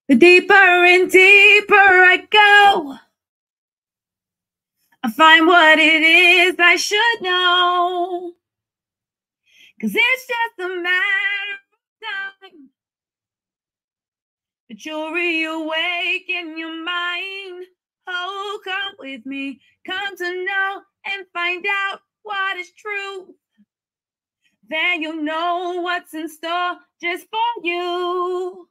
The deeper and deeper I go, I find what it is I should know. 'Cause it's just a matter of time that you'll reawaken your mind. Oh, come with me, come to know and find out what is true. Then you'll know what's in store just for you.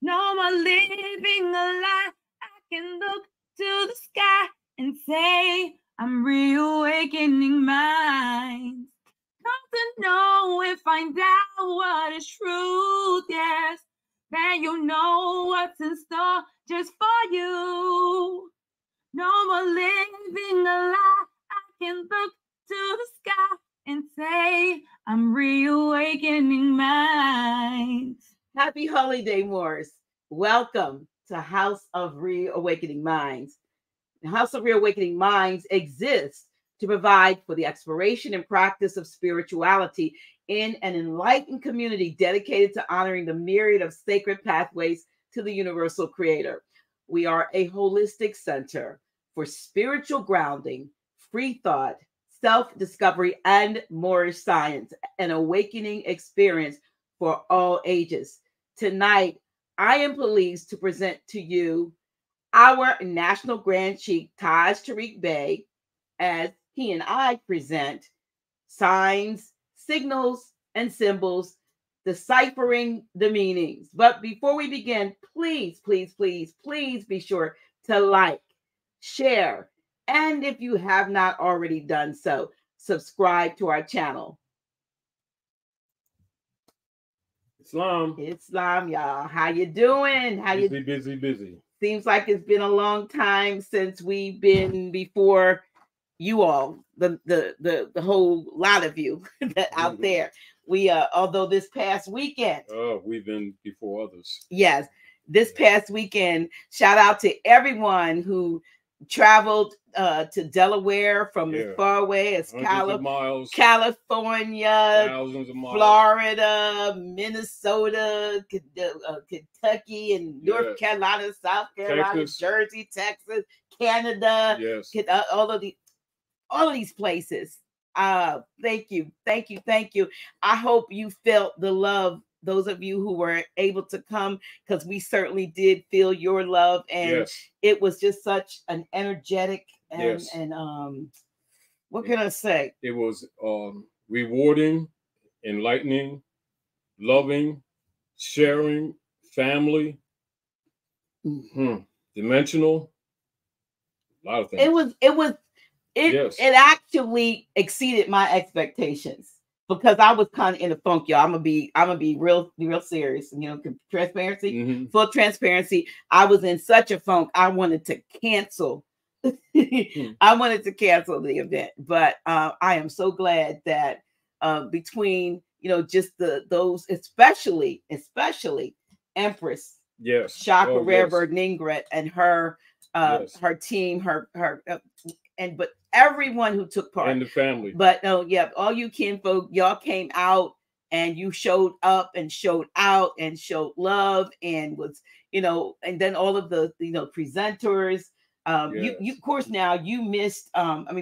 No more living a lie. I can look to the sky and say, I'm reawakening minds. Come to know and find out what is truth, yes. Then you'll know what's in store just for you. No more living a lie. I can look to the sky and say, I'm reawakening minds. Happy holiday, Morris. Welcome to House of Reawakening Minds. The House of Reawakening Minds exists to provide for the exploration and practice of spirituality in an enlightened community dedicated to honoring the myriad of sacred pathways to the universal creator. We are a holistic center for spiritual grounding, free thought, self-discovery, and Moorish science, an awakening experience for all ages. Tonight, I am pleased to present to you our National Grand Sheik, Taj Tarik Bey, as he and I present signs, signals, and symbols, deciphering the meanings. But before we begin, please, please, please, please be sure to like, share, and if you have not already done so, subscribe to our channel. Islam, y'all. How you doing? Busy. Seems like it's been a long time since we've been before you all, the whole lot of you that out there. We although this past weekend. Oh, we've been before others. Yes, this past weekend. Shout out to everyone who traveled to Delaware from as far away as California, thousands of miles. Florida, Minnesota, Kentucky, and North Carolina, South Carolina, Texas. Jersey, Texas, Canada. Yes, all of these places. Thank you. I hope you felt the love. Those of you who were able to come, because we certainly did feel your love, and it was just such an energetic and what can I say? It was rewarding, enlightening, loving, sharing, family, dimensional, a lot of things. It actually exceeded my expectations. Because I was kind of in a funk, y'all. I'm gonna be real serious. Transparency, full transparency. I was in such a funk. I wanted to cancel. I wanted to cancel the event, but I am so glad that between just those, especially Empress, Shaka Rever Ningret and her team, but everyone who took part and the family. But all you kinfolk, y'all came out and you showed up and showed out and showed love and was, and then all of the presenters. You of course now you missed.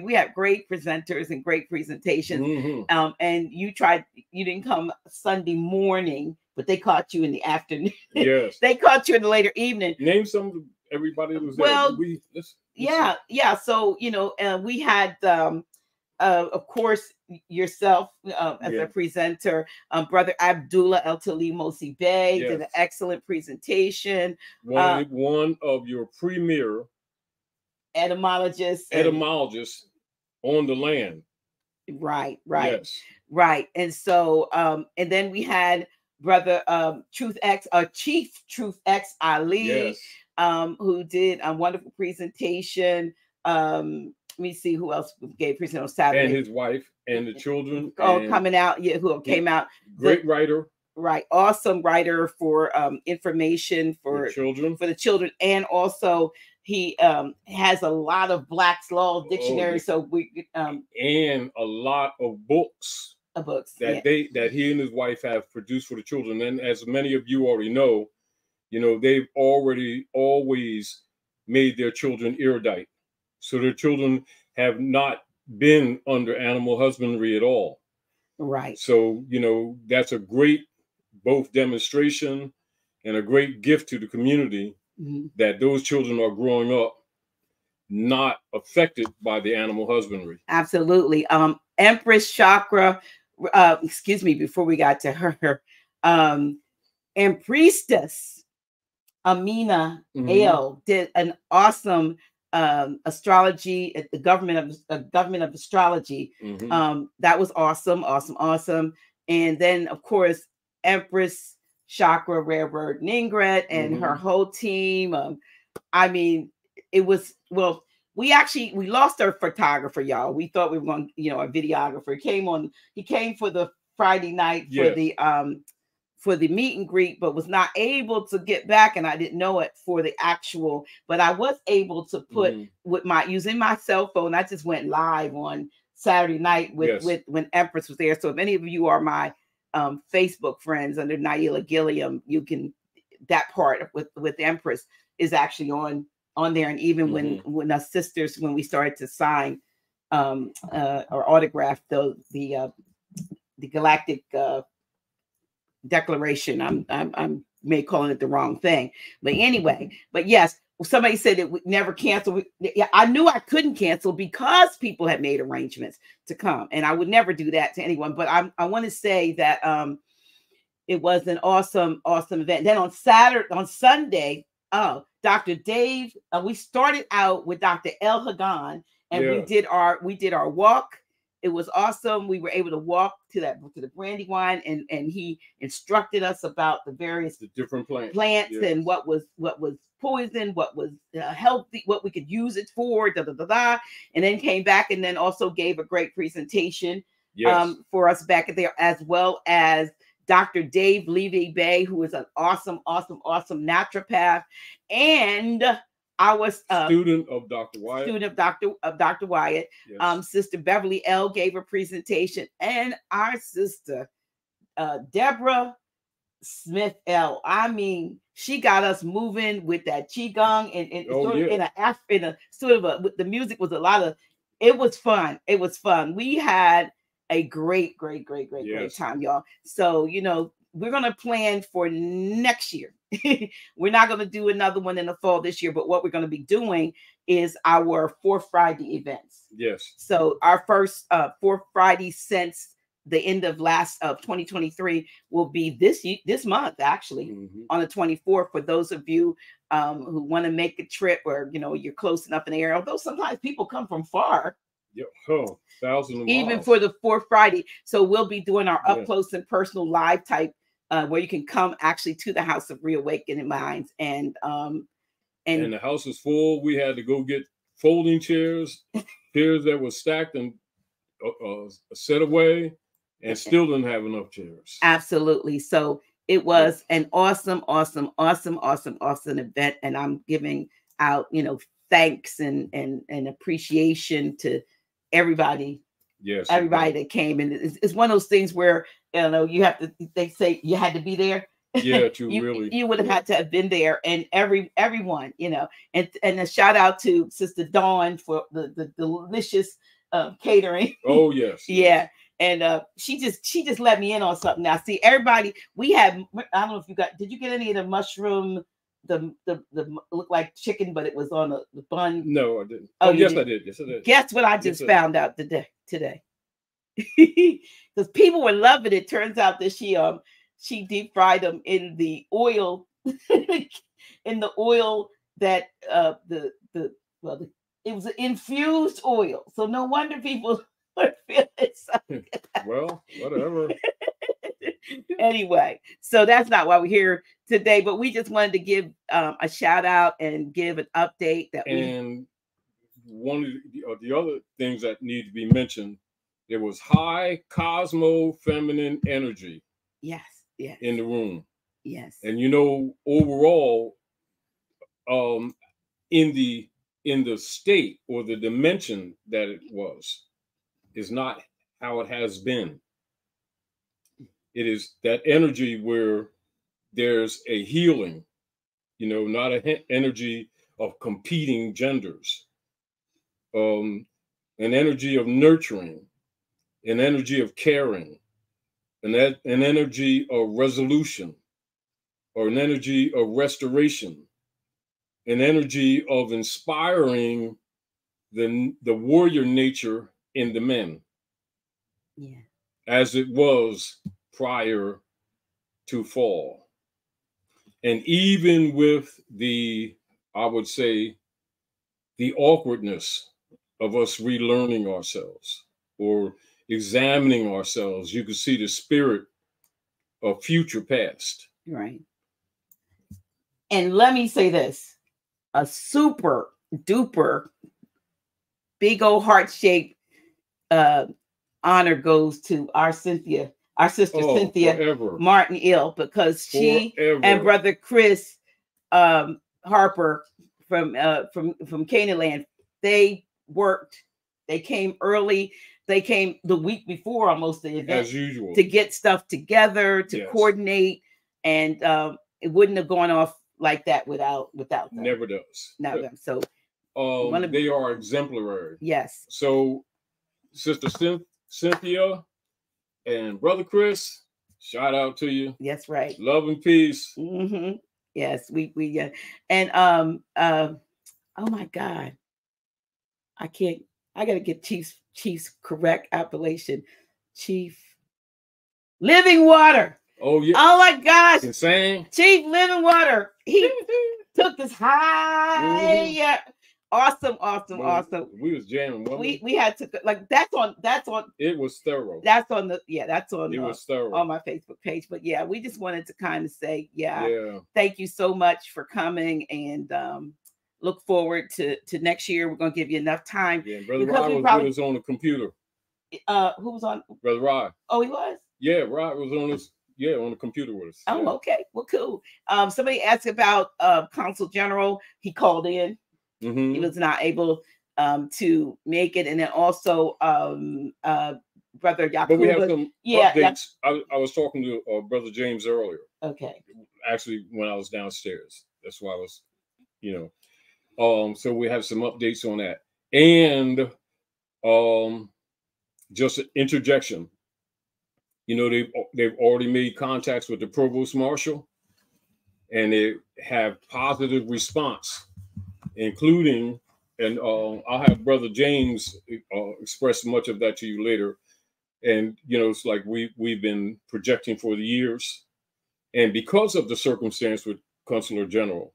We had great presenters and great presentations. And you didn't come Sunday morning, but they caught you in the afternoon. Yes, they caught you in the later evening. Name some of everybody who was there. Well, yeah. So we had of course yourself as a presenter, Brother Abdullah El Talimosi Bey did an excellent presentation. One of your premier etymologists on the land. Right. And so and then we had Brother Chief Truth X Ali. Who did a wonderful presentation. Let me see who else gave a presentation on Saturday. And his wife and the children. Coming out. Who came out. Great writer. Right. Awesome writer for information for the children. And also he has a lot of Black's Law dictionary. So we and a lot of books. That he and his wife have produced for the children. And as many of you already know, they've already always made their children erudite. So their children have not been under animal husbandry at all. Right. So, that's a great both demonstration and a great gift to the community that those children are growing up not affected by the animal husbandry. Absolutely. Empress Chakra, excuse me, before we got to her, and Priestess Amina Ale did an awesome astrology at the government of astrology. That was awesome. And then, of course, Empress Chakra, Rare Bird Ningret, and her whole team. I mean, it was, well, we lost our photographer, y'all. We thought we were going, our videographer he came for the Friday night for the meet and greet, but was not able to get back, and I didn't know it for the actual, but I was able to put using my cell phone. I just went live on Saturday night with when Empress was there. So if any of you are my Facebook friends under Naila Gilliam, you can, that part with Empress is actually on there. And even when us sisters, when we started to sign or autograph the galactic declaration, I'm may calling it the wrong thing, but anyway, but yes, somebody said it would never cancel. Yeah, I knew I couldn't cancel because people had made arrangements to come, and I would never do that to anyone. But I want to say that it was an awesome event. Then on Sunday, Dr. Dave, we started out with Dr. El Hagan, and we did our walk. It was awesome. We were able to walk to the Brandywine, and he instructed us about the different plants and what was poison, what was healthy, what we could use it for, and then came back and then also gave a great presentation for us back there, as well as Dr. Dave Levy-Bey, who is an awesome naturopath, and I was student of Dr. Wyatt. Dr. Wyatt. Yes. Sister Beverly L. gave a presentation, and our sister Deborah Smith L. I mean, she got us moving with that qigong and in a sort of the music was a lot of. It was fun. We had a great time, y'all. So we're gonna plan for next year. We're not going to do another one in the fall this year, but what we're going to be doing is our Fourth Friday events. Yes. So our first Fourth Friday since the end of 2023 will be this month, actually, on the 24th. For those of you who want to make a trip, or you're close enough in the area, although sometimes people come from far. Yeah, thousands of miles. Even for the Fourth Friday. So we'll be doing our up close and personal live type. Where you can come actually to the House of Reawakening Minds, and the house is full. We had to go get folding chairs that were stacked and set away, and still didn't have enough chairs. Absolutely. So it was an awesome event, and I'm giving out thanks and appreciation to everybody. Yes, everybody that came, and it's one of those things where you have to. They say you had to be there. Yeah, you would have had to have been there, and everyone, and a shout out to Sister Dawn for the delicious catering. Oh yes, yeah, and she just let me in on something. Now, see, everybody, we had. I don't know if you got. Did you get any of the mushroom? The looked like chicken, but it was on the bun. No, I didn't. Oh, yes, I did. Guess what I just found out today. Because people were loving it. Turns out that she deep fried them in the oil, in the oil that it was infused oil. So no wonder people were feeling something. Well, whatever. Anyway, so that's not why we're here today, but we just wanted to give a shout out and give an update one of the other things that need to be mentioned, there was high cosmo feminine energy. Yes. In the room. Yes. And overall, in the state or the dimension that it is not how it has been. It is that energy where there's a healing, not an energy of competing genders, an energy of nurturing, an energy of caring, an energy of resolution, or an energy of restoration, an energy of inspiring the warrior nature in the men, as it was prior to fall. And even with I would say, the awkwardness of us relearning ourselves or examining ourselves, you can see the spirit of future past. Right. And let me say this, a super duper big old heart-shaped honor goes to our Cynthia, our sister Cynthia forever. Martin Ill, because she and brother Chris Harper from Canaan Land, they worked, they came early, they came the week before almost the event, as usual, to get stuff together, to coordinate, and it wouldn't have gone off like that without them. Never does. Never. So they are exemplary. Yes. So Sister Cynthia and Brother Chris, shout out to you. That's right. Love and peace. Mm-hmm. Yes, we and oh my God, I gotta get Chief's correct appellation. Chief Living Water. Oh yeah. Oh my gosh. Insane. Chief Living Water. He took us high. Yeah. Awesome. We was jamming. We had to, like, that's on. It was thorough. That's on that's on. It was thorough on my Facebook page. But yeah, we just wanted to kind of say, thank you so much for coming, and look forward to next year. We're gonna give you enough time. Yeah, Brother Rod was with us on the computer. Who was on? Brother Rod. Oh, he was? Yeah, Rod was on us. Yeah, on the computer with us. Oh, okay. Well, cool. Somebody asked about Consul General. He called in. Mm-hmm. He was not able to make it, and then also Brother Yakuba. But we have some updates. I was talking to Brother James earlier. Okay. Actually, when I was downstairs, that's why I was, so we have some updates on that, and just an interjection. They've already made contacts with the Provost Marshal, and they have positive response, including, and I'll have Brother James express much of that to you later. And it's like we've been projecting for the years, and because of the circumstance with Consular General,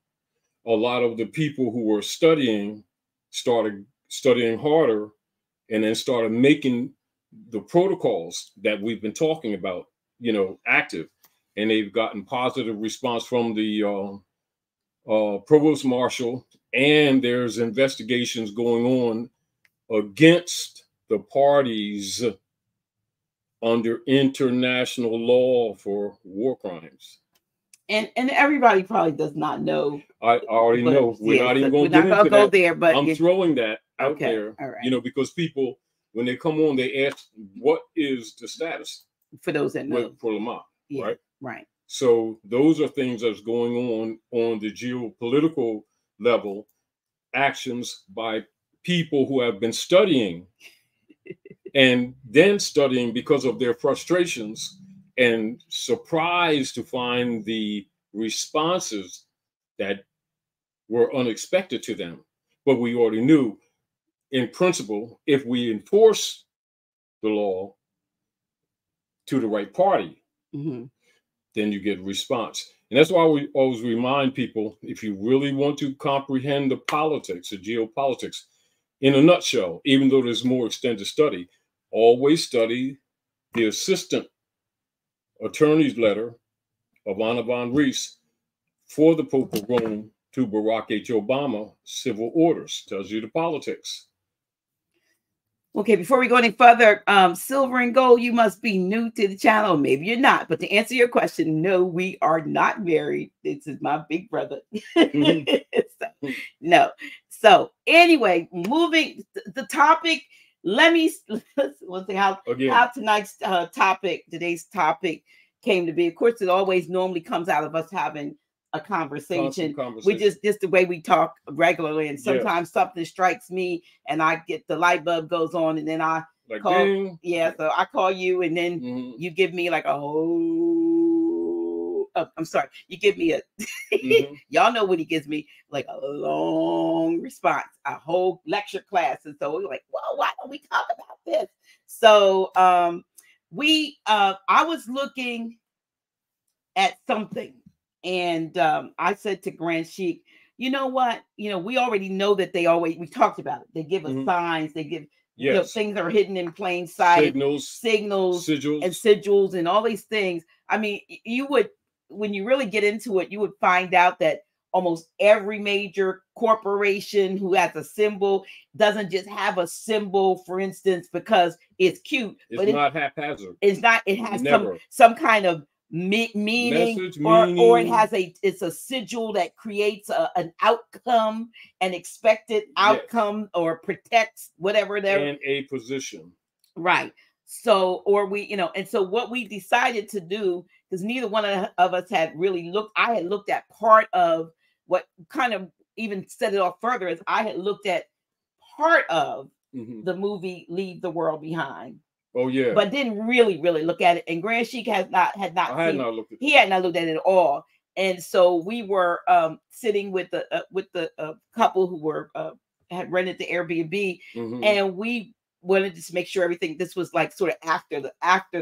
a lot of the people who were studying started studying harder, and then started making the protocols that we've been talking about, active, and they've gotten positive response from the Provost Marshal, and there's investigations going on against the parties under international law for war crimes. And everybody probably does not know. I already know. We're not even going to get into that. There, but I'm throwing that out there. All right. Because people, when they come on, they ask, what is the status? For those that know. For Lamont, right? Right. So those are things that's going on the geopolitical level, actions by people who have been studying and then studying because of their frustrations, and surprised to find the responses that were unexpected to them. But we already knew, in principle, if we enforce the law to the right party, then you get a response. And that's why we always remind people, if you really want to comprehend the politics, the geopolitics, in a nutshell, even though there's more extended study, always study the Assistant Attorney's letter of Anna von Rees for the Pope of Rome to Barack H. Obama, civil orders, tells you the politics. Okay, before we go any further, Silver and Gold, you must be new to the channel. Maybe you're not, but to answer your question, no, we are not married. This is my big brother. No. So anyway, moving the topic. Let's see how today's topic came to be. Of course, it always normally comes out of us having a conversation. conversation. We just the way we talk regularly, and sometimes something strikes me, and I get the light bulb goes on, and then I like call, ding. so I call you, and then you give me like a I'm sorry, you give me a y'all know what he gives me, like a long response, a whole lecture class, and so we're like, well, why don't we talk about this? So I was looking at something, and I said to Grand Sheik, you know what, we already know that we talked about it, they give us signs, they give things are hidden in plain sight, signals, sigils, and all these things. I mean, you would, when you really get into it, you would find out that almost every major corporation who has a symbol doesn't just have a symbol, for instance, because it's cute. It's not haphazard. It's not. It has some kind of meaning, message, or it's a sigil that creates an outcome, an expected outcome, or protects whatever they're and a position. Right. So, or and so what we decided to do, because neither one of us had really looked, I had looked at part of what kind of even set it off further, is I had looked at part of the movie Leave the World Behind. Oh yeah, but didn't really look at it. And Grand Sheik had not looked at it at all. And so we were sitting with the couple who were had rented the Airbnb, and we wanted to make sure everything. This was like sort of after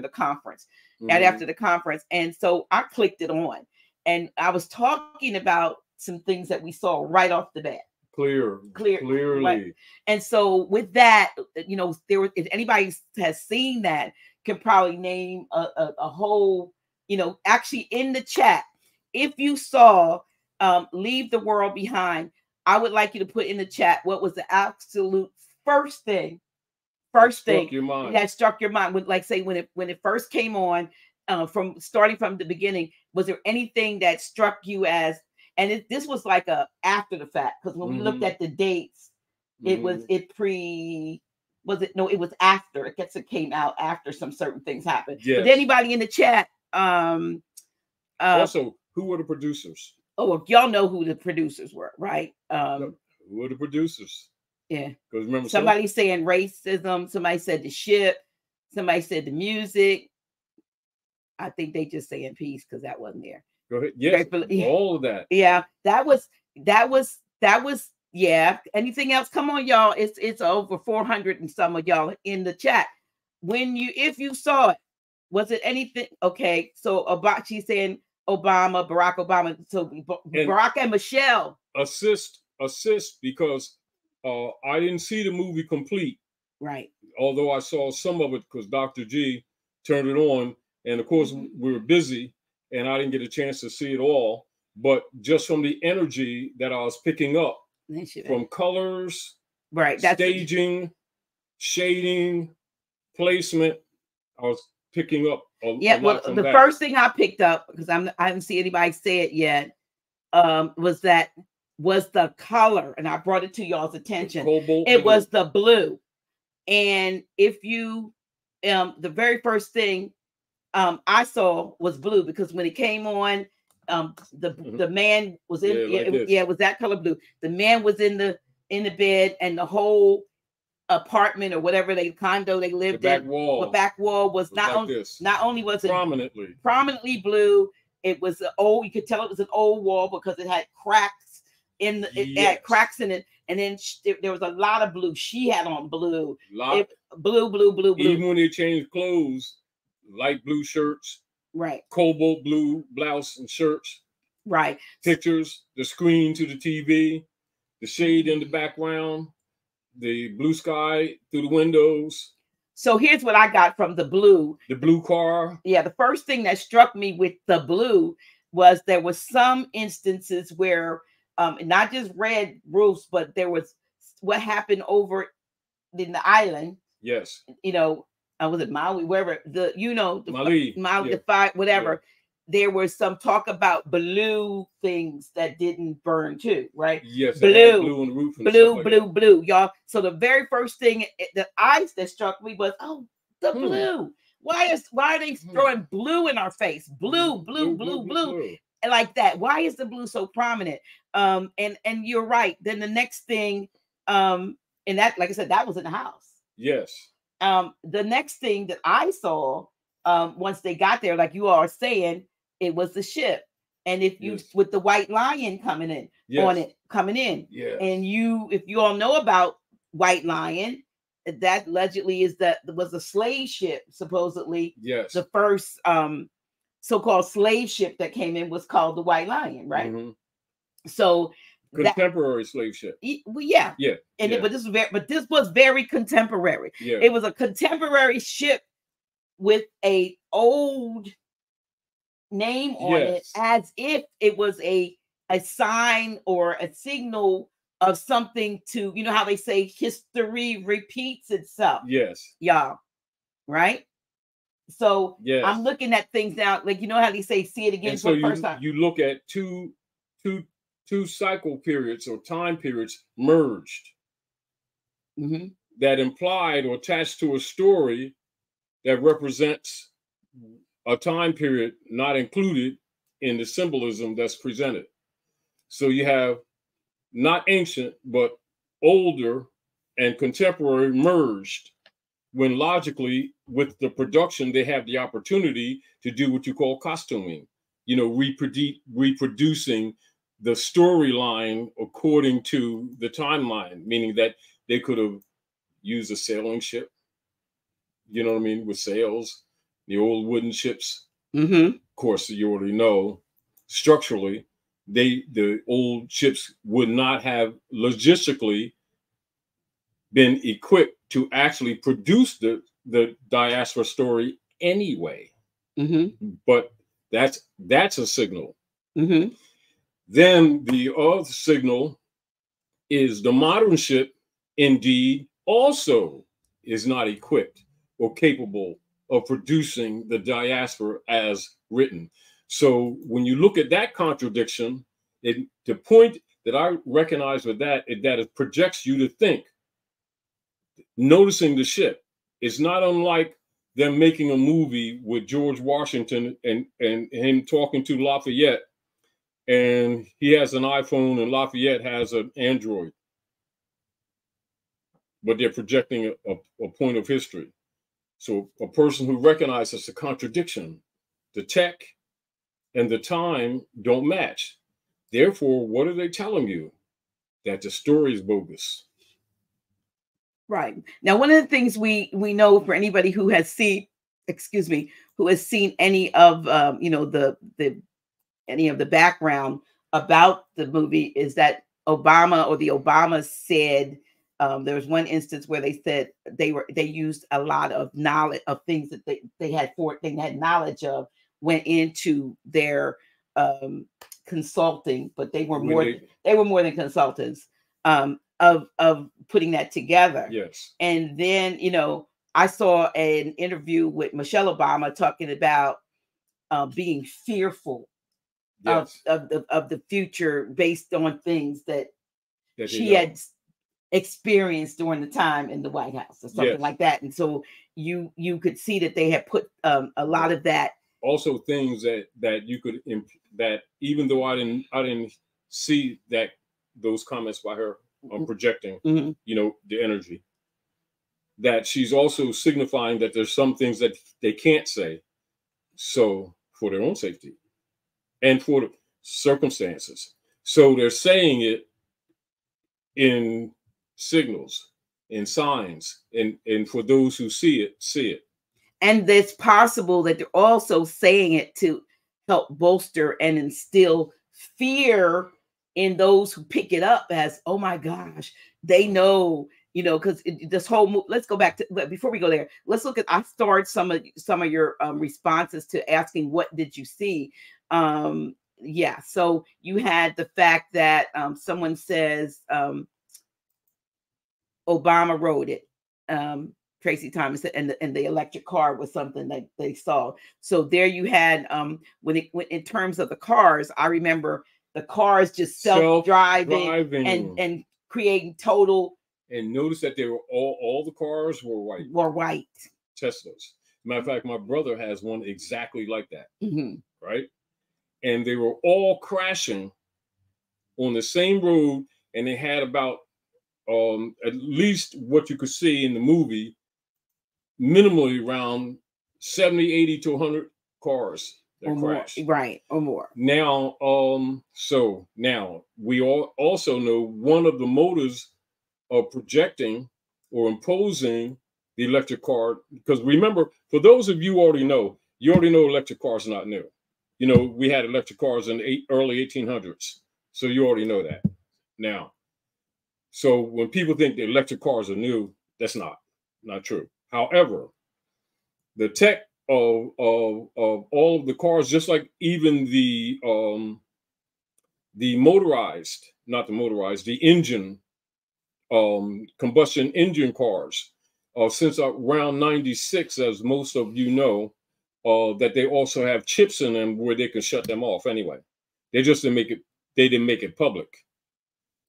the conference, after the conference, and so I clicked it on, and I was talking about some things that we saw right off the bat. Clearly. Right. And so with that, if anybody has seen that, can probably name a whole, actually in the chat, if you saw Leave the World Behind, I would like you to put in the chat what was the absolute first thing that struck your mind. With, like, say, when it first came on, starting from the beginning, was there anything that struck you as, and this was like a after the fact, because when we looked at the dates, it was after. I guess it came out after some certain things happened. Yes. But anybody in the chat, also, who were the producers? Oh, well, y'all know who the producers were, right? Who were the producers? Yeah, because remember, somebody saying racism, somebody said the ship, somebody said the music. I think they just saying peace because that wasn't there. Go ahead. Yes, all of that. Yeah, that was. Yeah. Anything else? Come on, y'all. It's over 400 and some of y'all in the chat. If you saw it, was it anything? Okay, so she's saying Barack Obama. So Barack and Michelle assist because I didn't see the movie complete. Right. Although I saw some of it because Dr. G turned it on, and of course we were busy. And I didn't get a chance to see it all, but just from the energy that I was picking up from colors, right, staging, shading, placement, I was picking up a lot from the first thing I picked up, because I haven't seen anybody say it yet, was the color, and I brought it to y'all's attention. It was the blue, and if you, the very first thing I saw was blue, because when it came on, the man was in it was that color blue. The man was in the bed, and the whole apartment or whatever condo they lived in, the back wall was not only was it prominently blue, it was you could tell it was an old wall because it had cracks it had cracks in it, and then there was a lot of blue. She had on blue, blue. Even when they changed clothes. Light blue shirts, right? Cobalt blue blouse and shirts, right? Pictures, the screen to the TV, the shade in the background, the blue sky through the windows. So here's what I got from the blue. The blue car. Yeah, the first thing that struck me with the blue was there was some instances where, not just red roofs, but there was what happened over in the island. Yes. Was it Maui, wherever Maui, the fire, whatever. Yeah. There was some talk about blue things that didn't burn too, right? Yes, blue on the roof. Blue, y'all. So the very first thing, the eyes that struck me was, the blue. Why are they throwing blue in our face? Blue. like that. Why is the blue so prominent? And you're right. Then the next thing, and that, like I said, that was in the house. Yes. The next thing that I saw, once they got there, like you all are saying, it was the ship. And if you with the white lion coming in on it, coming in, and if you all know about White Lion, that allegedly was a slave ship, supposedly. Yes. The first so-called slave ship that came in was called the White Lion, right? Mm-hmm. So contemporary slave ship. Well, yeah. And but this was very contemporary. Yeah. It was a contemporary ship with a old name on it, as if it was a sign or a signal of something to, you know how they say history repeats itself. Yes. Y'all, right? So yes. I'm looking at things now, like, you know how they say see it again and for so the first time. You look at two cycle periods or time periods merged that implied or attached to a story that represents a time period not included in the symbolism that's presented. So you have not ancient, but older and contemporary merged, when logically with the production, they have the opportunity to do what you call costuming, you know, reproducing the storyline according to the timeline, meaning that they could have used a sailing ship, you know what I mean, with sails, the old wooden ships. Of course, you already know, structurally, the old ships would not have logistically been equipped to actually produce the diaspora story anyway. But that's a signal. Then the other signal is the modern ship indeed also is not equipped or capable of producing the diaspora as written. So when you look at that contradiction, the point that I recognize with that is that it projects you to think. Noticing the ship is not unlike them making a movie with George Washington and him talking to Lafayette, and he has an iPhone and Lafayette has an Android, but they're projecting a point of history. So a person who recognizes the contradiction, the tech and the time don't match. Therefore, what are they telling you? That the story is bogus. Right. Now, one of the things we know, for anybody who has seen, who has seen any of you know, the any of the background about the movie, is that the Obamas said, there was one instance where they said they used a lot of knowledge of things that they had knowledge of, went into their consulting, but they were more than consultants of putting that together. Yes. And then, you know, I saw an interview with Michelle Obama talking about being fearful of the future based on things that she had experienced during the time in the White House or something like that. And so you could see that they had put a lot of that. Also things that you could, that even though I didn't see that those comments by her on projecting, you know, the energy, that she's also signifying that there's some things that they can't say, so for their own safety and for the circumstances. So they're saying it in signals, in signs, and for those who see it. And it's possible that they're also saying it to help bolster and instill fear in those who pick it up as, oh my gosh, they know, you know, because this whole let's go back to, before we go there, let's look at, I started some of your responses to asking what did you see. Yeah, so you had the fact that someone says Obama wrote it. Tracy Thomas, and the electric car was something that they saw. So there you had when in terms of the cars, I remember the cars just self-driving and creating total. And notice that they were all the cars were white. Teslas. Matter of fact, my brother has one exactly like that. Right. and they were all crashing on the same road, and they had about at least what you could see in the movie, minimally around 70, 80 to 100 cars that or crashed. More, right, or more. Now, so now we all also know one of the motives of projecting or imposing the electric car, because remember, for those of you already know electric cars are not new. You know, we had electric cars in the early 1800s. So you already know that. Now, so when people think the electric cars are new, that's not true. However, the tech of all of the cars, just like even the motorized, not the motorized, the engine, combustion engine cars, since around 96, as most of you know, that they also have chips in them where they can shut them off anyway. They just didn't make it public.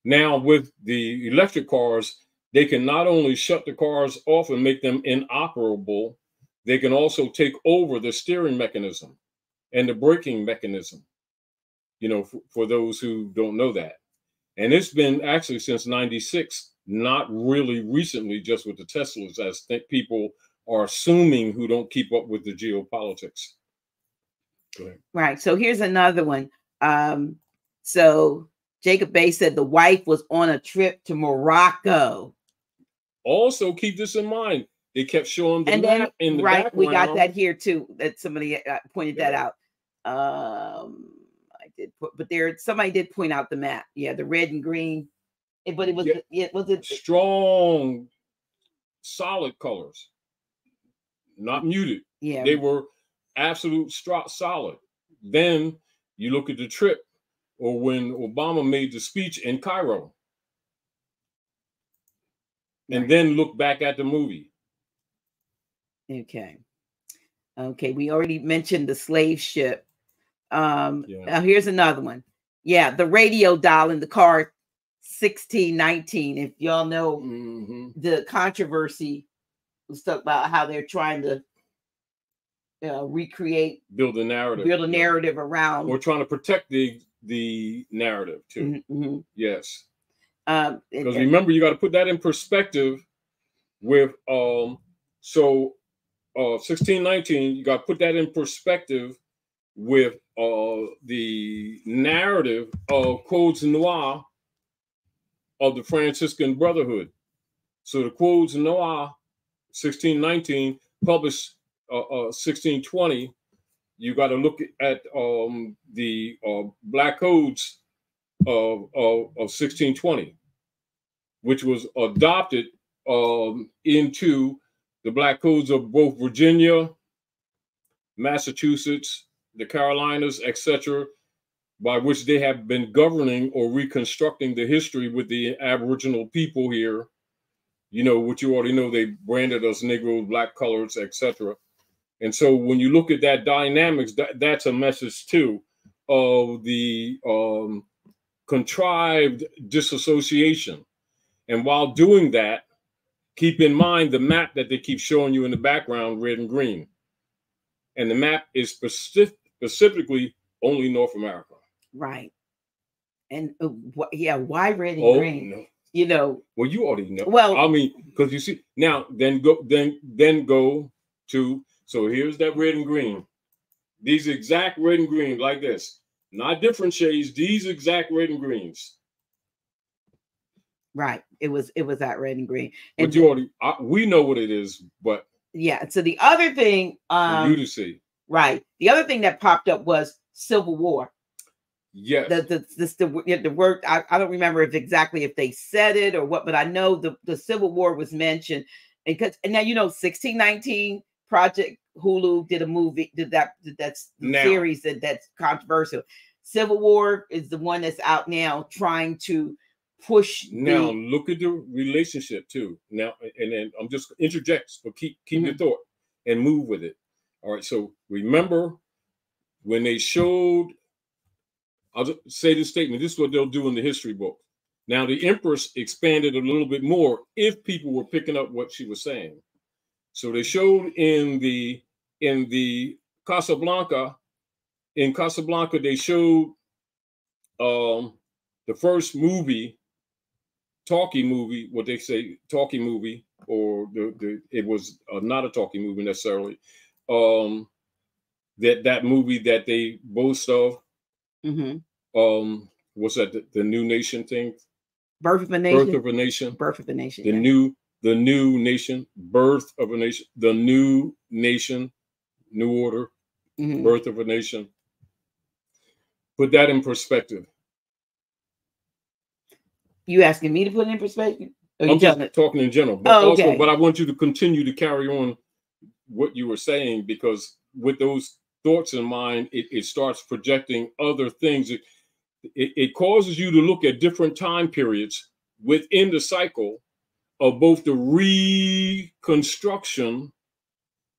Now with the electric cars, they can not only shut the cars off and make them inoperable, they can also take over the steering mechanism and the braking mechanism, you know, for those who don't know that. And it's been actually since 96, not really recently, just with the Teslas, as people are assuming who don't keep up with the geopolitics. Go ahead. Right. So here's another one. So Jacob Bey said the wife was on a trip to Morocco. Also, keep this in mind. They kept showing the map in the right, background. we got that here too. That somebody pointed that out. I did put, but somebody did point out the map. Yeah, the red and green. But it was strong, solid colors, not muted. Yeah, they were absolute solid. Then you look at the trip, or when Obama made the speech in Cairo, and then look back at the movie. Okay. We already mentioned the slave ship. Now here's another one. Yeah, the radio dial in the car 1619. If y'all know the controversy was talk about how they're trying to recreate, build a narrative around. We're trying to protect the narrative too. Yes. Because remember, you got to put that in perspective with 1619. You got to put that in perspective with the narrative of codes noirs of the Franciscan Brotherhood. So the codes noirs, 1619, published 1620. You got to look at the black codes of 1620, which was adopted into the black codes of both Virginia, Massachusetts, the Carolinas, etc., by which they have been governing or reconstructing the history with the Aboriginal people here. You know, what you already know, they branded us Negroes, black colors, etc. And so when you look at that dynamics, that's a message too of the contrived disassociation. And while doing that, keep in mind the map that they keep showing you in the background, red and green. And the map is specifically only North America. Right. And why red and green? No. You know. Well, you already know. Well, I mean, because you see now, then go to. So here's that red and green. These exact red and green, like this, not different shades. These exact red and greens. Right. It was that red and green. And but you already, we know what it is, but yeah. So the other thing, for you to see, right. The other thing that popped up was Civil War. Yes. The word, I don't remember if they said it or what, but I know the Civil War was mentioned, and now you know 1619 Project Hulu did a movie, that's the series that's controversial. Civil War is the one that's out now trying to push. Now look at the relationship too. Now, and then I'm just interject, but keep your thought and move with it. All right. So remember when they showed, I'll just say this statement. This is what they'll do in the history book. Now the Empress expanded a little bit more if people were picking up what she was saying. So they showed in the Casablanca in Casablanca, they showed the first movie, talkie movie, what they say, talkie movie, or it was not a talkie movie necessarily. That movie that they boast of. What's that? The New Nation thing? Birth of a Nation. Birth of a Nation. Birth of a Nation. The new nation. Birth of a Nation. The New Nation. New Order. Birth of a Nation. Put that in perspective. You asking me to put it in perspective? I'm just talking in general, but okay. But I want you to continue to carry on what you were saying, because with those thoughts in mind, it starts projecting other things. It causes you to look at different time periods within the cycle of both the reconstruction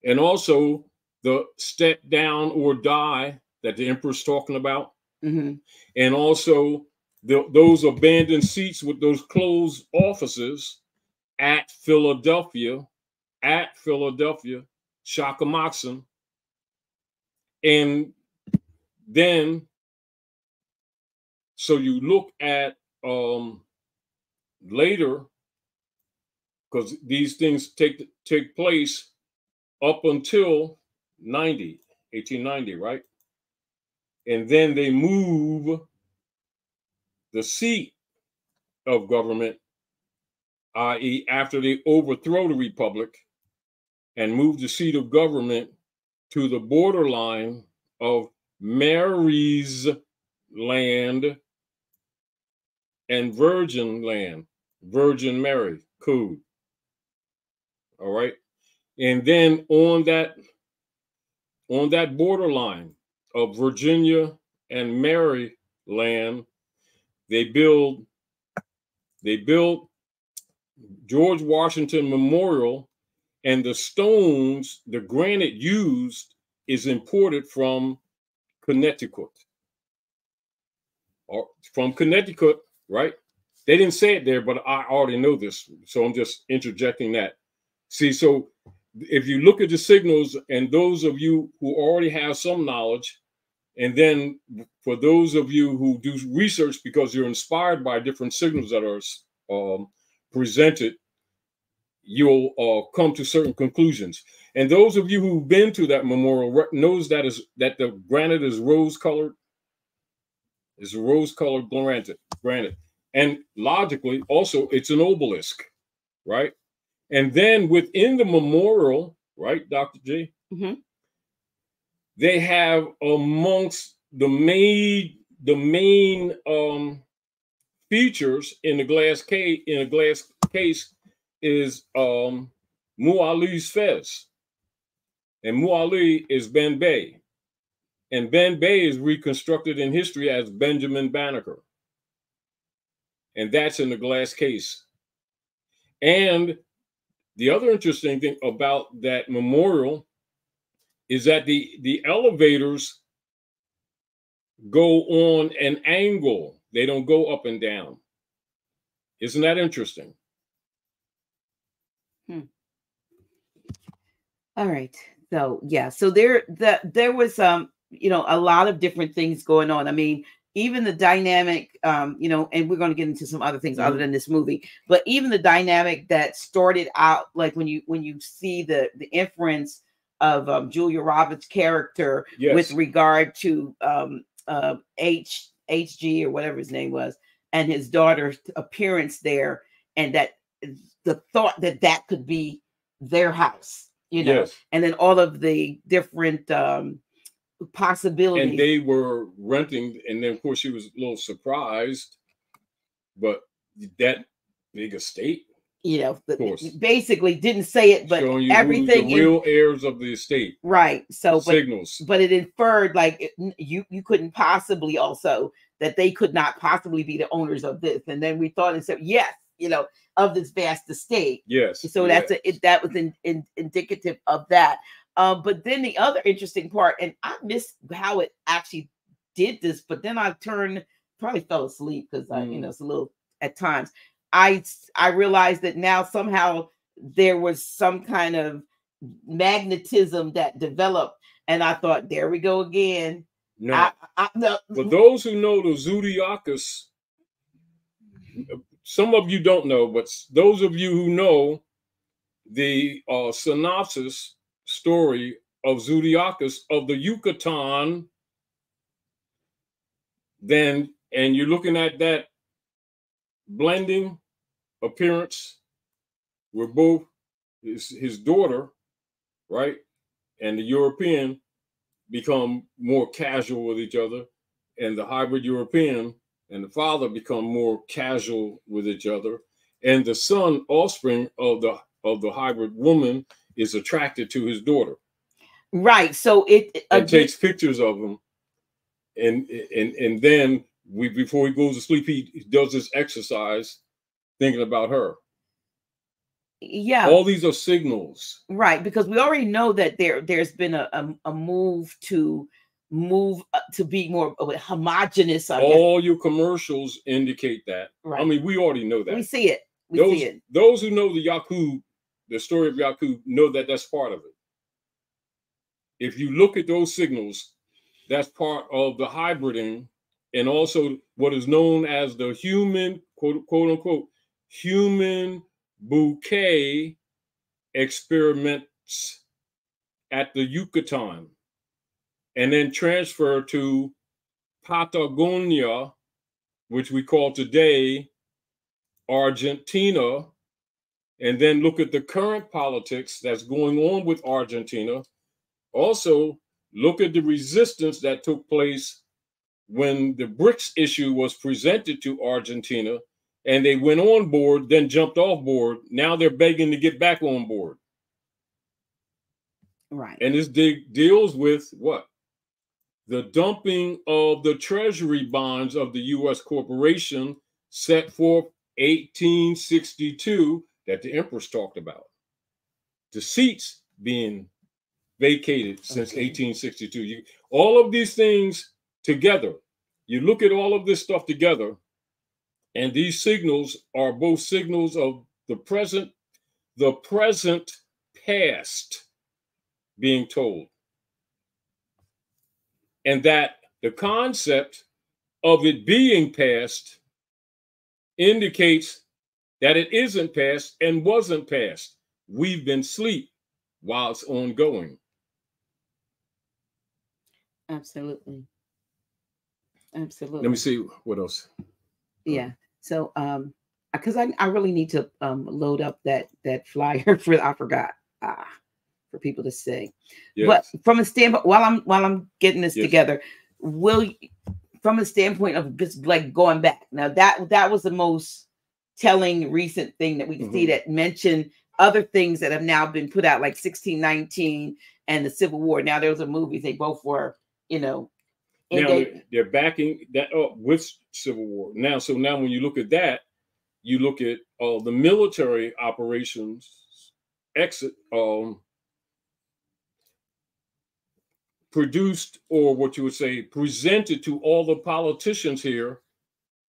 and also the step down or die that the emperor's talking about, and also those abandoned seats with those closed offices at Philadelphia, Shakamoxon. And then, so you look at later, because these things take place up until 1890, right? And then they move the seat of government, i.e., after they overthrow the republic, and move the seat of government to the borderline of Mary's land and Virgin land, Virgin Mary code. All right. And then on that borderline of Virginia and Mary land, they build George Washington Memorial, and the stones, the granite used is imported from Connecticut. Or from Connecticut, right? They didn't say it there, but I already know this, so I'm just interjecting that. See, so if you look at the signals, and those of you who already have some knowledge, and then for those of you who do research because you're inspired by different signals that are presented, you'll come to certain conclusions. And those of you who've been to that memorial knows that the granite is rose-colored. It's a rose-colored granite. And logically, also, it's an obelisk, right? And then within the memorial, right, Dr. G, they have amongst the main features in a glass case is Muali's fez. And Muali is Ben Bey. And Ben Bey is reconstructed in history as Benjamin Banneker. And that's in the glass case. And the other interesting thing about that memorial is that the elevators go on an angle. They don't go up and down. Isn't that interesting? All right. So yeah. So there was a lot of different things going on. I mean, even the dynamic, and we're going to get into some other things other than this movie, but even the dynamic that started out, like when you see the inference of Julia Roberts' character with regard to HG or whatever his name was, and his daughter's appearance there, and that the thought that could be their house. And then all of the different possibilities. And they were renting, and then of course she was a little surprised, but that big estate, basically didn't say it, but showing you everything the real heirs of the estate, right? So signals, but it inferred like you couldn't possibly also that they could not possibly be the owners of this, and then we thought and said yes, of this vast estate. Yes. So that was indicative of that. But then the other interesting part, and I missed how it actually did this, but then I probably fell asleep because it's a little at times. I realized that now somehow there was some kind of magnetism that developed, and I thought, there we go again. Now, No. for those who know the Zodiacus, some of you don't know, but those of you who know the synopsis story of Zodiacus of the Yucatan, then, and you're looking at that blending appearance where both his daughter, right, and the European become more casual with each other, and the hybrid European and the father become more casual with each other, and the son, offspring of the hybrid woman, is attracted to his daughter. Right. So it takes pictures of him, and then before he goes to sleep, he does this exercise thinking about her. Yeah. All these are signals. Right, because we already know that there's been a move to be more homogenous. All your commercials indicate that. Right. I mean, we already know that. We see it. Those who know the story of Yakub, know that that's part of it. If you look at those signals, that's part of the hybriding, and also what is known as the human, quote unquote, human bouquet experiments at the Yucatan, and then transfer to Patagonia, which we call today Argentina, and then look at the current politics that's going on with Argentina. Also, look at the resistance that took place when the BRICS issue was presented to Argentina, and they went on board, then jumped off board. Now they're begging to get back on board. Right. And this deals with what? The dumping of the treasury bonds of the U.S. corporation set forth 1862 that the Empress talked about. The seats being vacated since 1862. All of these things together, you look at all of this stuff together, and these signals are both signals of the present past being told. And that the concept of it being past indicates that it isn't past and wasn't past. We've been asleep while it's ongoing. Absolutely. Absolutely. Let me see what else. Yeah. So because I really need to load up that flyer for I forgot for people to see. Yes. But from a standpoint, while I'm getting this together, from a standpoint of just like going back, now that was the most telling recent thing that we can see that mentioned other things that have now been put out, like 1619 and the Civil War. Now those are movies; they both were, now they're backing that up with Civil War. Now when you look at that, you look at the military operations exit produced, or what you would say, presented to all the politicians here,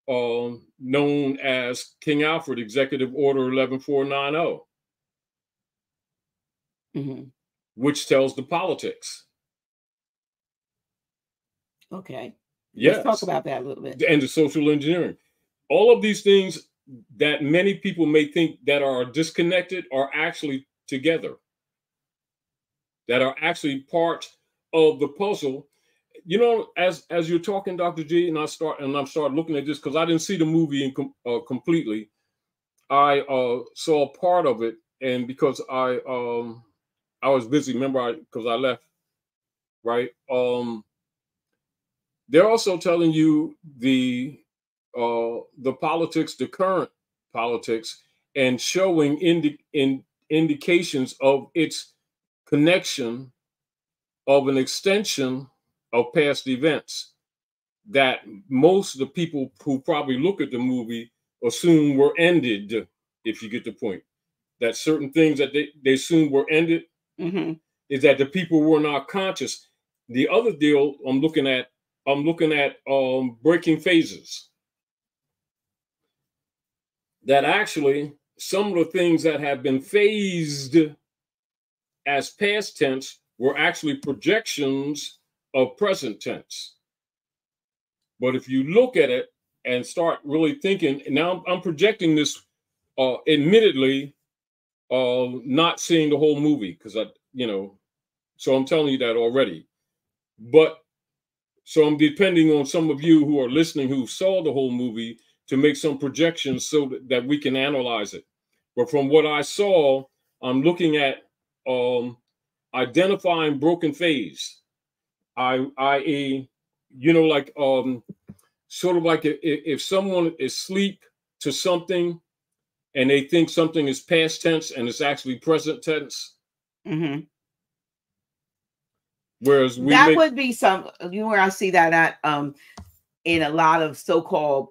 known as King Alfred Executive Order 11490, which tells the politics. Okay. Yes. Let's talk about that a little bit. And the social engineering. All of these things that many people may think that are disconnected are actually together, that are actually part of the puzzle. As you're talking, Dr. G, and I'm starting looking at this because I didn't see the movie completely. I saw part of it, and because I was busy, remember, because I left, right? They're also telling you the politics, the current politics, and showing indications of its connection of an extension of past events that most of the people who probably look at the movie assume were ended, if you get the point. That certain things that they assume were ended is that the people were not conscious. The other deal I'm looking at breaking phases. That actually some of the things that have been phased as past tense were actually projections of present tense. But if you look at it and start really thinking, now I'm projecting this, admittedly, not seeing the whole movie because so I'm telling you that already. But so I'm depending on some of you who are listening who saw the whole movie to make some projections so that we can analyze it. But from what I saw, I'm looking at identifying broken phase, i.e., like sort of like if someone is asleep to something and they think something is past tense and it's actually present tense. Mm-hmm. Whereas would be some, where I see that at in a lot of so-called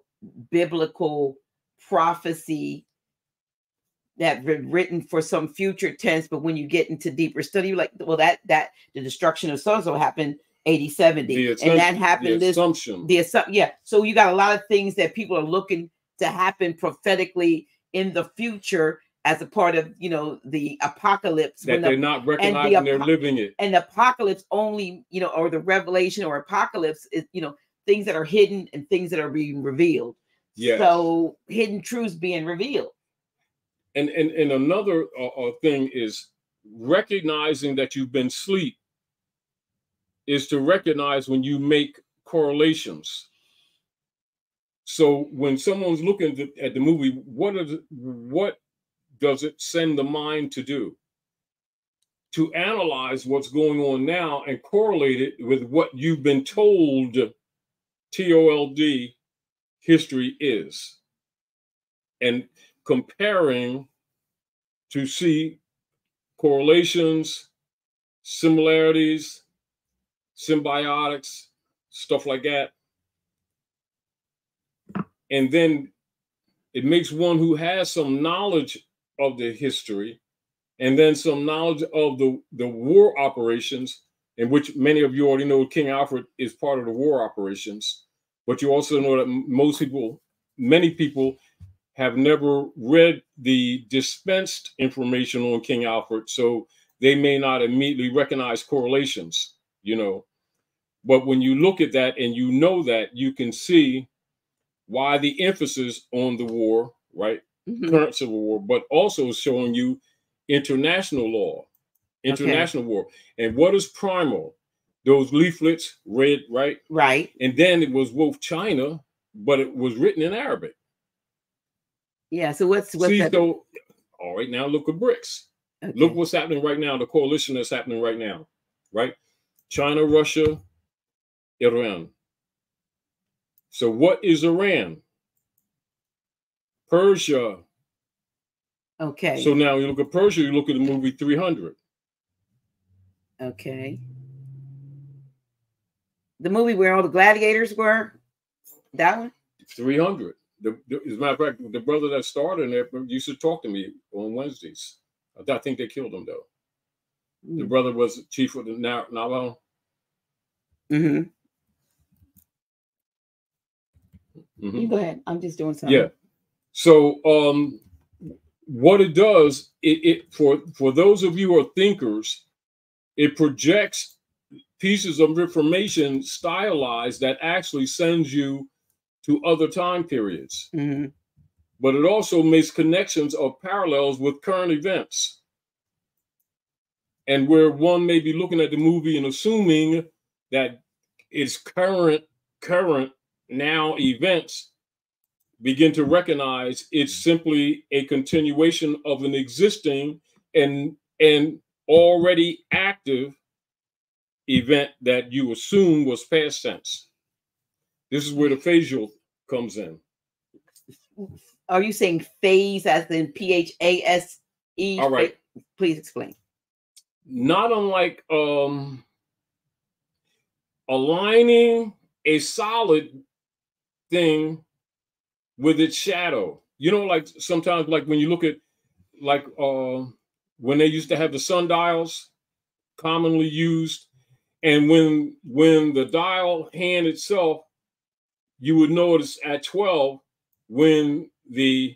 biblical prophecy that written for some future tense, but when you get into deeper study, you're like, well, that the destruction of so happened 80, 70, and that happened the assumption. Yeah. So you got a lot of things that people are looking to happen prophetically in the future as a part of the apocalypse, that they're not recognizing they're living it. And the apocalypse only, or the revelation or apocalypse is, things that are hidden and things that are being revealed. Yes. So hidden truths being revealed. And another thing is recognizing that you've been asleep is to recognize when you make correlations. So when someone's looking at the movie, what does it send the mind to do? To analyze what's going on now and correlate it with what you've been told TOLD history is. And comparing to see correlations, similarities, symbiotics, stuff like that. And then it makes one who has some knowledge of the history and then some knowledge of the war operations, in which many of you already know King Alfred is part of the war operations. But you also know that many people have never read the dispensed information on King Alfred, so they may not immediately recognize correlations, But when you look at that and that, you can see why the emphasis on the war, right? Mm-hmm. Current civil war, but also showing you international law, international war. And what is primal? Those leaflets read, right? Right. And then it was Wolf China, but it was written in Arabic. Yeah. So what's that? So, all right, now look at BRICS. Okay. Look what's happening right now, the coalition that's happening right now, right? China, Russia, Iran. So what is Iran? Persia. Okay. So now you look at Persia, you look at the movie 300. Okay. The movie where all the gladiators were? That one? 300. As a matter of fact, the brother that starred in it used to talk to me on Wednesdays. I think they killed him, though. Mm. The brother was chief of the Navajo. Mm-hmm. Mm-hmm. You go ahead. I'm just doing something. Yeah. So what it does, it for those of you who are thinkers, it projects pieces of information stylized that actually sends you to other time periods. Mm-hmm. But it also makes connections of parallels with current events. And where one may be looking at the movie and assuming that it's current now events, begin to recognize it's simply a continuation of an existing and already active event that you assume was past tense. This is where the phasal comes in. Are you saying phase as in PHASE? All right. Please explain. Not unlike aligning a solid thing with its shadow. Like sometimes, like when you look at, like when they used to have the sundials, commonly used, and when the dial hand itself, you would notice at 12 when the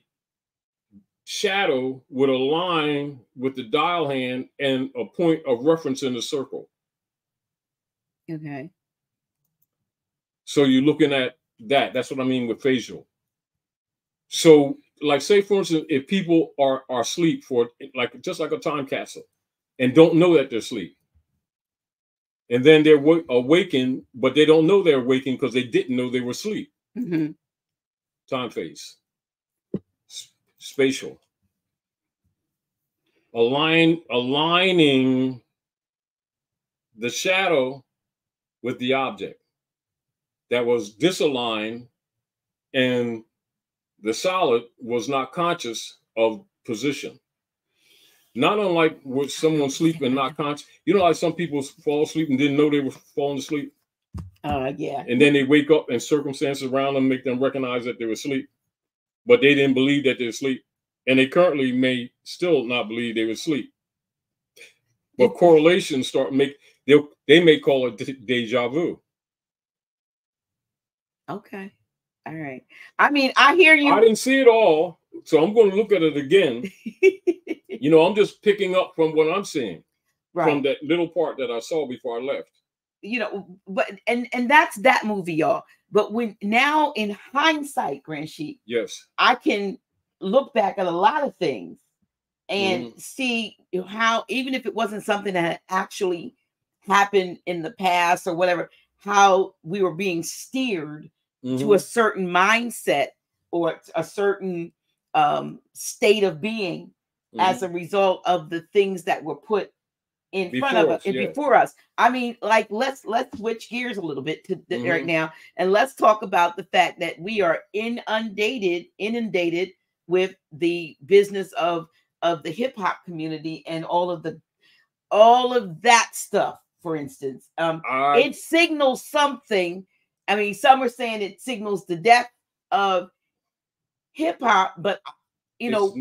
shadow would align with the dial hand and a point of reference in the circle. Okay. So you're looking at That's what I mean with facial. So, like, say for instance, if people are asleep for like just like a time capsule and don't know that they're asleep, and then they're awakened, but they don't know they're awakened because they didn't know they were asleep. Mm-hmm. Time phase, spatial, aligning the shadow with the object that was disaligned, and the solid was not conscious of position. Not unlike with someone sleeping, not conscious. You know, like some people fall asleep and didn't know they were falling asleep. Yeah. And then they wake up and circumstances around them make them recognize that they were asleep, but they didn't believe that they're asleep. And they currently may still not believe they were asleep. But correlations they may call it deja vu. Okay. All right. I mean, I hear you. I didn't see it all, so I'm going to look at it again. You know, I'm just picking up from what I'm seeing, from that little part that I saw before I left. You know, but and that's that movie, y'all. But when now in hindsight, Grand Sheik, yes, I can look back at a lot of things and see how, even if it wasn't something that had actually happened in the past or whatever, how we were being steered to a certain mindset or a certain state of being as a result of the things that were put in front of us and before us. I mean, like, let's switch gears a little bit to right now, and let's talk about the fact that we are inundated with the business of the hip hop community and all of that stuff. For instance, it signals something. I mean, some are saying it signals the death of hip hop, but you know,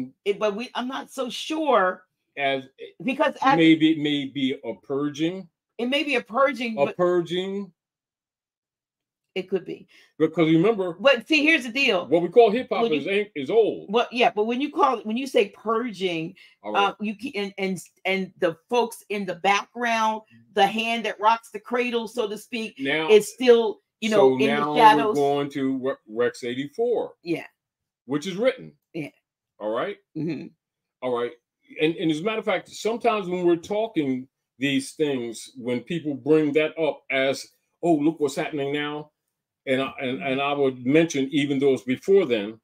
I'm not so sure. Because maybe it may be a purging. It may be a purging. Purging. It could be. Because remember, but see, here's the deal. What we call hip hop is old. Well, yeah, but when you say purging, you and the folks in the background, the hand that rocks the cradle, so to speak, now is still in the shadows. We're going to Rex 84. Yeah. Which is written. Yeah. All right. All right. And as a matter of fact, sometimes when we're talking these things, when people bring that up as, oh, look what's happening now. And I would mention, even though it's before then,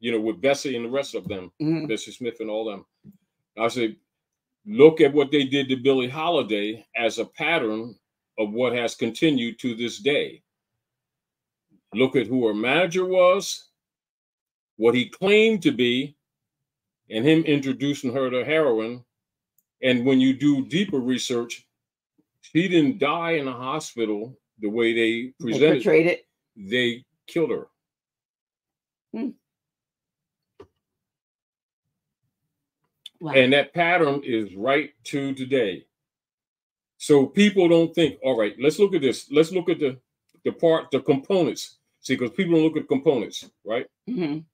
you know, with Bessie and the rest of them, Bessie Smith and all them, I say, look at what they did to Billie Holiday as a pattern of what has continued to this day. Look at who her manager was, what he claimed to be, and him introducing her to heroin. And when you do deeper research, she didn't die in a hospital the way they portrayed it. They killed her. Wow. And that pattern is right to today. So people don't think, all right, let's look at this. Let's look at the components. See, because people don't look at components, right? Who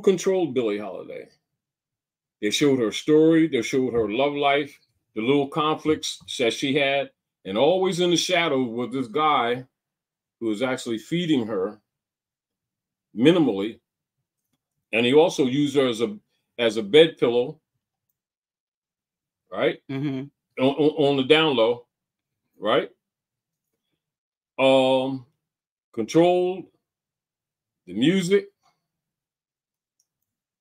controlled Billie Holiday? They showed her story. They showed her love life, the little conflicts that she had. And always in the shadow was this guy who was actually feeding her minimally. And he also used her as a bed pillow, right? On the down low, right? Controlled the music,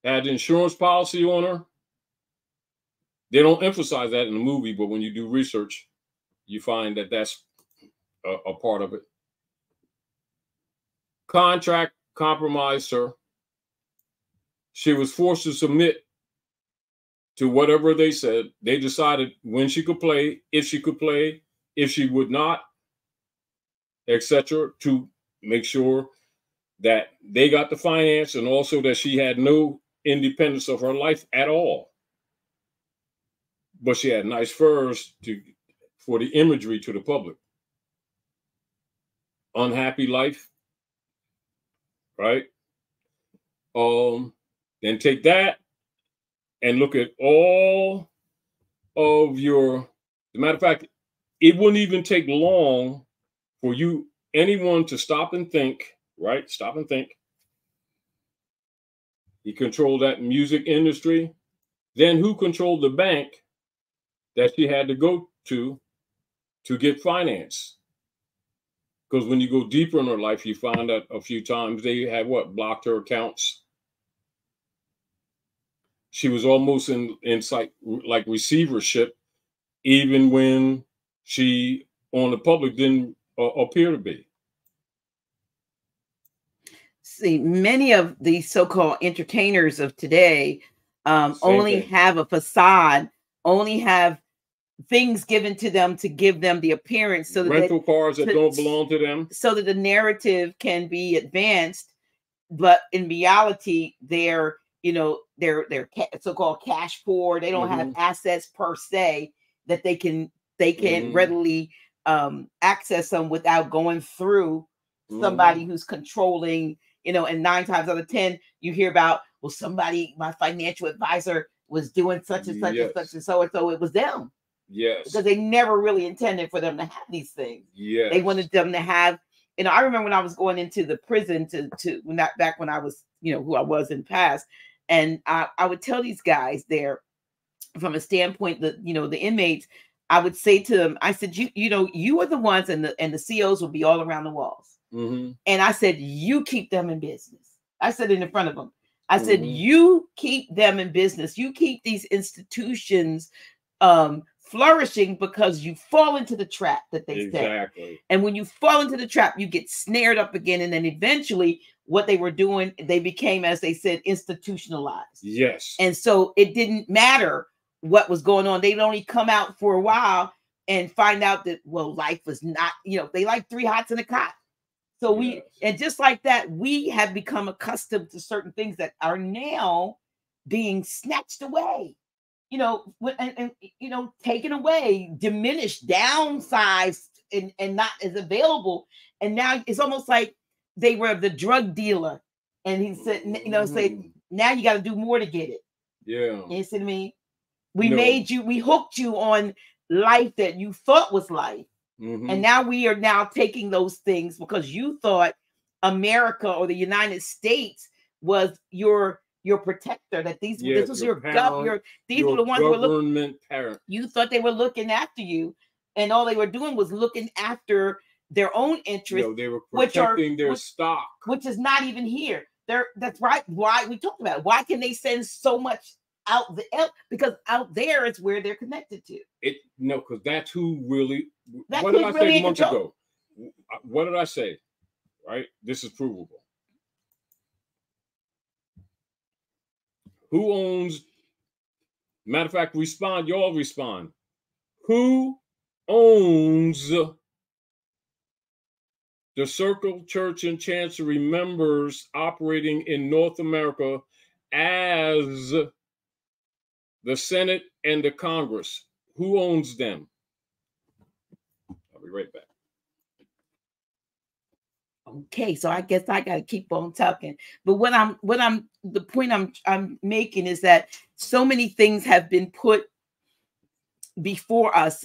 had the insurance policy on her. They don't emphasize that in the movie, but when you do research, you find that that's a part of it. Contract compromised her. She was forced to submit to whatever they said. They decided when she could play, if she would not, etc., to make sure that they got the finance and also that she had no independence of her life at all. But she had nice furs for the imagery to the public. Unhappy life, right? Then take that and look at all of your. As a matter of fact, it wouldn't even take long for you anyone to stop and think, right? Stop and think. He controlled that music industry. Then who controlled the bank that she had to go to get finance? Because when you go deeper in her life, you find out a few times they had blocked her accounts. She was almost in like receivership, even when she on the public didn't appear to be. See, many of these so-called entertainers of today only have a facade, only have things given to them to give them the appearance, so that rental cars that don't belong to them, so that the narrative can be advanced. But in reality, they're so-called cash poor. They don't have assets per se that they can readily access them without going through somebody who's controlling. And 9 times out of 10, you hear about, well, somebody, my financial advisor was doing such and such and such and so it was them. Yes. Because they never really intended for them to have these things. Yes. They wanted them to have, I remember when I was going into the prison back when I was, who I was in the past. And I would tell these guys there, from a standpoint that, the inmates, I would say to them, I said, you are the ones, and the COs will be all around the walls. And I said, you keep them in business. I said it in front of them. I said, you keep them in business. You keep these institutions flourishing, because you fall into the trap that they set. And when you fall into the trap, you get snared up again. And then eventually what they were doing, they became, as they said, institutionalized. Yes. And so it didn't matter what was going on. They'd only come out for a while and find out that, well, life was not, they like 3 hots in a cot. So and just like that, we have become accustomed to certain things that are now being snatched away, taken away, diminished, downsized, and not as available. And now it's almost like they were the drug dealer. And he said, say, now you got to do more to get it. Yeah. You see what I mean? We hooked you on life that you thought was life. And now we are taking those things, because you thought America or the United States was your protector, that this was your government. These were the ones who were looking. You thought they were looking after you, and all they were doing was looking after their own interests. They were protecting their stock, which is not even here. That's right. Why we talked about it. Why can they send so much out because out there is where they're connected to. Because that's who really. What did I say months ago? What did I say? Right, this is provable. Who owns? Matter of fact, respond. Y'all respond. Who owns the Circle Church and Chancery members operating in North America as the Senate and the Congress? Who owns them? I'll be right back. Okay, so I guess I got to keep on talking. But the point I'm making is that so many things have been put before us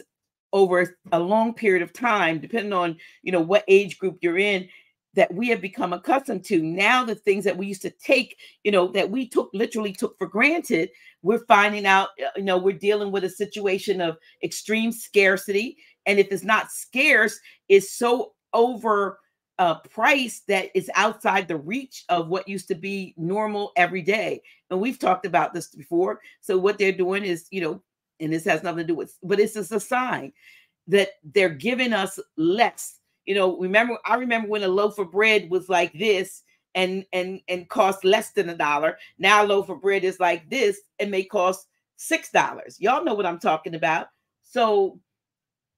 over a long period of time, depending on what age group you're in, that we have become accustomed to. Now the things that we used to take, that we literally took for granted, we're finding out, we're dealing with a situation of extreme scarcity. And if it's not scarce, it's so over price that is outside the reach of what used to be normal every day. And we've talked about this before. So what they're doing is, and this has nothing to do with, but it's just a sign that they're giving us less. I remember when a loaf of bread was like this and cost less than $1. Now a loaf of bread is like this and may cost $6. Y'all know what I'm talking about. So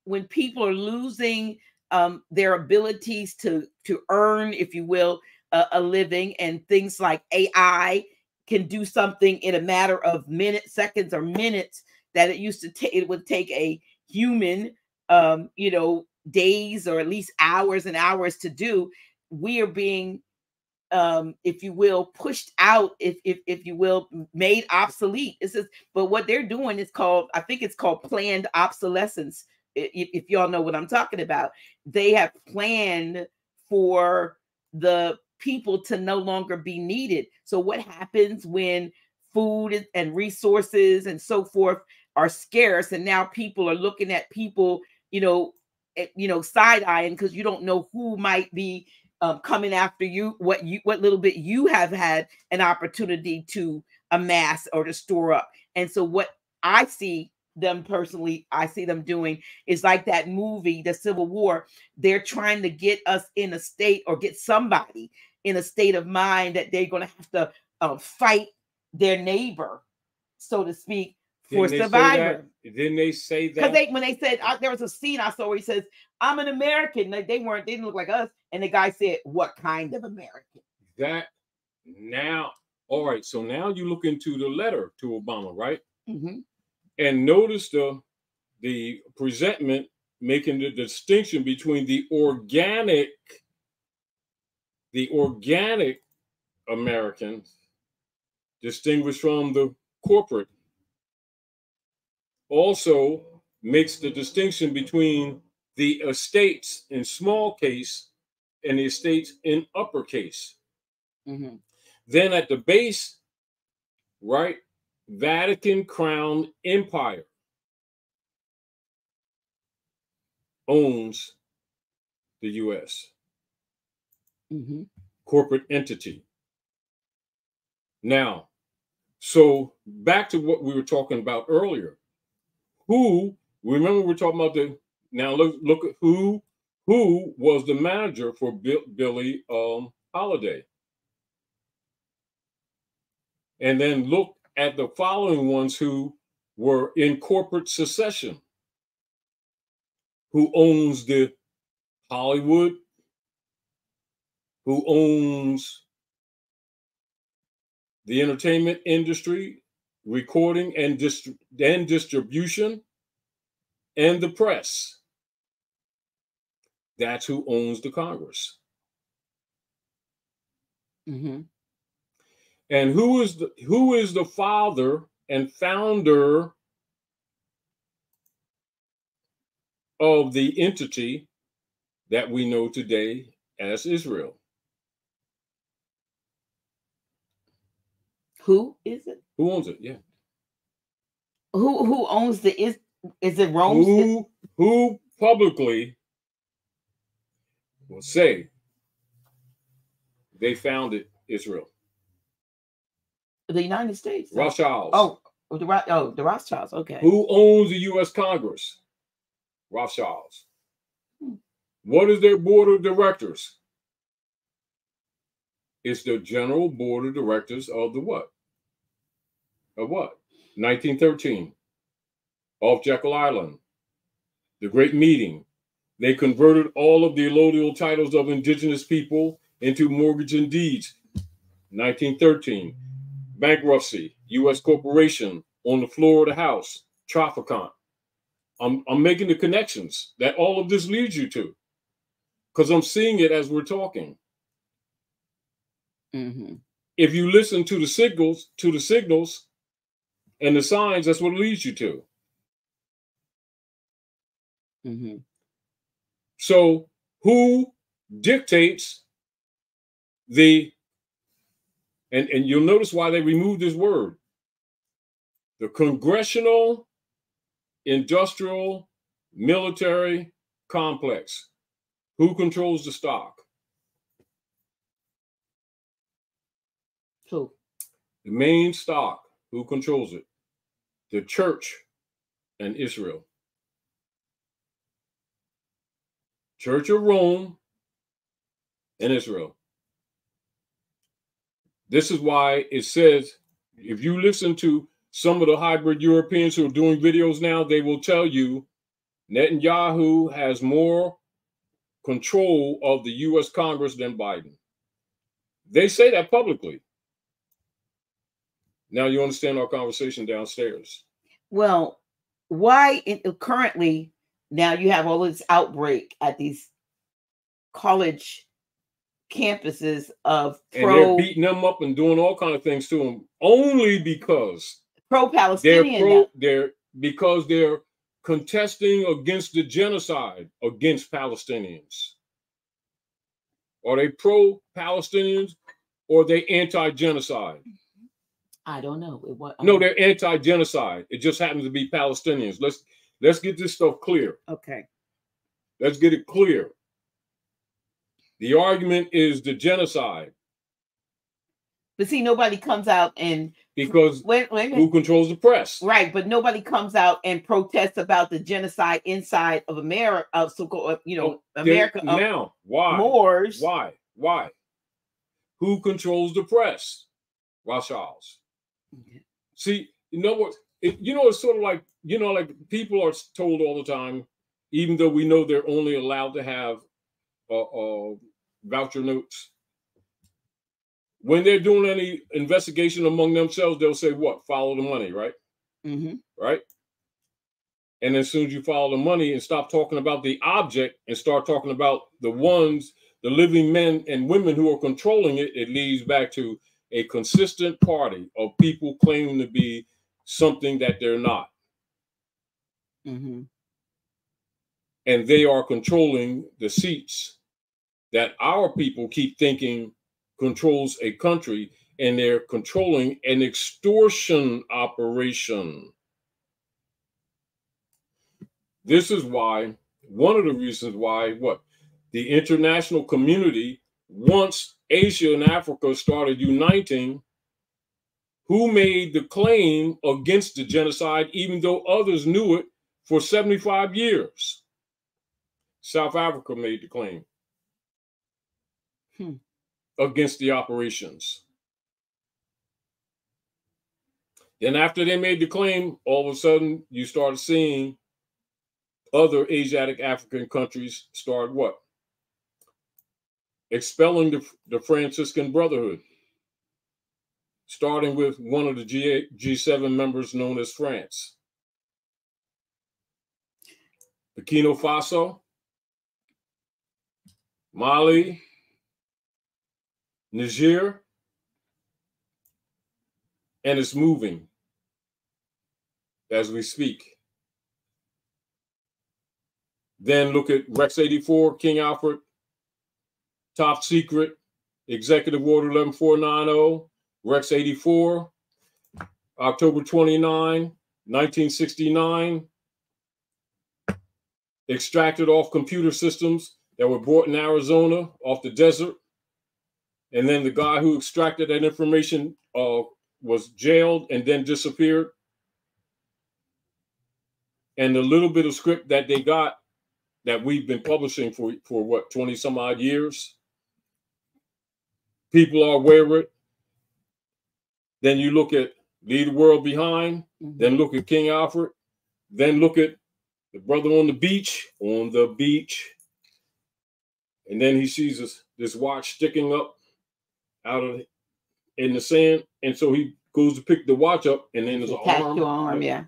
when people are losing their abilities to earn, if you will, a living, and things like AI can do something in a matter of minutes, seconds, or minutes that it would take a human, days or at least hours and hours to do. We are being, if you will, pushed out, if you will, made obsolete. But what they're doing is I think it's called planned obsolescence. If y'all know what I'm talking about, they have planned for the people to no longer be needed. So what happens when food and resources and so forth are scarce, and now people are looking at people, side-eyeing, because you don't know who might be coming after you, what little bit you have had an opportunity to amass or to store up. And so what I see them doing is like that movie, The Civil War. They're trying to get us in a state, or get somebody in a state of mind, that they're going to have to fight their neighbor, so to speak, for survival. Didn't they say that? Because when they said, there was a scene I saw where he says, "I'm an American." They didn't look like us. And the guy said, "What kind of American?" All right. So now you look into the letter to Obama, right? Mm-hmm. And notice the presentment making the distinction between the organic Americans distinguished from the corporate. Also makes the distinction between the estates in small case and the estates in uppercase. Mm-hmm. Then at the base, right, Vatican Crown Empire owns the U.S. Mm-hmm. corporate entity. Now, so back to what we were talking about earlier. Remember we're talking about now look at who was the manager for Billie Holiday. And then look at the following ones who were in corporate succession. Who owns the Hollywood? Who owns the entertainment industry, recording and distribution, and the press? That's who owns the Congress. Mm-hmm. And who is the father and founder of the entity that we know today as Israel? Who is it? Who owns it? Yeah. Who owns is it Rome? Who publicly will say they founded Israel? The United States. Rothschilds. The Rothschilds. Okay. Who owns the U.S. Congress? Rothschilds. What is their board of directors? It's the General Board of Directors of the what? Of what? 1913. Off Jekyll Island. The Great Meeting. They converted all of the allodial titles of indigenous people into mortgage and deeds. 1913. Bankruptcy. U.S. corporation on the floor of the House. Trafficant. I'm making the connections that all of this leads you to, because I'm seeing it as we're talking. Mm-hmm. If you listen to the signals and the signs, that's what it leads you to. Mm-hmm. So who dictates and you'll notice why they removed this word, the Congressional Industrial Military Complex. Who controls the stock? Who? The main stock. Who controls it? The church and Israel. Church of Rome and Israel. This is why it says, if you listen to some of the hybrid Europeans who are doing videos now, they will tell you Netanyahu has more control of the U.S. Congress than Biden. They say that publicly. Now you understand our conversation downstairs. Well, why currently now you have all this outbreak at these college campuses of and they're beating them up and doing all kind of things to them only because pro-Palestinian. Because they're contesting against the genocide against Palestinians. Are they pro-Palestinians or are they anti-genocide? I don't know. No, they're anti-genocide. It just happens to be Palestinians. Let's get this stuff clear. Okay. Let's get it clear. The argument is the genocide. But see, nobody comes out and because who controls the press? Right, but nobody comes out and protests about the genocide inside of America, of so-called, America. Now, why? Moors. Why? Who controls the press? Rothschilds. Okay. See, you know what? It's sort of like, like people are told all the time, even though we know they're only allowed to have voucher notes. When they're doing any investigation among themselves, they'll say, what? Follow the money, right? Mm-hmm. Right? And as soon as you follow the money and stop talking about the object and start talking about the living men and women who are controlling it, it leads back to a consistent party of people claiming to be something that they're not. Mm-hmm. And they are controlling the seats that our people keep thinking controls a country, and they're controlling an extortion operation. This is why, one of the reasons why, the international community, once Asia and Africa started uniting, who made the claim against the genocide, even though others knew it for 75 years? South Africa made the claim. Against the operations. Then after they made the claim, all of a sudden you started seeing other Asiatic African countries start what? Expelling the Franciscan Brotherhood, starting with one of the G7 members known as France. Burkina Faso, Mali, Niger, and it's moving as we speak. Then look at Rex 84, King Alfred, Top Secret, Executive Order 11490, Rex 84, October 29, 1969, extracted off computer systems that were brought in Arizona off the desert. And then the guy who extracted that information was jailed and then disappeared. And the little bit of script that they got that we've been publishing for what, 20 some odd years, people are aware of it. Then you look at Leave the World Behind, then look at King Alfred, then look at the brother on the beach, and then he sees this watch sticking up in the sand, and so he goes to pick the watch up, and then there's an arm. Yeah.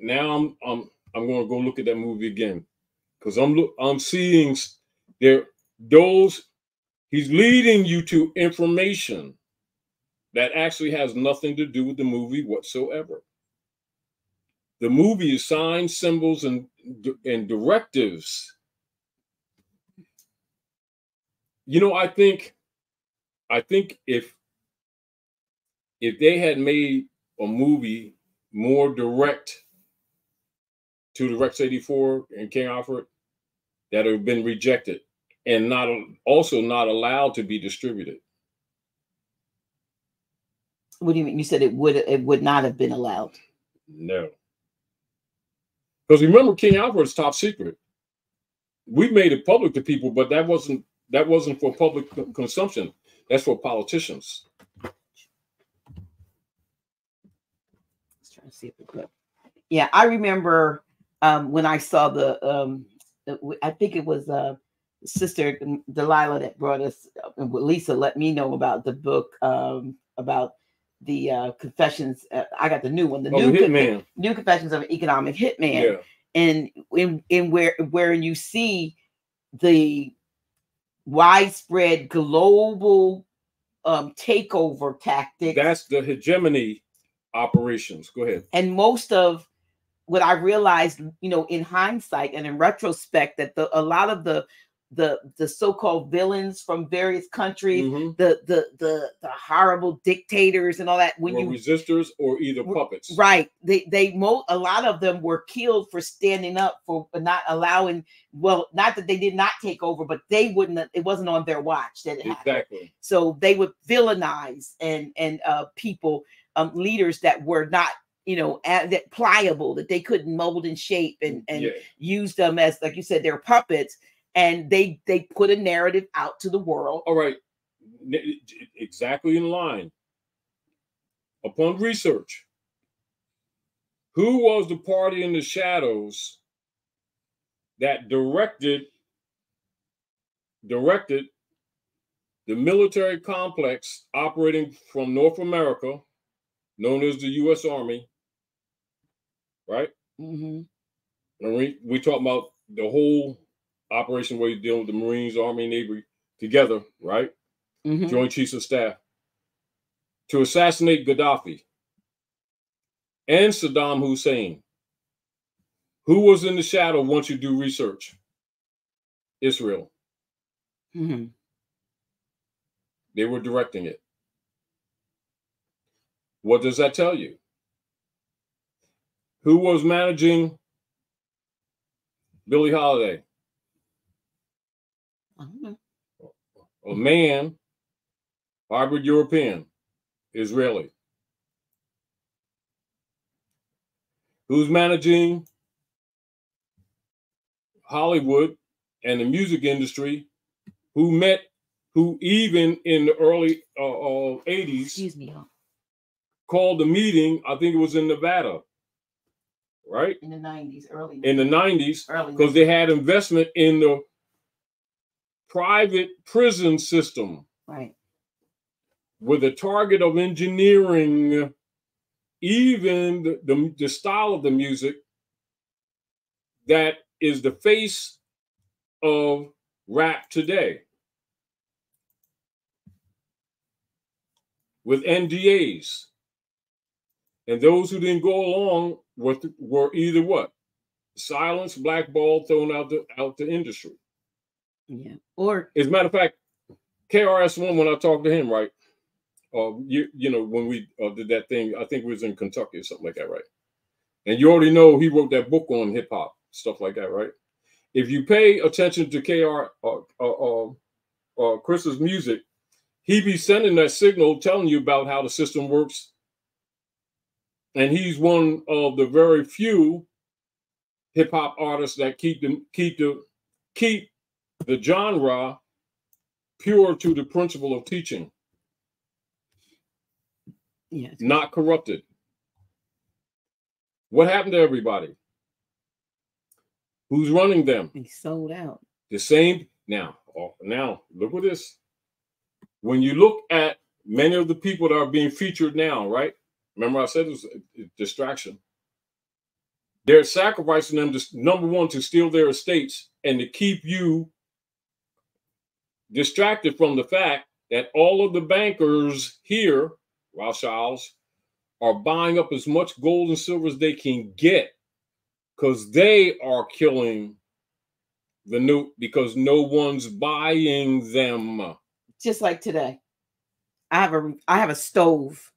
Now I'm going to go look at that movie again, because I'm seeing he's leading you to information that actually has nothing to do with the movie whatsoever. The movie is signs, symbols, and directives. I think if they had made a movie more direct to the Rex 84 and King Alfred, that have been rejected and not allowed to be distributed. What do you mean? You said it would not have been allowed? No. Because remember, King Alfred's Top Secret. We made it public to people, but that wasn't for public consumption. That's for politicians. Let's try to see if we could. Yeah, I remember when I saw I think it was Sister Delilah that brought us, Lisa let me know about the book about the confessions. I got the new one, new Confessions of an Economic Hitman. Yeah. And in where you see the widespread global takeover tactics. That's the hegemony operations. Go ahead. And most of what I realized, in hindsight and in retrospect, that a lot of the so-called villains from various countries, the horrible dictators and all that, when resistors or either puppets, right? A lot of them were killed for standing up for not allowing. Well, not that they did not take over, but they wouldn't. It wasn't on their watch that it happened. So they would villainize and people, leaders that were not, that pliable, that they couldn't mold and shape and use them as, like you said, they're puppets. And they put a narrative out to the world. All right. Exactly in line. Upon research, who was the party in the shadows that directed the military complex operating from North America, known as the U.S. Army, right? And we talk about the whole operation where you're dealing with the Marines, Army, Navy together, right? Joint Chiefs of Staff, to assassinate Gaddafi and Saddam Hussein. Who was in the shadow once you do research? Israel. They were directing it. What does that tell you? Who was managing Billie Holiday? A man, hybrid European, Israeli. Who's managing Hollywood and the music industry? Who even in the early 80s, called the meeting, I think it was in Nevada, right? In the 90s, early. In the 90s, because they had investment in the private prison system, right, with a target of engineering even the style of the music that is the face of rap today, with NDAs. And those who didn't go along were either what? Silenced, blackballed, thrown out the industry. Yeah. Or, as a matter of fact, KRS-One, when I talked to him, right? When we did that thing, I think we was in Kentucky or something like that, right? And you already know he wrote that book on hip hop, stuff like that, right? If you pay attention to Chris's music, he be sending that signal telling you about how the system works. And he's one of the very few hip hop artists that keep the genre pure to the principle of teaching. Yeah, not corrupted. What happened to everybody? Who's running them? They sold out. The same. Now look at this. When you look at many of the people that are being featured now, right? Remember I said it was a distraction. They're sacrificing them to, number one, to steal their estates and to keep you distracted from the fact that all of the bankers here, Rothschilds, are buying up as much gold and silver as they can get because they are killing the note because no one's buying them. Just like today, I have a stove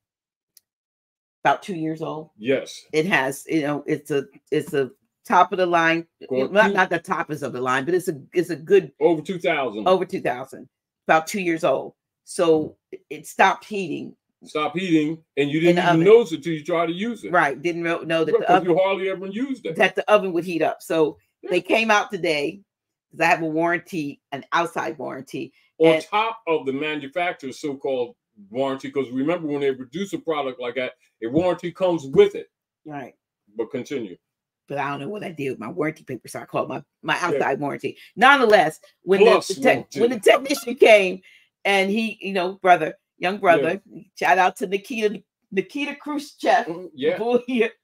about 2 years old. Yes, it has. It's a top of the line. Not the top is of the line, but it's a good over 2,000. Over 2,000. About 2 years old. So it stopped heating. Stop heating, and you didn't even notice it until you tried to use it. Right, didn't know that the oven, you hardly ever used it. That the oven would heat up. So they came out today because I have a warranty, an outside warranty. On top of the manufacturer's so-called warranty, because remember when they produce a product like that, a warranty comes with it. Right. But continue. But I don't know what I did with my warranty paper, so I called my outside warranty. Nonetheless, when the technician came and he, young brother, shout out to Nikita Khrushchev,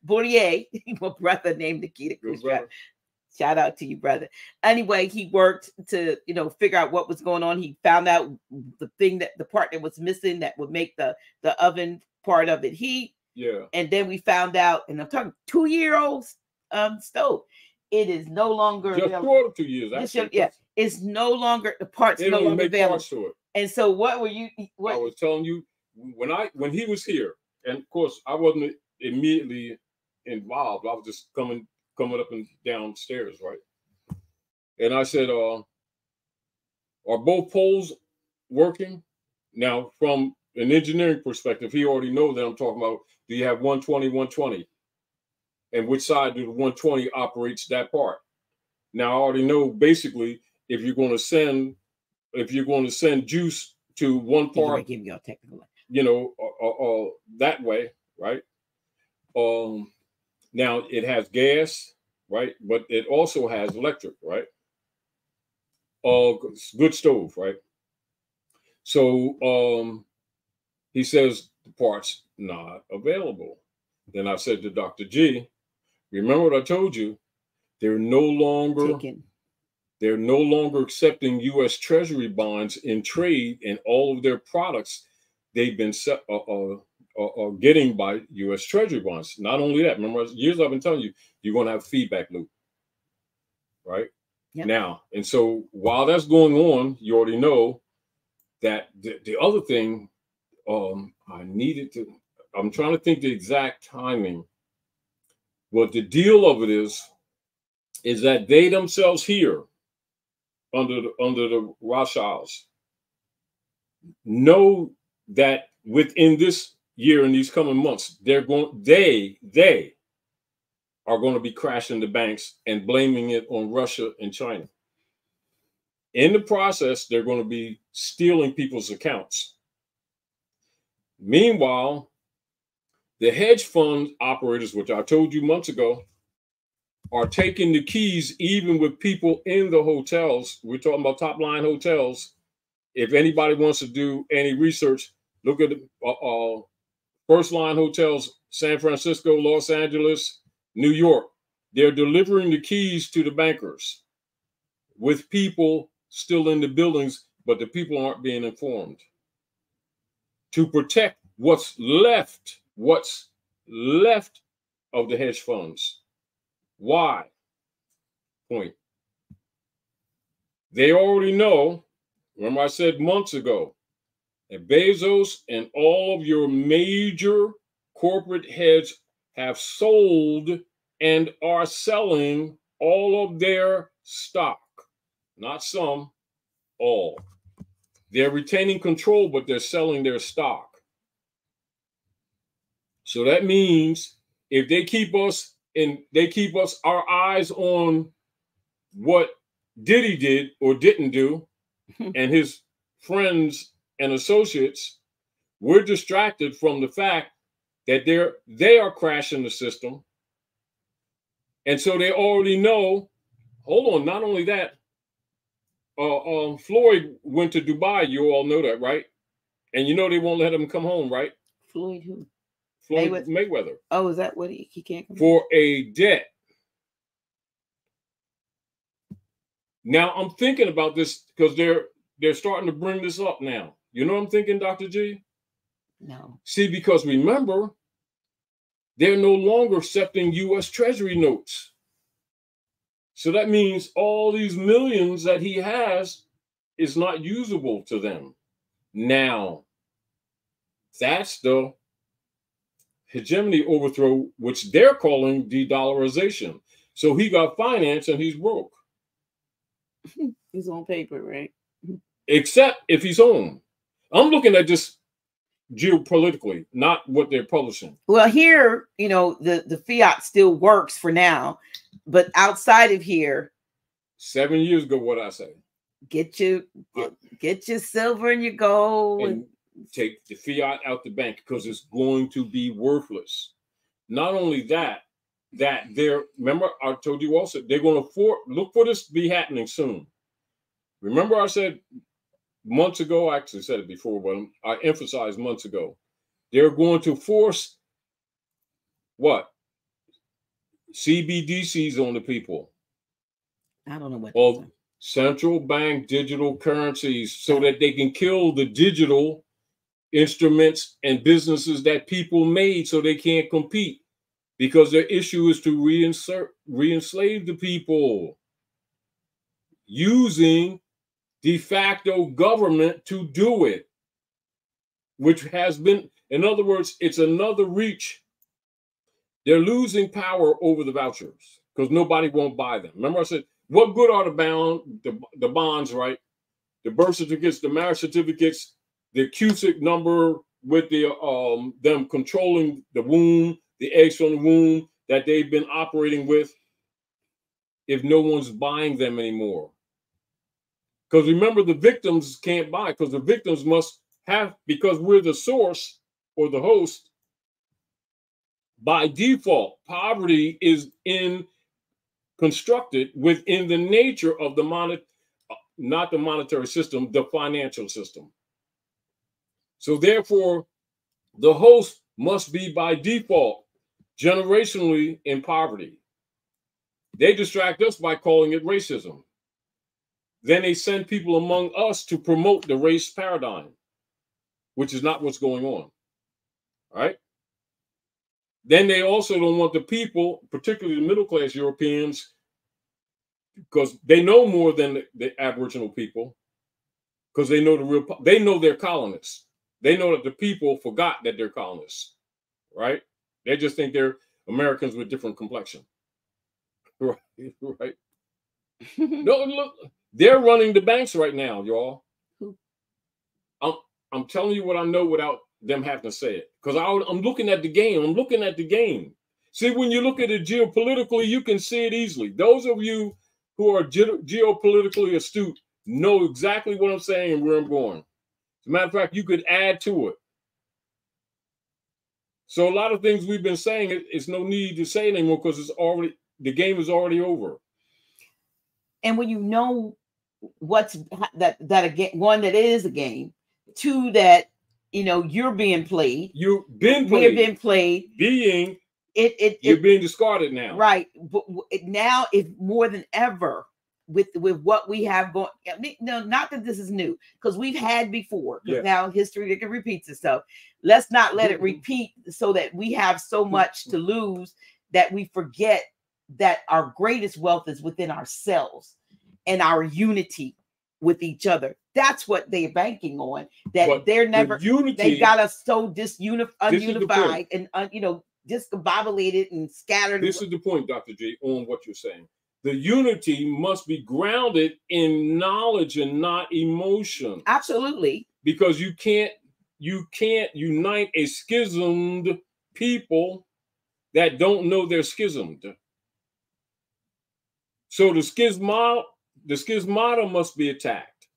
Bourdieu, my brother named Nikita Khrushchev. Shout out to you, brother. Anyway, he worked to, figure out what was going on. He found out the part that was missing that would make the oven part of it heat. Yeah. And then we found out, and I'm talking 2-year-olds, stove. It is no longer just available. short of 2 years. Actually, Yeah, it's no longer, the parts they no don't even longer make available. parts to it. And so what were you? What I was telling you when he was here, and of course I wasn't immediately involved. I was just coming up and downstairs, right? And I said, "Are both poles working?" Now, from an engineering perspective, he already knows that I'm talking about. Do you have 120, 120, and which side do the 120 operates that part? Now, I already know basically if you're going to send juice to one part, give you a technical, that way, right? Now it has gas, right? But it also has electric, right? Good stove, right? So he says the parts not available. Then I said to Dr. G, remember what I told you? They're no longer accepting U.S. Treasury bonds in trade, and all of their products they've been getting by U.S. Treasury bonds. Not only that, remember, years I've been telling you, you're going to have a feedback loop, right? Yep. Now, and so while that's going on, you already know that the other thing I'm trying to think the exact timing. But the deal of it is that they themselves here under the Rothschilds know that within this year and these coming months, they are going to be crashing the banks and blaming it on Russia and China. In the process, they're going to be stealing people's accounts. Meanwhile, the hedge fund operators, which I told you months ago, are taking the keys even with people in the hotels. We're talking about top line hotels. If anybody wants to do any research, look at the first line hotels, San Francisco, Los Angeles, New York. They're delivering the keys to the bankers with people still in the buildings, but the people aren't being informed to protect what's left of the hedge funds. Why? Point. They already know, remember I said months ago, that Bezos and all of your major corporate heads have sold and are selling all of their stock. Not some, all. They're retaining control, but they're selling their stock. So that means if they keep us our eyes on what Diddy did or didn't do, and his friends and associates, we're distracted from the fact that they are crashing the system. And so they already know, hold on, not only that, Floyd went to Dubai, you all know that, right? And you know they won't let him come home, right? Floyd who? Floyd Mayweather. Oh, is that what he can't come for a debt? Now I'm thinking about this because they're starting to bring this up now. You know what I'm thinking, Dr. G? No. See, because remember, they're no longer accepting U.S. Treasury notes. So that means all these millions that he has is not usable to them. Now, that's the hegemony overthrow, which they're calling de-dollarization. So he got financed and he's broke. He's on paper, right? Except if he's home. I'm looking at this geopolitically, not what they're publishing. Well, here, the fiat still works for now, but outside of here, 7 years ago, what I say? Get your silver and your gold and take the fiat out the bank because it's going to be worthless. Not only that remember I told you also they're going to look for this to be happening soon. Remember I said months ago, I actually said it before, but I emphasized months ago, they're going to force what? CBDCs on the people. I don't know what. Of central bank digital currencies so that they can kill the digital instruments and businesses that people made so they can't compete. because their issue is to re-enslave the people using de facto government to do it, which has been, in other words, it's another reach. They're losing power over the vouchers because nobody won't buy them. Remember I said, what good are the bonds, right? The birth certificates, the marriage certificates, the CUSIC number with the them controlling the womb, the eggs from the womb that they've been operating with, if no one's buying them anymore. Because remember, the victims can't buy, because the victims must have, because we're the source or the host. By default, poverty is constructed within the nature of the not the monetary system, the financial system. So therefore, the host must be by default generationally in poverty. They distract us by calling it racism. Then they send people among us to promote the race paradigm, which is not what's going on. All right. Then they also don't want the people, particularly the middle-class Europeans, because they know more than the Aboriginal people, because they know they know they're colonists. They know that the people forgot that they're colonists, right? They just think they're Americans with different complexion, right? Right. No, look, they're running the banks right now, y'all. I'm telling you what I know without them having to say it, because I'm looking at the game. I'm looking at the game. See, when you look at it geopolitically, you can see it easily. Those of you who are geopolitically astute know exactly what I'm saying and where I'm going. As a matter of fact, you could add to it. So a lot of things we've been saying, it's no need to say it anymore because the game is already over. And when you know what's that again, one, that it is a game, two, that you're being played. You've been played. We're being played. You're being discarded now. Right. But now, if more than ever, with what we have going, no, not that this is new, because we've had before. Because now history, it can repeat itself. Let's not let it repeat, so that we have so much to lose that we forget that our greatest wealth is within ourselves and our unity with each other. That's what they're banking on. That but they're never they got us so ununified and discombobulated and scattered. This is the point, Dr. J, on what you're saying. The unity must be grounded in knowledge and not emotion. Absolutely. Because you can't unite a schismed people that don't know they're schismed. So the schismata must be attacked.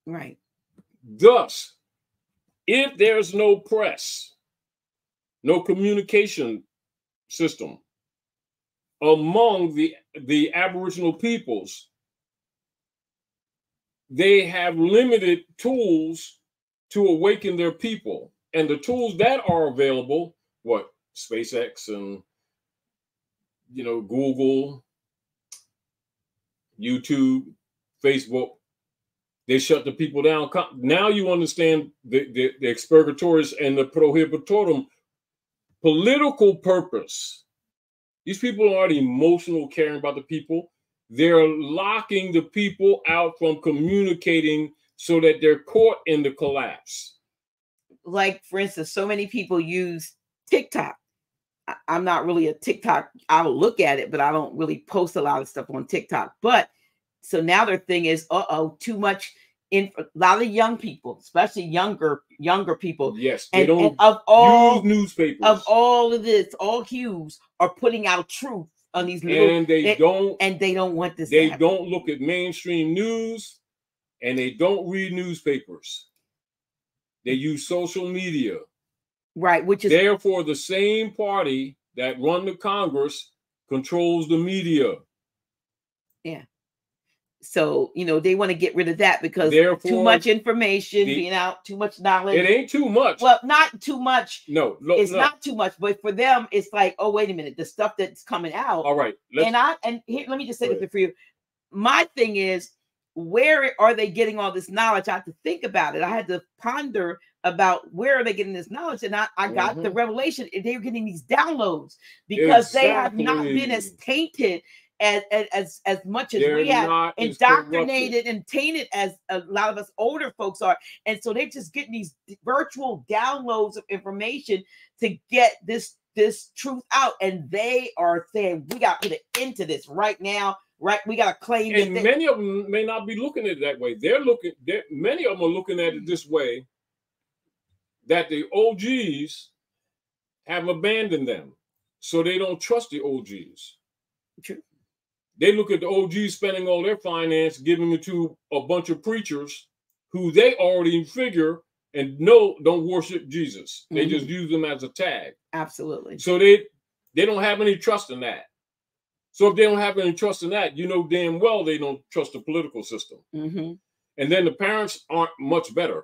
Right. Thus, if there's no press, no communication system among the Aboriginal peoples, they have limited tools to awaken their people. And the tools that are available, SpaceX and Google, YouTube, Facebook, they shut the people down. Now you understand the expurgatories and the prohibitorum political purpose. These people aren't emotional, caring about the people. They're locking the people out from communicating so that they're caught in the collapse. Like, for instance, so many people use TikTok. I'm not really a TikTok. I'll look at it, but I don't really post a lot of stuff on TikTok. But so now their thing is, too much. A lot of young people, especially younger people. Yes, they don't of all use newspapers. Of all of this, all hues are putting out truth on these little, and they don't want this. They don't look at mainstream news, and they don't read newspapers. They use social media. Right, which is therefore the same party that run the Congress controls the media. Yeah. So, they want to get rid of that because too much information being out, too much knowledge. It ain't too much. Well, not too much. No, it's not too much. But for them, it's like, oh, wait a minute, the stuff that's coming out. All right. And here, let me just say this for you. My thing is, where are they getting all this knowledge? I have to think about it. I had to ponder about where are they getting this knowledge, and I got the revelation. They're getting these downloads because they have not been as tainted as much as we have, indoctrinated and tainted as a lot of us older folks are. And so they're just getting these virtual downloads of information to get this truth out. And they are saying, we got to put an end to this right now. Right, we got to claim it. And many of them may not be looking at it that way. Many of them are looking at it this way, that the OGs have abandoned them, so they don't trust the OGs. True. They look at the OGs spending all their finance, giving it to a bunch of preachers who they already figure and know don't worship Jesus. They just use them as a tag. Absolutely. So they don't have any trust in that. So if they don't have any trust in that, you know damn well they don't trust the political system. And then the parents aren't much better.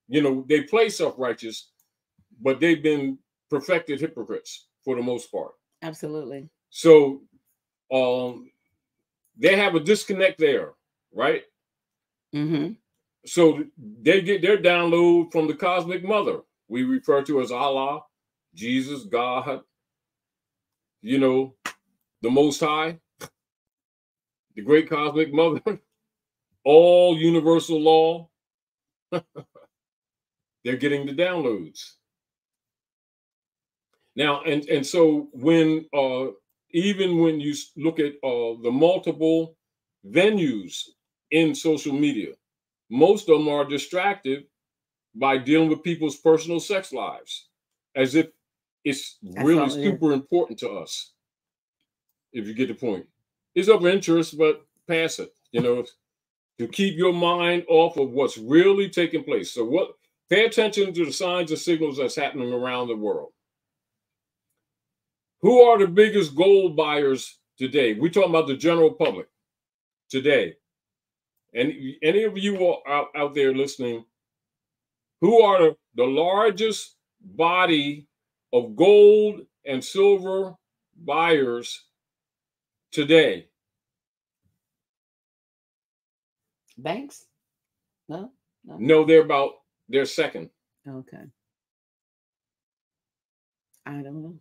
You know, they play self-righteous, but they've been perfected hypocrites for the most part. Absolutely. So they have a disconnect there, right? So they get their download from the cosmic mother. We refer to as Allah, Jesus, God, you know, the Most High, the great cosmic mother, all universal law. They're getting the downloads. Now, and so when even when you look at the multiple venues in social media, most of them are distracted by dealing with people's personal sex lives, as if it's really super important to us. If you get the point, it's of interest, but pass it. You know, to keep your mind off of what's really taking place. So pay attention to the signs and signals that's happening around the world. Who are the biggest gold buyers today? We're talking about the general public today. And any of you out there listening, who are the largest body of gold and silver buyers today? Banks? No. No, they're second. Okay. I don't know.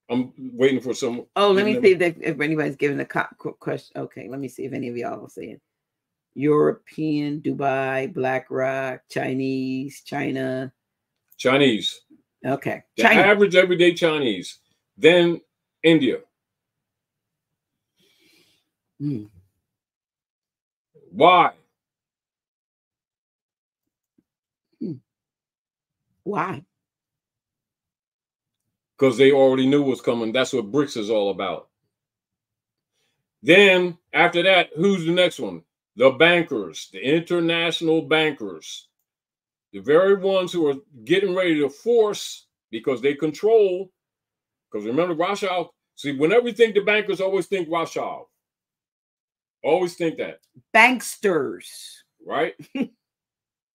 I'm waiting for some. Oh, let me see if anybody's giving a question. Okay, let me see if any of y'all are saying European, Dubai, BlackRock, Chinese, China. Chinese. Okay. The average everyday Chinese. Then India. Why? Why? Because they already knew what's coming. That's what BRICS is all about. Then after that, who's the next one? The bankers, the international bankers, the very ones who are getting ready to force, because they control. Because remember, Rothschild. See, whenever you think the bankers, always think Rothschild. Always think that. Banksters. Right?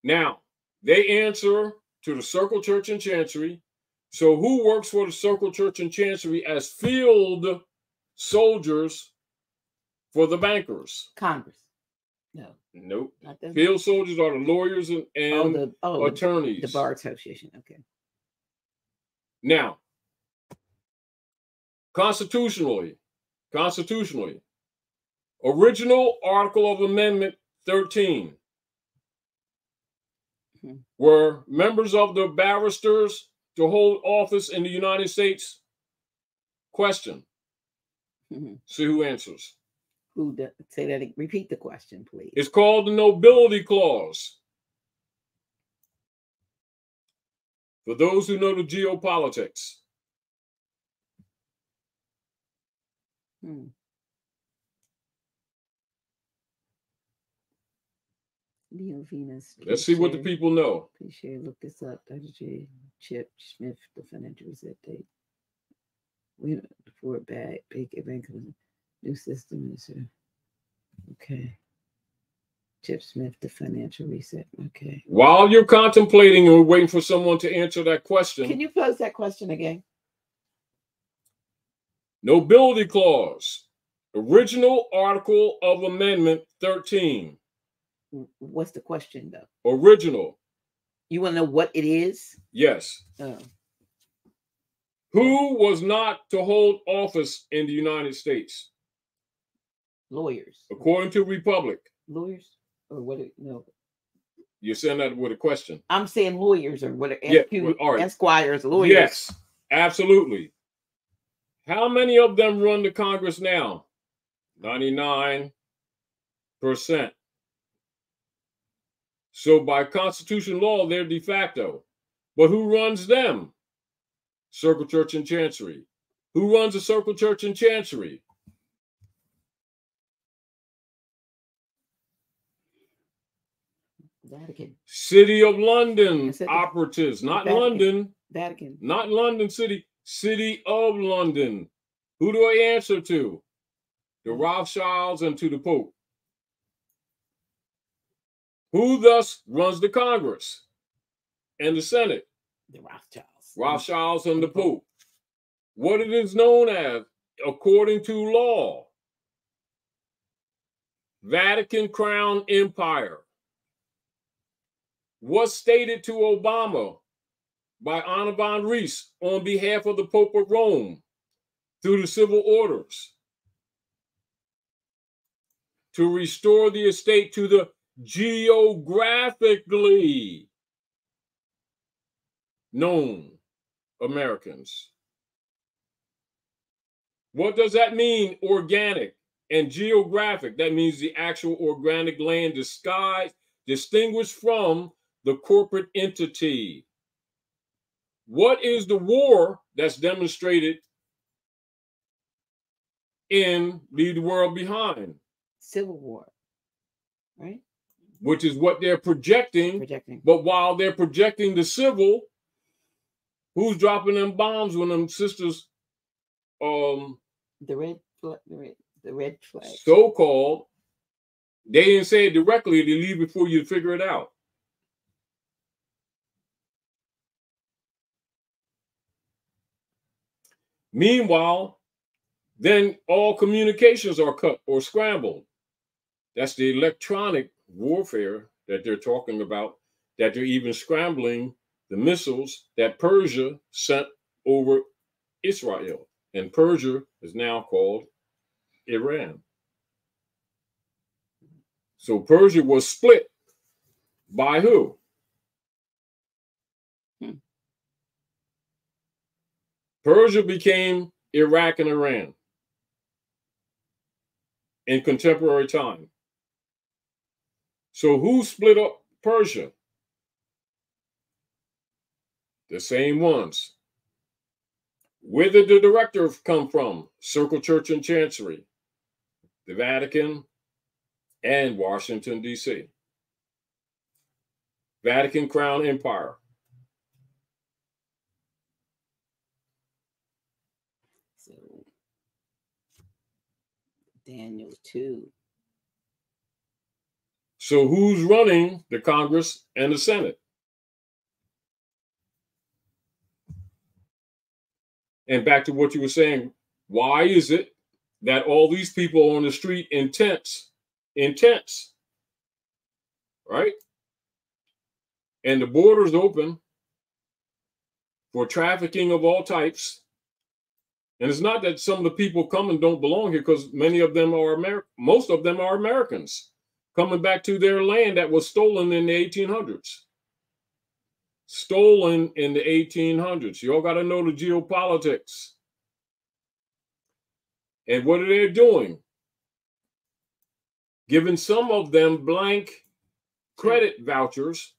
Now, they answer to the Circle Church and Chancery. So who works for the Circle Church and Chancery as field soldiers for the bankers? Congress. No. Nope. Field soldiers are the lawyers and attorneys. The Bar Association. Okay. Now, constitutionally, original Article of Amendment 13 were members of the barristers to hold office in the United States? Question. See who answers. Say that. Repeat the question, please. It's called the Nobility Clause. For those who know the geopolitics. Leo Venus. Let's see what the people know. Please share. Look this up. Dr. J. Chip Smith, the financial reset date. We for bad big event new system is okay. Chip Smith, the financial reset. Okay. While you're contemplating and we're waiting for someone to answer that question. Can you pose that question again? Nobility Clause. Original Article of Amendment 13. What's the question, though? Original. You want to know what it is? Yes. Oh. Who was not to hold office in the United States? Lawyers. According to Republic. Lawyers? Or what? No. You're saying that with a question. I'm saying lawyers or whatever. Yeah, all right. Esquires, lawyers. Yes, absolutely. How many of them run the Congress now? 99%. So by constitutional law, they're de facto. But who runs them? Circle Church and Chancery. Who runs the Circle Church and Chancery? Vatican. City of London operatives, not Vatican. London. Vatican. Not London City. City of London. Who do I answer to? The Rothschilds and to the Pope. Who thus runs the Congress and the Senate? The Rothschilds. Rothschilds and the Pope. What it is known as, according to law, Vatican Crown Empire. Was stated to Obama by Anna von Rees on behalf of the Pope of Rome through the civil orders to restore the estate to the geographically known Americans. What does that mean? Organic and geographic. That means the actual organic land distinguished from the corporate entity. What is the war that's demonstrated in Leave the World Behind? Civil War, right? Which is what they're projecting. But while they're projecting the civil, who's dropping them bombs when them sisters, the red flag. So-called, they didn't say it directly, they leave it for you to figure it out. Meanwhile, then all communications are cut or scrambled. That's the electronic warfare that they're talking about, that they're even scrambling the missiles that Persia sent over Israel. And Persia is now called Iran. So Persia was split by who? Persia became Iraq and Iran in contemporary time. So who split up Persia? The same ones. Where did the director come from? Circle Church and Chancery, the Vatican, and Washington, D.C. Vatican Crown Empire. So, Daniel 2. So who's running the Congress and the Senate? And back to what you were saying, why is it that all these people on the street in tents, right? And the borders open for trafficking of all types. And it's not that some of the people coming don't belong here, because many of them are most of them are Americans coming back to their land that was stolen in the 1800s. Stolen in the 1800s. You all got to know the geopolitics. And what are they doing? Giving some of them blank credit vouchers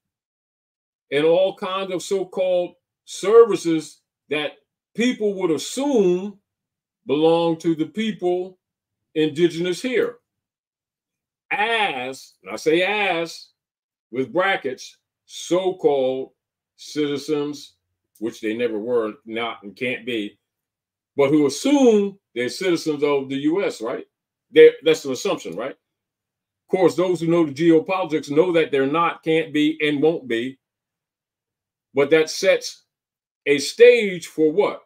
and all kinds of so-called services that people would assume belong to the people indigenous here. As, and I say as, with brackets, so-called citizens, which they never were, not, and can't be, but who assume they're citizens of the U.S., right? That's an assumption, right? Of course, those who know the geopolitics know that they're not, can't be, and won't be. But that sets a stage for what?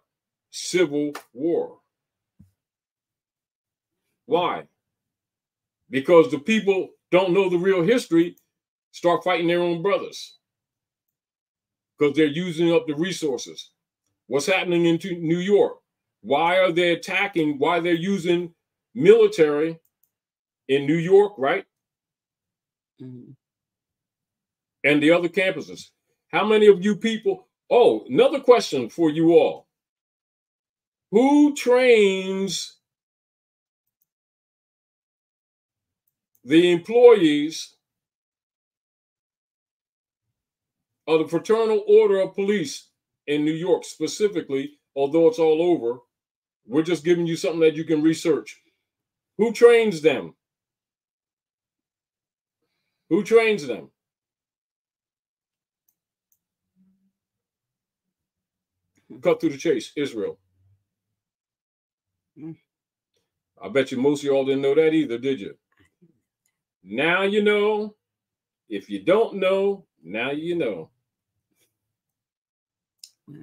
Civil war. Why? Because the people don't know the real history start fighting their own brothers because they're using up the resources. What's happening in New York? Why are they attacking? Why they're using military in New York, right? Mm-hmm. And the other campuses. How many of you people? Oh, another question for you all. Who trains the employees of the Fraternal Order of Police in New York specifically, although it's all over? We're just giving you something that you can research. Who trains them? Who trains them? Cut through the chase, Israel. I bet you most of y'all didn't know that either, did you? Now you know. If you don't know, now you know.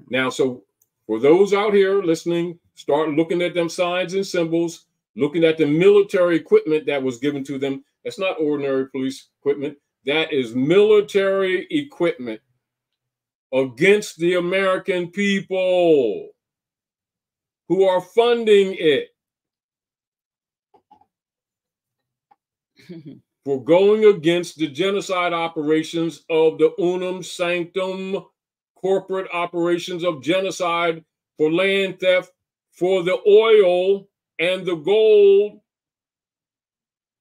Now, so for those out here listening, start looking at them signs and symbols, looking at the military equipment that was given to them. That's not ordinary police equipment. That is military equipment against the American people who are funding it for going against the genocide operations of the unum sanctum corporate operations of genocide for land theft, for the oil and the gold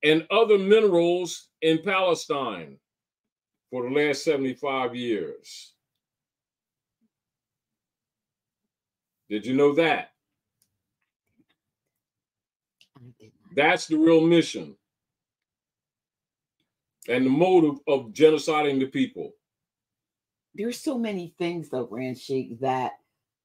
and other minerals in Palestine for the last 75 years. Did you know that? That's the real mission and the motive of genociding the people. There's so many things, though, Grand Sheik, that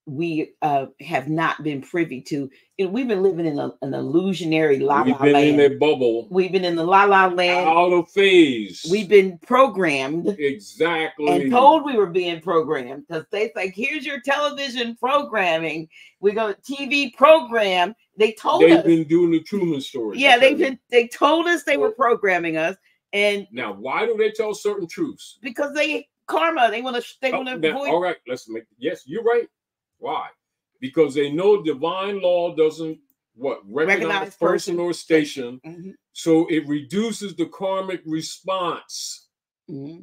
we have not been privy to. We've been living in an illusionary la-la land. We've been in a bubble. We've been in the la-la land. Out of phase. We've been programmed. Exactly. And told we were being programmed. Because they like, here's your television programming. We go TV program. They've been doing the Truman story. Yeah, they told us they were programming us. And now, why do they tell certain truths? Because karma. They want to avoid. All right, yes, you're right. Why? Because they know divine law doesn't recognize person or station. Mm-hmm. So it reduces the karmic response. Mm-hmm.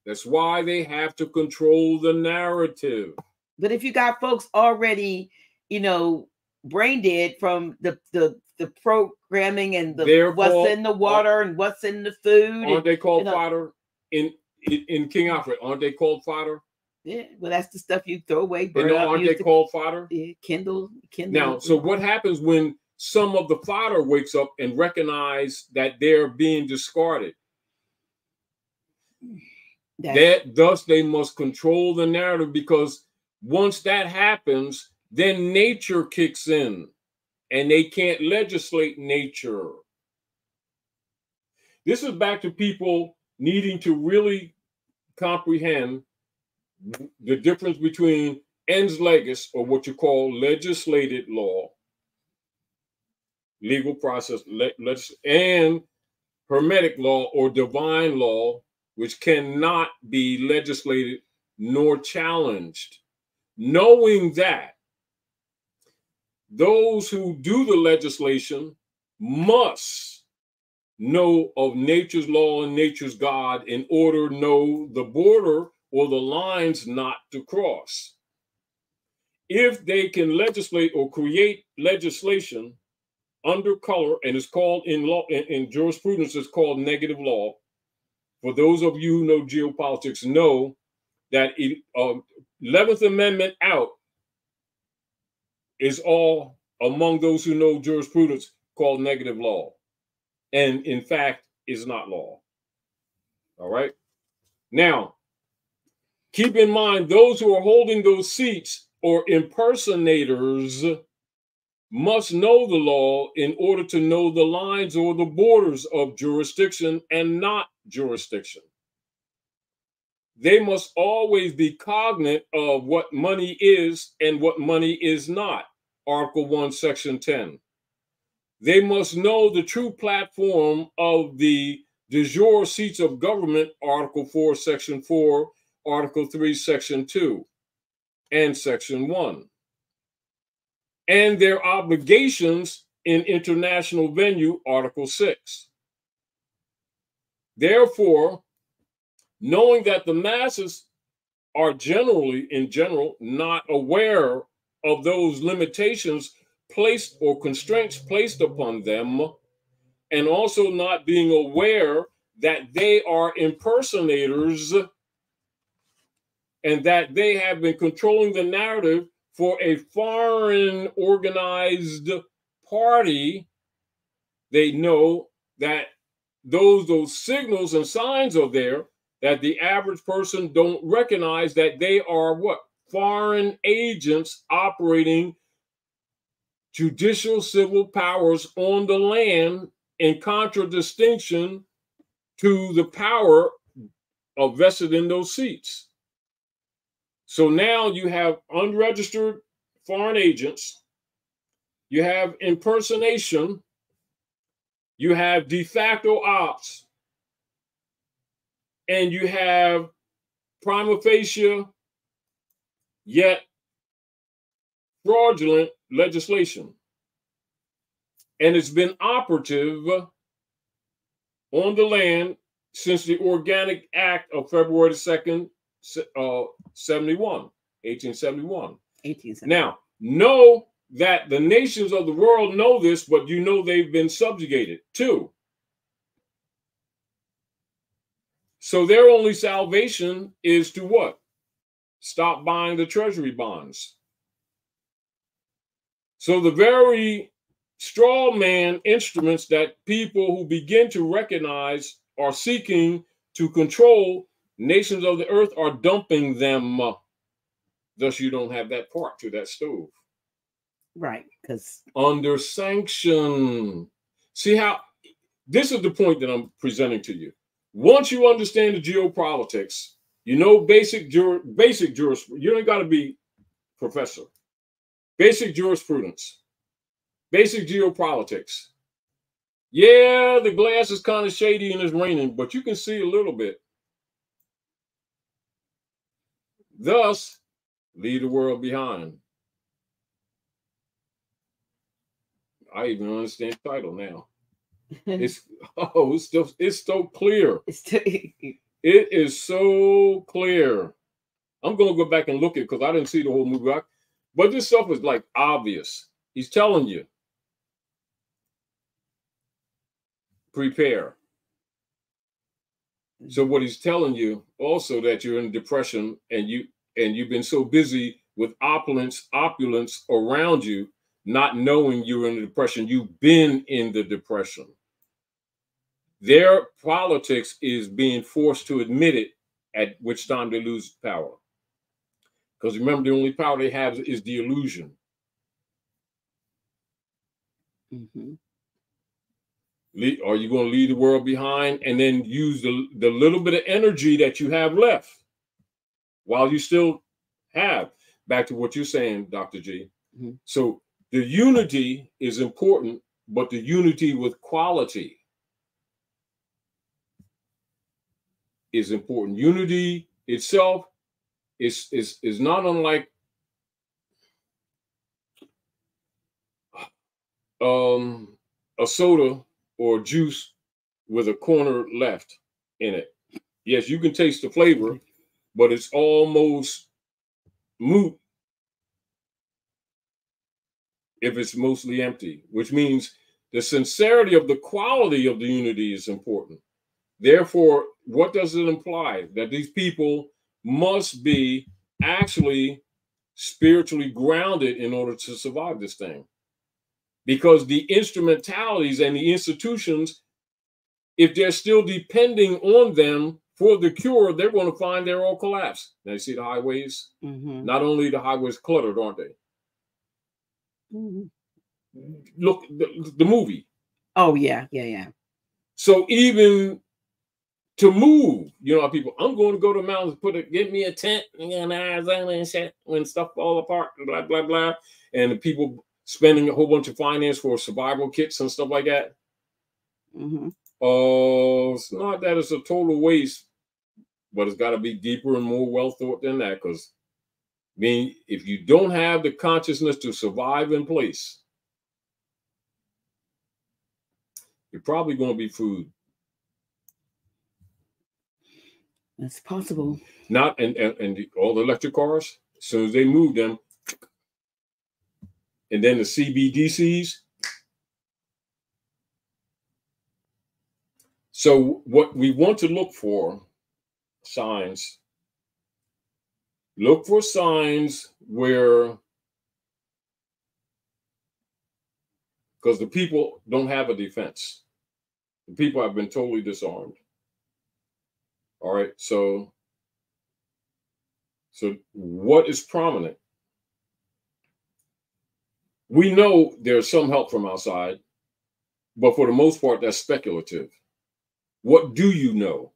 That's why they have to control the narrative. But if you got folks already, brain dead from the programming and what's in the water and what's in the food. Aren't they called fodder in King Alfred? Aren't they called fodder? Yeah, well, that's the stuff you throw away. Aren't they called fodder? Yeah, kindle. Now, so what happens when some of the fodder wakes up and recognize that they're being discarded? Thus, they must control the narrative, because once that happens, then nature kicks in, and they can't legislate nature. This is back to people needing to really comprehend the difference between ens legis, or what you call legislated law, legal process, and hermetic law or divine law, which cannot be legislated nor challenged. Knowing that those who do the legislation must know of nature's law and nature's God in order to know the border or the lines not to cross. If they can legislate or create legislation under color, and it's called in law, in jurisprudence, it's called negative law. For those of you who know geopolitics, know that 11th Amendment out is all among those who know jurisprudence called negative law, and in fact is not law. All right. Now, keep in mind, those who are holding those seats or impersonators must know the law in order to know the lines or the borders of jurisdiction and not jurisdiction. They must always be cognizant of what money is and what money is not. Article 1, Section 10. They must know the true platform of the de jure seats of government, Article 4, Section 4, Article 3, Section 2, and Section 1, and their obligations in international venue, Article 6. Therefore, knowing that the masses are generally, in general, not aware of those limitations placed or constraints placed upon them, and also not being aware that they are impersonators and that they have been controlling the narrative for a foreign organized party, they know that those signals and signs are there that the average person don't recognize, that they are what? Foreign agents operating judicial civil powers on the land in contradistinction to the power of vested in those seats. So now you have unregistered foreign agents, you have impersonation, you have de facto ops, and you have prima facie yet fraudulent legislation. And it's been operative on the land since the Organic Act of February 2nd, 1871. Now, know that the nations of the world know this, but you know they've been subjugated too. So their only salvation is to what? Stop buying the treasury bonds. So the very straw man instruments that people who begin to recognize are seeking to control nations of the earth are dumping them. Thus, you don't have that part to that stove. Right, because under sanction. See how this is the point that I'm presenting to you. Once you understand the geopolitics, you know basic jurisprudence. You ain't got to be professor. Basic jurisprudence, basic geopolitics. Yeah, the glass is kind of shady and it's raining, but you can see a little bit. Thus, leave the world behind. I even understand the title now. It's so clear. It is so clear. I'm gonna go back and look at it because I didn't see the whole movie. But this stuff is like obvious. He's telling you, prepare. So what he's telling you also that you're in depression and you've been so busy with opulence around you, not knowing you're in a depression. You've been in the depression. Their politics is being forced to admit it, at which time they lose power. Because remember, the only power they have is the illusion. Mm-hmm. Are you going to leave the world behind and then use the little bit of energy that you have left while you still have? Back to what you're saying, Dr. G. Mm-hmm. So the unity is important, but the unity with quality is important. Unity itself is not unlike a soda or juice with a corner left in it. Yes, you can taste the flavor, but it's almost moot if it's mostly empty, which means the sincerity of the quality of the unity is important. Therefore, what does it imply? That these people must be actually spiritually grounded in order to survive this thing. Because the instrumentalities and the institutions, if they're still depending on them for the cure, they're going to find they're all collapsed. Now you see the highways? Mm-hmm. Not only the highways cluttered, aren't they? Mm-hmm. Look, the movie. Oh, yeah. So even to move, you know, people, I'm going to go to the mountains, get me a tent, and shit, when stuff fall apart, and blah, blah, blah. And the people spending a whole bunch of finance for survival kits and stuff like that. Mm-hmm. It's not that it's a total waste, but it's got to be deeper and more well thought than that. Because, I mean, if you don't have the consciousness to survive in place, you're probably going to be food. That's possible. Not and all the electric cars, as soon as they move them, and then the CBDCs. So what we want to look for, signs. Look for signs where, because the people don't have a defense. The people have been totally disarmed. All right, so what is prominent? We know there's some help from outside, but for the most part, that's speculative. What do you know?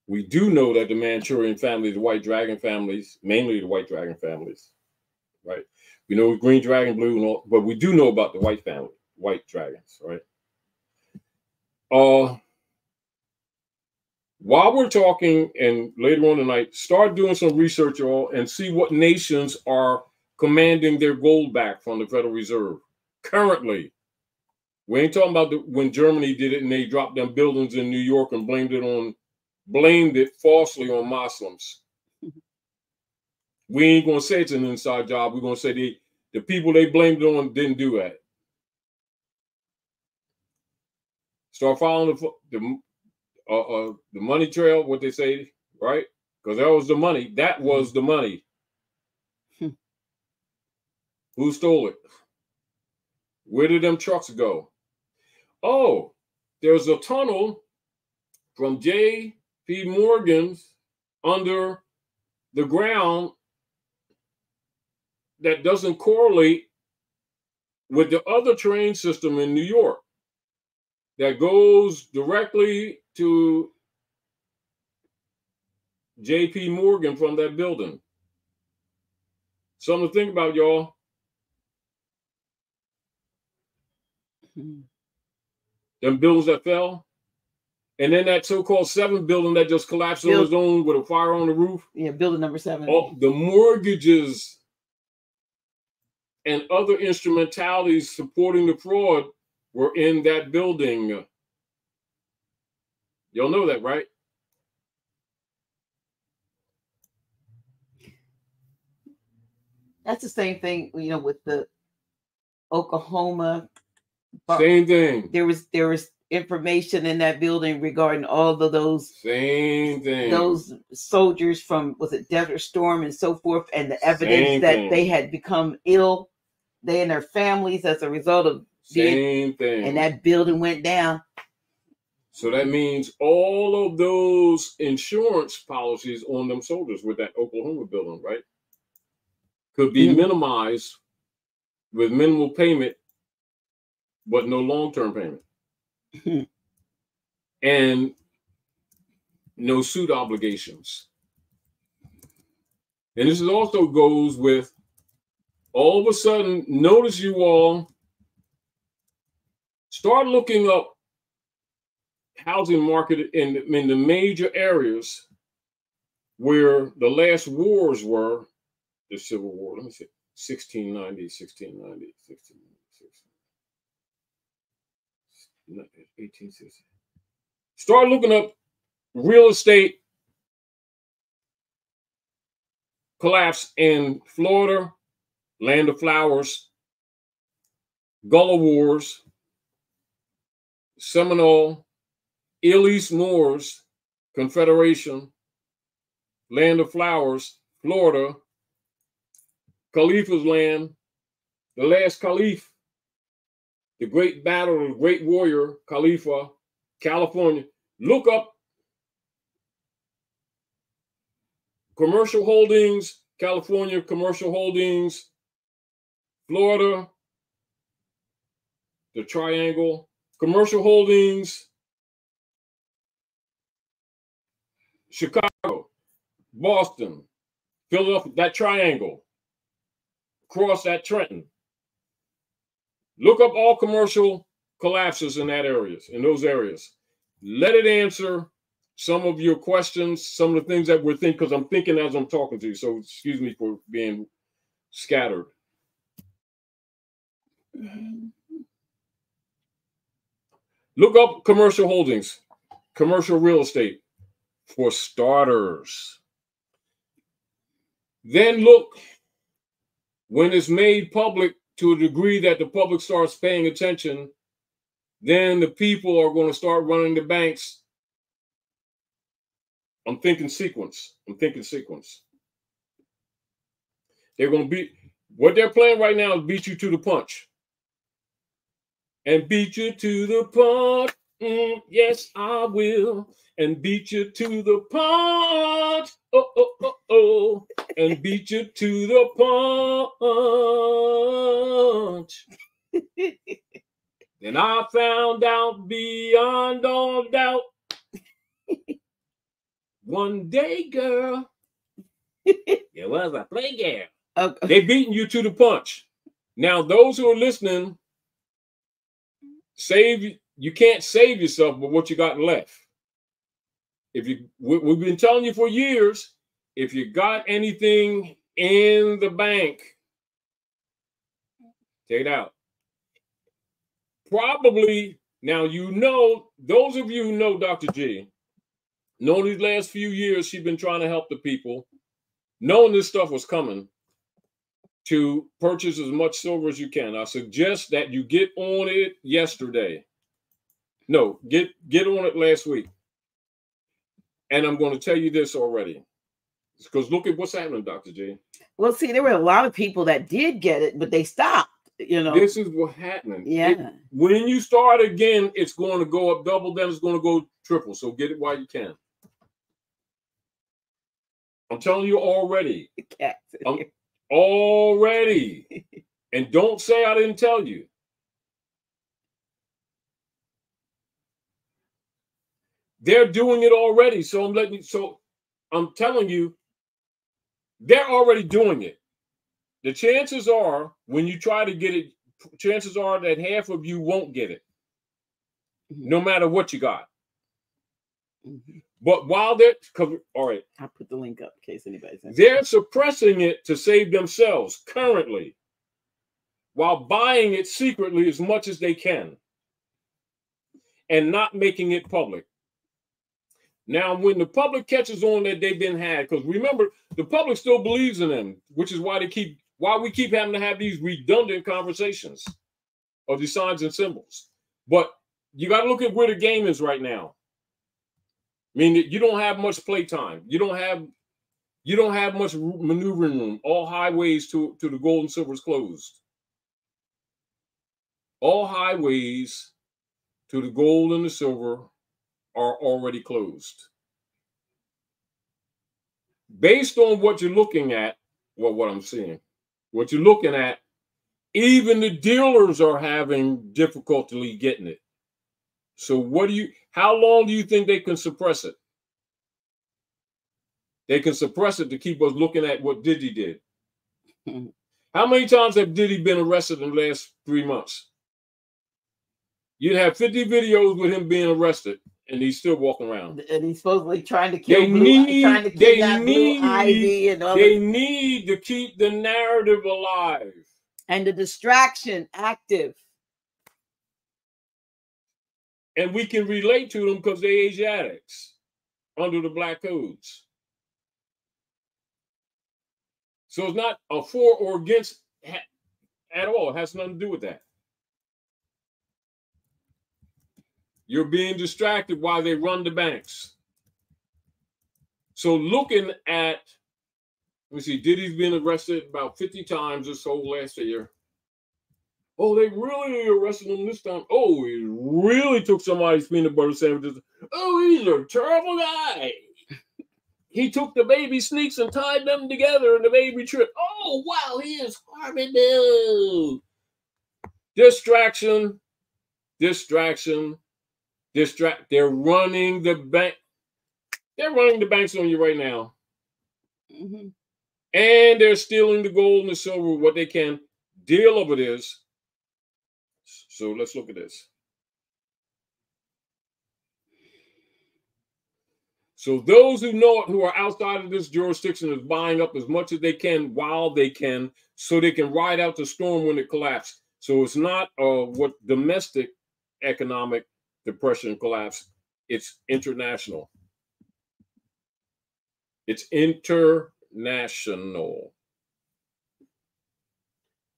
We do know that the Manchurian family, the white dragon families, mainly the white dragon families, right? We know green dragon, blue, and all, but we do know about the white family, white dragons, right? While we're talking, and later on tonight, start doing some research, y'all, and see what nations are commanding their gold back from the Federal Reserve currently. We ain't talking about when Germany did it and they dropped them buildings in New York and blamed it falsely on Muslims. We ain't gonna say it's an inside job. We're gonna say the people they blamed it on didn't do that. Start following the money trail, what they say, right? Because that was the money. That was the money. Who stole it? Where did them trucks go? Oh, there's a tunnel from J.P. Morgan's under the ground that doesn't correlate with the other train system in New York that goes directly to J.P. Morgan from that building. Something to think about, y'all. Them buildings that fell. And then that so-called 7 building that just collapsed on its own with a fire on the roof. Yeah, building number 7. All the mortgages and other instrumentalities supporting the fraud were in that building. Y'all know that, right? That's the same thing, you know, with the Oklahoma. Same thing. There was information in that building regarding all of those. Same thing. Those soldiers from, was it Desert Storm and so forth, and the evidence that they had become ill, they and their families, as a result of same thing. And that building went down. So that means all of those insurance policies on them soldiers with that Oklahoma building, right, could be minimized with minimal payment, but no long-term payment. And no suit obligations. And this is also goes with, all of a sudden, notice you all start looking up housing market in the major areas where the last wars were, the Civil War, let me see, 1690, 1860. Start looking up real estate collapse in Florida, Land of Flowers, Gullah Wars, Seminole, East Moors Confederation, Land of Flowers, Florida, Khalifa's land, the last Caliph, the great battle, the great warrior, Khalifa, California. Look up commercial holdings, California commercial holdings, Florida, the triangle, commercial holdings, Chicago, Boston, Philadelphia, that triangle, across that Trenton. Look up all commercial collapses in those areas. let it answer some of your questions, some of the things that we're thinking, because I'm thinking as I'm talking to you. So excuse me for being scattered. Look up commercial holdings, commercial real estate for starters. Then look when it's made public to a degree that the public starts paying attention, then the people are going to start running the banks. I'm thinking sequence. They're going to beat, what they're playing right now is beat you to the punch. And beat you to the punch. Yes, I will. And beat you to the punch. Oh, oh, oh, oh. And beat you to the punch. Then I found out beyond all doubt. One day, girl, it was a play girl. Okay. They beating you to the punch. Now, those who are listening, you can't save yourself, but what you got left. We've been telling you for years, if you got anything in the bank, take it out. Probably, now those of you who know Dr. G, know these last few years she's been trying to help the people, knowing this stuff was coming, to purchase as much silver as you can. I suggest that you get on it yesterday. No, get on it last week. And I'm going to tell you this already. Because look at what's happening, Dr. J. Well, see, there were a lot of people that did get it, but they stopped, This is what's happening. Yeah. When you start again, it's going to go up double, then it's going to go triple. So get it while you can. I'm telling you already. Already. And don't say I didn't tell you. They're doing it already. So I'm telling you, they're already doing it. The chances are, when you try to get it, chances are that half of you won't get it, no matter what you got. But while all right. I'll put the link up in case anybody's interested. They're suppressing it to save themselves currently, while buying it secretly as much as they can and not making it public. Now, when the public catches on that they've been had, because remember, the public still believes in them, which is why we keep having to have these redundant conversations of these signs and symbols. But you got to look at where the game is right now. I mean, you don't have much playtime. You don't have much maneuvering room. All highways to the gold and silver is closed. All highways to the gold and the silver are already closed. Based on what you're looking at, what I'm seeing, what you're looking at, even the dealers are having difficulty getting it. So how long do you think they can suppress it? They can suppress it to keep us looking at what Diddy did. How many times have Diddy been arrested in the last 3 months? You'd have 50 videos with him being arrested, and he's still walking around. And he's supposedly trying to kill Blue Ivy and all. They need to keep the narrative alive. And the distraction active. And we can relate to them because they're Asiatics under the black codes. So it's not a for or against at all. It has nothing to do with that. You're being distracted while they run the banks. So looking at, let me see, Diddy's been arrested about 50 times or so last year. Oh, they really arrested him this time. Oh, he really took somebody's peanut butter sandwiches. Oh, he's a terrible guy. He took the baby sneaks and tied them together and the baby tripped. Oh, wow, he is horrible. Distraction. They're running the bank. They're running the banks on you right now. And they're stealing the gold and the silver, what they can. Deal of it is. So let's look at this. So those who know it, who are outside of this jurisdiction, is buying up as much as they can while they can, so they can ride out the storm when it collapses. So it's not what domestic economic depression collapse. It's international. It's international.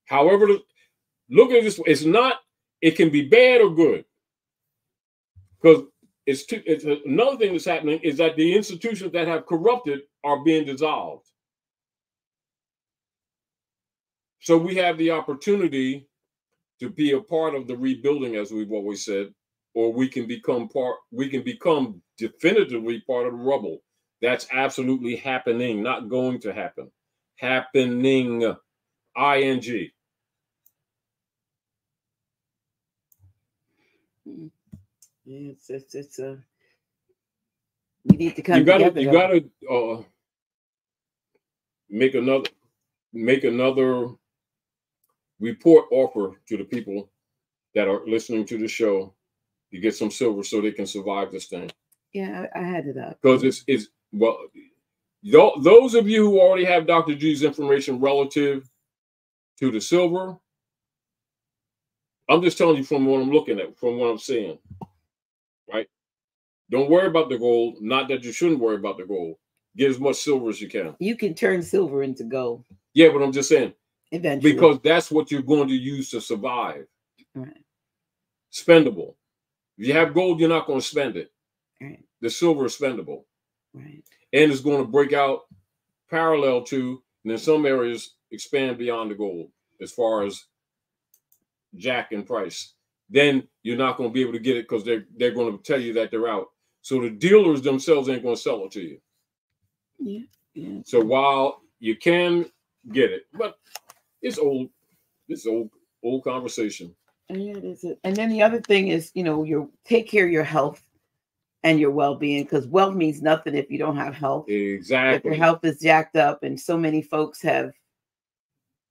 However, look at this. It's not. It can be bad or good. Because it's another thing that's happening is that the institutions that have corrupted are being dissolved. So we have the opportunity to be a part of the rebuilding, as we've always said, or we can become definitively part of the rubble. That's absolutely happening, not going to happen. Happening, ing. It's a, we need to come together. You gotta make another report offer to the people that are listening to the show to get some silver so they can survive this thing. Yeah, I had it up. Because it's well, those of you who already have Dr. G's information relative to the silver, I'm just telling you from what I'm looking at, from what I'm seeing, right? Don't worry about the gold. Not that you shouldn't worry about the gold. Get as much silver as you can. You can turn silver into gold. Yeah, but I'm just saying. Eventually. Because that's what you're going to use to survive. Right. Spendable. If you have gold, you're not going to spend it. Right. The silver is spendable. Right. And it's going to break out parallel to, and in some areas, expand beyond the gold as far as jack in price. Then you're not going to be able to get it because they're going to tell you that they're out. So the dealers themselves ain't going to sell it to you. Yeah. Yeah. So while you can get it, but it's old. It's old conversation. Yeah, it is. And then the other thing is, you take care of your health and your well-being, because wealth means nothing if you don't have health. Exactly. If your health is jacked up, and so many folks have,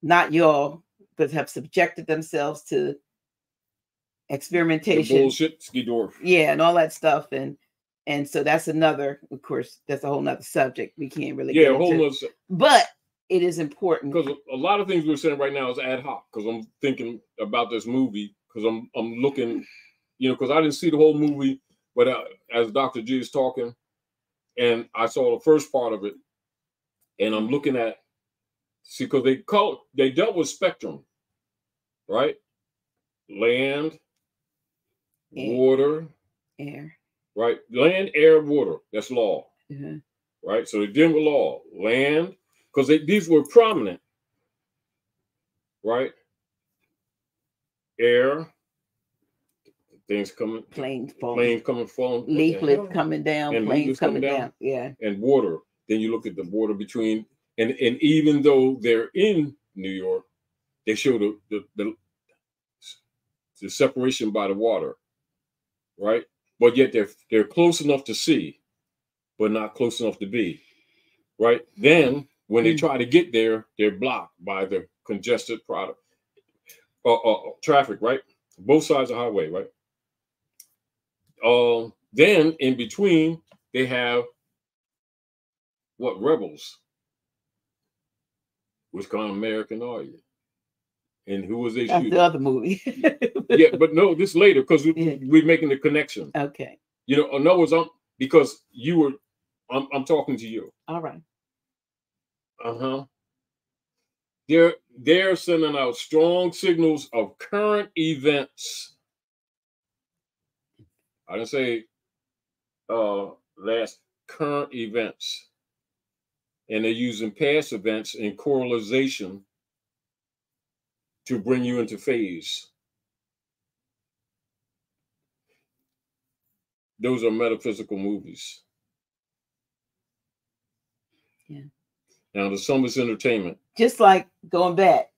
not y'all, but have subjected themselves to experimentation, the bullshit, skidorf. Yeah, and all that stuff, and so that's another, of course, that's a whole nother subject we can't really get into. Nother, but it is important because a lot of things we're saying right now is ad hoc. Because I'm thinking about this movie, because I'm looking, because I didn't see the whole movie, but as Dr. G is talking, and I saw the first part of it, and I'm looking at, because they dealt with spectrum, right? Land, water, air, right? Land, air, water. That's law, mm-hmm. Right? So they deal with law, land, because these were prominent, right? Air, things coming, planes coming, falling, leaflets coming down, and planes coming down, yeah, and water. Then you look at the border between, and even though they're in New York, they show the separation by the water, right? But yet they're close enough to see, but not close enough to be, right? Then when they try to get there, they're blocked by the congested traffic, right? Both sides of the highway, right? Then in between they have what? Rebels. Which kind of American are you? And who was they shooting? That's the other movie. Yeah, but no, this later, because we're making the connection. Okay. No, because you were, I'm talking to you. All right. Uh-huh. They're sending out strong signals of current events. I didn't say last current events. And they're using past events in correlation to bring you into phase. Those are metaphysical movies. Yeah. Now, the some is entertainment. Just like going back,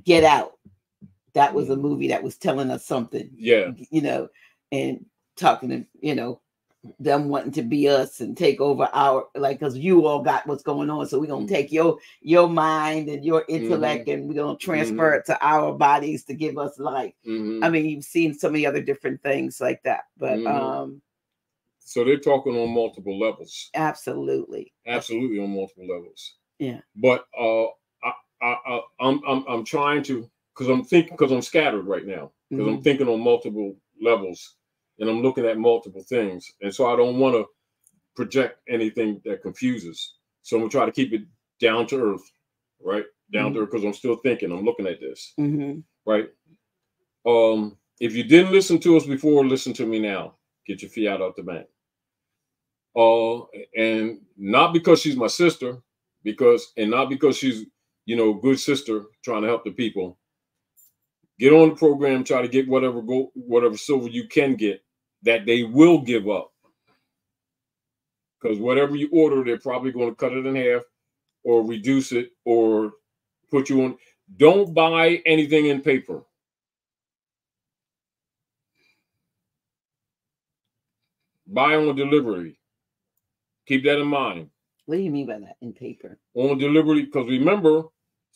Get Out. That was a movie that was telling us something. Yeah. And talking to, them wanting to be us and take over our, because you all got what's going on. So we're going to take your mind and your intellect, and we're going to transfer it to our bodies to give us life. I mean, you've seen so many other different things like that, but So they're talking on multiple levels. Absolutely. Absolutely on multiple levels. Yeah. But I'm trying to, because I'm scattered right now, because I'm thinking on multiple levels, and I'm looking at multiple things, and so I don't want to project anything that confuses. So I'm gonna try to keep it down to earth, right? Down to earth, because I'm still thinking. I'm looking at this, right? If you didn't listen to us before, listen to me now. Get your fiat out the bank. And not because she's my sister, not because she's, good sister trying to help the people. Get on the program, try to get whatever silver you can get that they will give up. Because whatever you order, they're probably going to cut it in half or reduce it or put you on. Don't buy anything in paper. Buy on delivery. Keep that in mind. What do you mean by that, in paper? On delivery, because remember,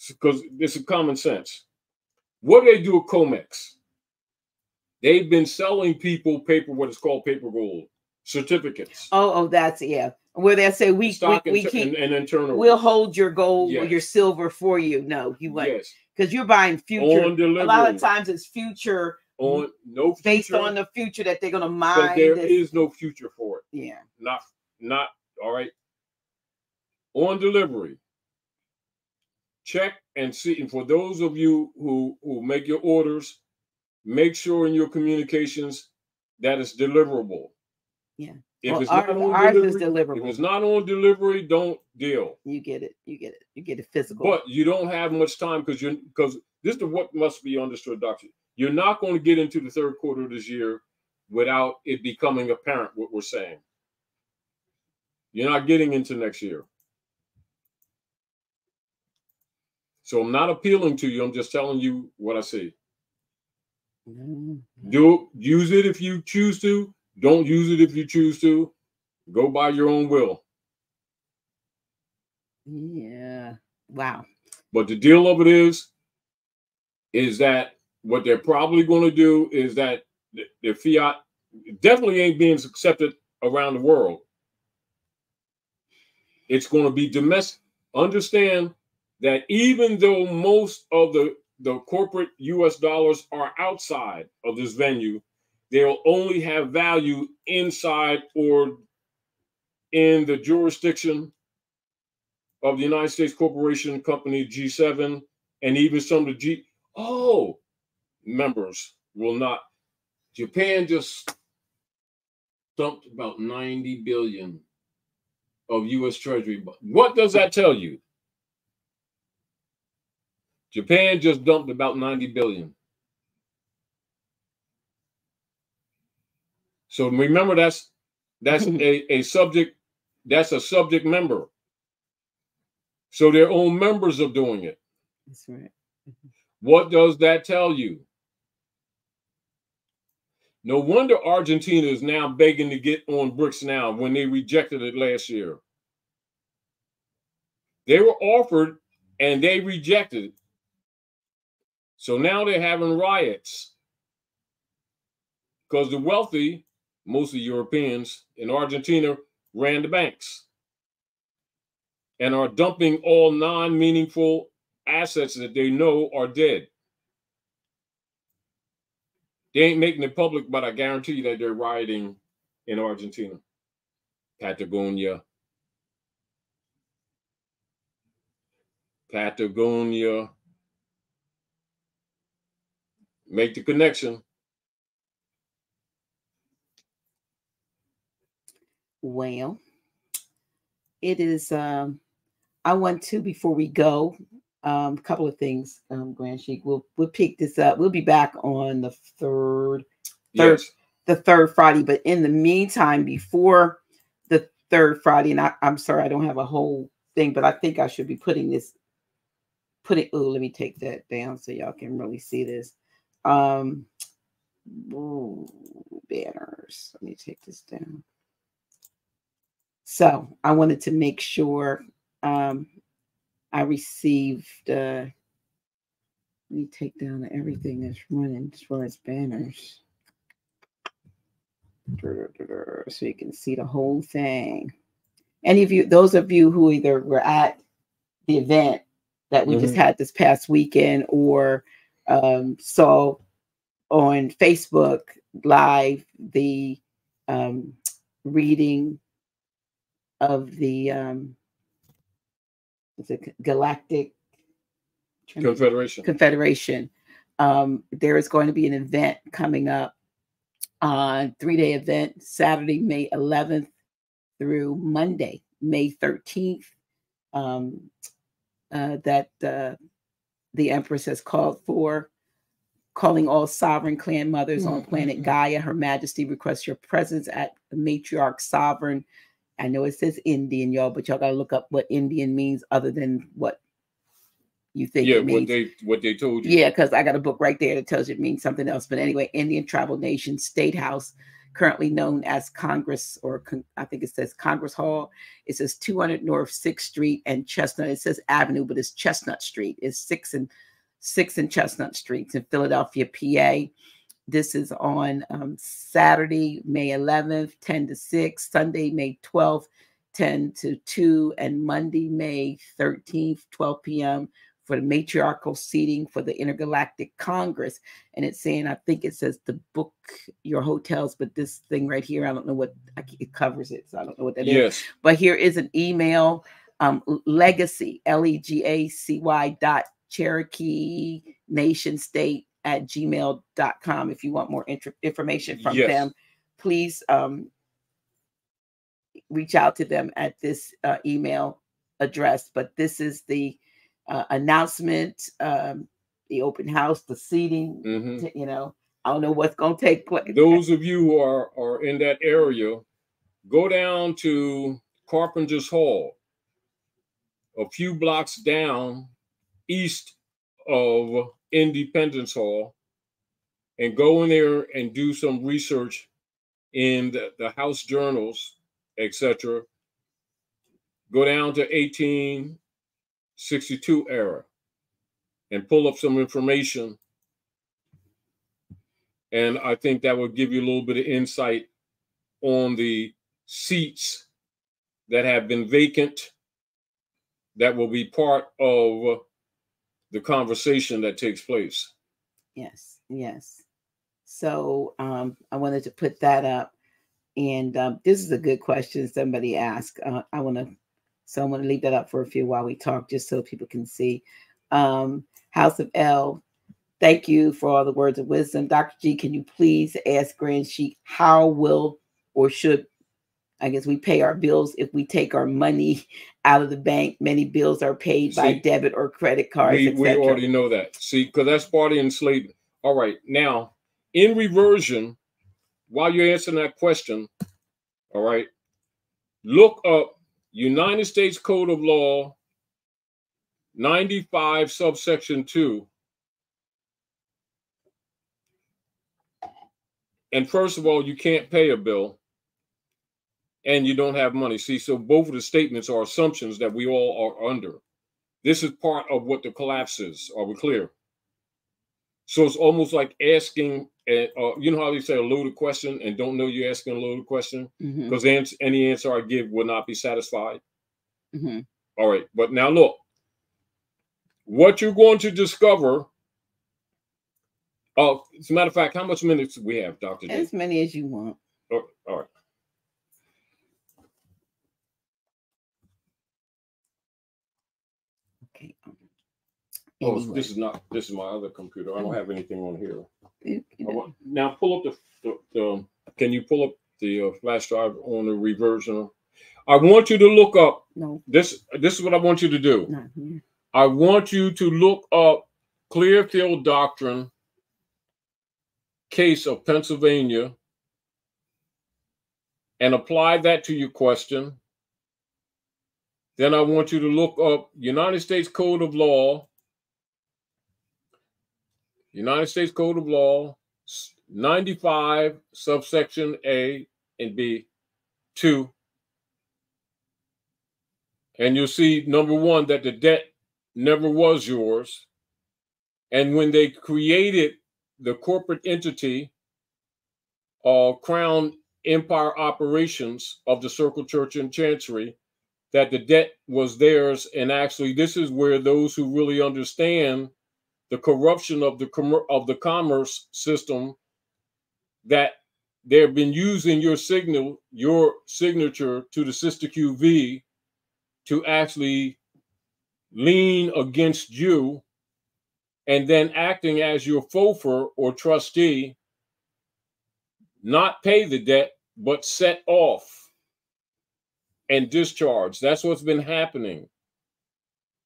because this is common sense. What do they do with Comex? They've been selling people paper, what is called paper gold certificates. Oh, that's where they say we keep and internal. We'll hold your gold or your silver for you. No, you won't. Yes. Because you're buying future. On delivery. A lot of times it's future. On no future. Based on the future that they're gonna mine. But there is no future for it. Yeah. Not all right. On delivery. Check and see. And for those of you who make your orders, make sure in your communications that it's deliverable. Yeah. If it's not on deliverable. If it's not on delivery, don't deal. You get it. You get it physical. But you don't have much time because this is what must be understood, Doctor. You're not going to get into the third quarter of this year without it becoming apparent what we're saying. You're not getting into next year. So I'm not appealing to you. I'm just telling you what I see. Use it if you choose to. Don't use it if you choose to. Go by your own will. Yeah. Wow. But the deal of it is that what they're probably going to do is that the fiat definitely ain't being accepted around the world. It's going to be domestic. Understand that even though most of the corporate US dollars are outside of this venue, they'll only have value inside or in the jurisdiction of the United States Corporation Company, G7, and even some of the members will not. Japan just dumped about 90 billion of US Treasury. What does that tell you? Japan just dumped about 90 billion. So remember, that's a subject. That's a subject member. So their own members are doing it. That's right. What does that tell you? No wonder Argentina is now begging to get on BRICS now when they rejected it last year. They were offered and they rejected it. So now they're having riots because the wealthy, mostly Europeans in Argentina, ran the banks and are dumping all non-meaningful assets that they know are dead. They ain't making it public, but I guarantee you that they're rioting in Argentina, Patagonia. Make the connection. Well, it is, I want to, before we go, a couple of things, Grand Sheik. We'll pick this up. We'll be back on the third Friday. But in the meantime, before the third Friday, and I'm sorry, I don't have a whole thing, but I think I should be putting this. Let me take that down so y'all can really see this. Banners. Let me take this down. So I wanted to make sure I received. Let me take down everything that's running as far as banners. so you can see the whole thing. Any of you, those of you who either were at the event that we just had this past weekend or saw on Facebook Live the reading of the Galactic Confederation. There is going to be an event coming up on 3-day event, Saturday, May 11th through Monday, May 13th. That the Empress has called for, calling all sovereign clan mothers on planet Gaia. Her Majesty requests your presence at the matriarch sovereign. I know it says Indian, y'all, but y'all got to look up what Indian means other than what you think it means. What they told you. Yeah, because I got a book right there that tells you it means something else. But anyway, Indian Tribal Nation State House, currently known as Congress, or I think it says Congress Hall. It says 200 North 6th Street and Chestnut. It says Avenue, but it's Chestnut Street. It's 6 and Chestnut Streets in Philadelphia, PA. This is on Saturday, May 11th, 10 to 6, Sunday, May 12th, 10 to 2, and Monday, May 13th, 12 p.m. for the matriarchal seating for the Intergalactic Congress. And it's saying, I think it says to book your hotels, but this thing right here, I don't know what it covers it. So I don't know what that is. But here is an email, legacy, legacy Cherokee Nation State @gmail.com. If you want more information from them, please reach out to them at this email address. But this is the announcement, the open house, the seating. You know, I don't know what's going to take place. Those of you who are in that area, go down to Carpenter's Hall, a few blocks down east of Independence Hall, and go in there and do some research in the house journals, etc. Go down to 1862 era and pull up some information. And I think that will give you a little bit of insight on the seats that have been vacant that will be part of the conversation that takes place. Yes, yes. So I wanted to put that up. And this is a good question somebody asked. I want to leave that up for a few while we talk, just so people can see. House of L, thank you for all the words of wisdom. Dr. G, can you please ask Grand Sheik how will or should, I guess, we pay our bills if we take our money out of the bank? Many bills are paid by debit or credit cards, etc. We already know that. See, because that's part of enslavement. All right. Now, in reversion, while you're answering that question, all right, look up United States Code of Law 95 subsection 2. And first of all, you can't pay a bill and you don't have money. See, so both of the statements are assumptions that we all are under. This is part of what the collapse is. Are we clear? So it's almost like asking, you know how they say a loaded question and don't know you're asking a loaded question? Because any answer I give will not be satisfied. All right. But now look, what you're going to discover. Oh, as a matter of fact, how much minutes do we have, Dr. D? As many as you want. Oh, all right. Okay. Oh, this is my other computer. I don't have anything on here. Now pull up the can you pull up the flash drive on the reversion? I want you to look up. No. This is what I want you to do. Not here. I want you to look up Clearfield Doctrine case of Pennsylvania and apply that to your question. Then I want you to look up United States Code of Law 95 subsection A and B 2. And you'll see, number one, that the debt never was yours. And when they created the corporate entity, Crown empire operations of the Circle Church and Chancery, that the debt was theirs. And actually, this is where those who really understand the corruption of the commerce system, that they've been using your signature to the Sister QV to actually lean against you, and then acting as your FOFR or trustee, not pay the debt, but set off and discharge. That's what's been happening.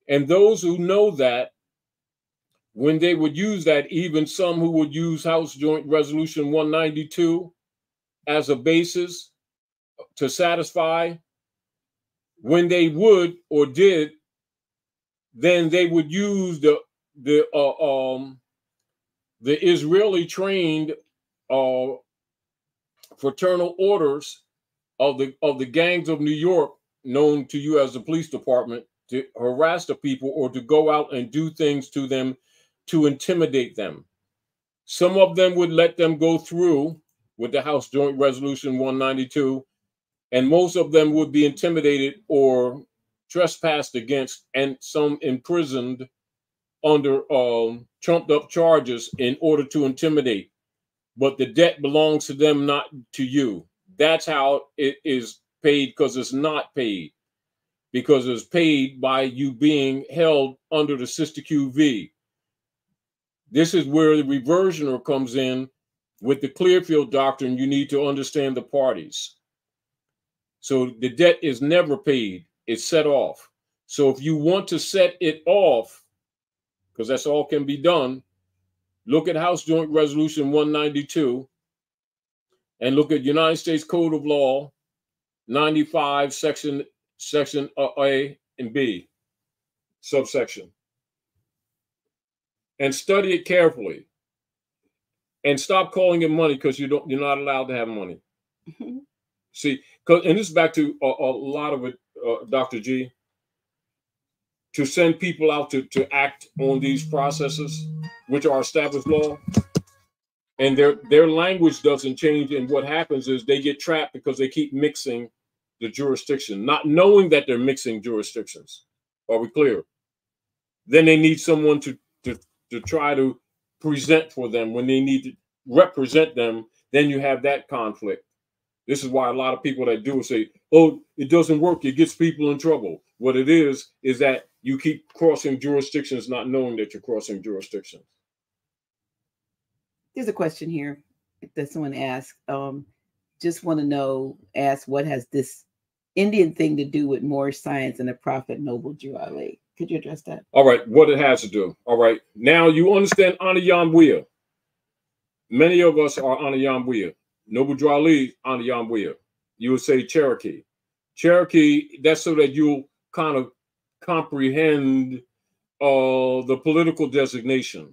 And those who know that, when they would use that, even some who would use House Joint Resolution 192 as a basis to satisfy, when they would or did, then they would use the Israeli trained fraternal orders of the gangs of New York, known to you as the police department, to harass the people or to go out and do things to them to intimidate them. Some of them would let them go through with the House Joint Resolution 192, and most of them would be intimidated or trespassed against, and some imprisoned under trumped up charges in order to intimidate. But the debt belongs to them, not to you. That's how it is paid, because it's not paid, because it's paid by you being held under the Sister QV. This is where the reversioner comes in. With the Clearfield Doctrine, you need to understand the parties. So the debt is never paid. It's set off. So if you want to set it off, because that's all can be done, look at House Joint Resolution 192 and look at United States Code of Law 95, section A and B, subsection. And study it carefully. And stop calling it money, because you're not allowed to have money. Mm-hmm. See, and this is back to a lot of it, Dr. G, to send people out to act on these processes, which are established law, and their language doesn't change. And what happens is they get trapped because they keep mixing the jurisdiction, not knowing that they're mixing jurisdictions. Are we clear? Then they need someone to try to present for them when they need to represent them. Then you have that conflict. This is why a lot of people that do say, oh, it doesn't work, it gets people in trouble. What it is that you keep crossing jurisdictions, not knowing that you're crossing jurisdictions. There's a question here that someone asked. Just want to know, what has this Indian thing to do with Moorish science and the Prophet Noble Drew Ali? Could you address that? All right, what it has to do. All right, now you understand Anayambuya. Many of us are Anayambuya. Noble Drew Ali, Anayambuya. You would say Cherokee. Cherokee, that's so that you'll kind of comprehend the political designation.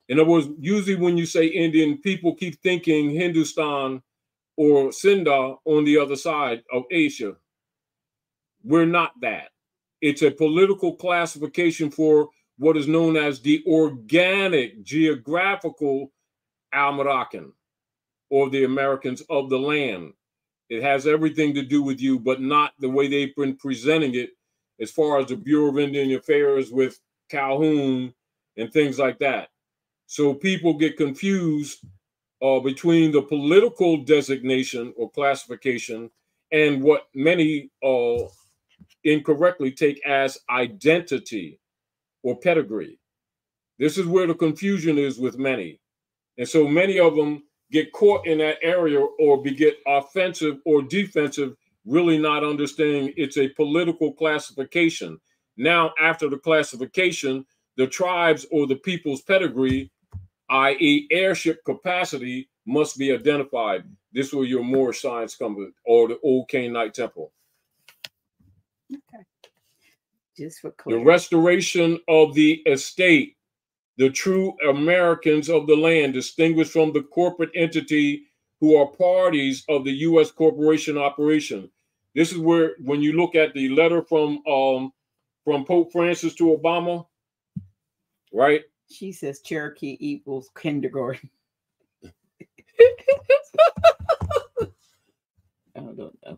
In other words, usually when you say Indian, people keep thinking Hindustan or Sindh on the other side of Asia. We're not that. It's a political classification for what is known as the organic geographical Al-Moroccan, or the Americans of the land. It has everything to do with you, but not the way they've been presenting it as far as the Bureau of Indian Affairs with Calhoun and things like that. So people get confused between the political designation or classification and what many incorrectly take as identity or pedigree. This is where the confusion is with many. And so many of them get caught in that area or get offensive or defensive, really not understanding it's a political classification. Now, after the classification, the tribes or the people's pedigree, i.e. airship capacity, must be identified. This is where your Moorish science comes in, or the old Canaanite temple. Okay. Just for clarity. The restoration of the estate, the true Americans of the land, distinguished from the corporate entity who are parties of the U.S. corporation operation. This is where, when you look at the letter from Pope Francis to Obama, right? She says Cherokee equals kindergarten. Lord have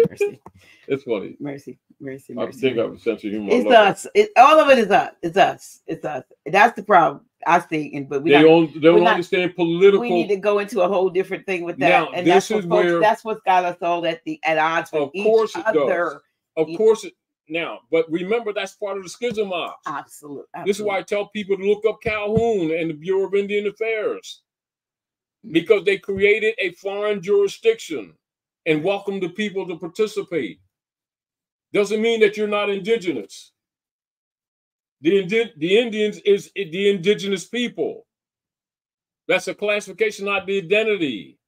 mercy. It's funny. Mercy. I think I have a sense of humor. It's us. All of it is us. It's us. That's the problem, I think. But they don't understand political. We need to go into a whole different thing with that. Now, and this is where that's what's got us all at odds with each other. Of course it now, but remember that's part of the schism ops. Absolutely. This is why I tell people to look up Calhoun and the Bureau of Indian Affairs, because they created a foreign jurisdiction and welcomed the people to participate. Doesn't mean that you're not indigenous. The Indians is the indigenous people. That's a classification, not the identity.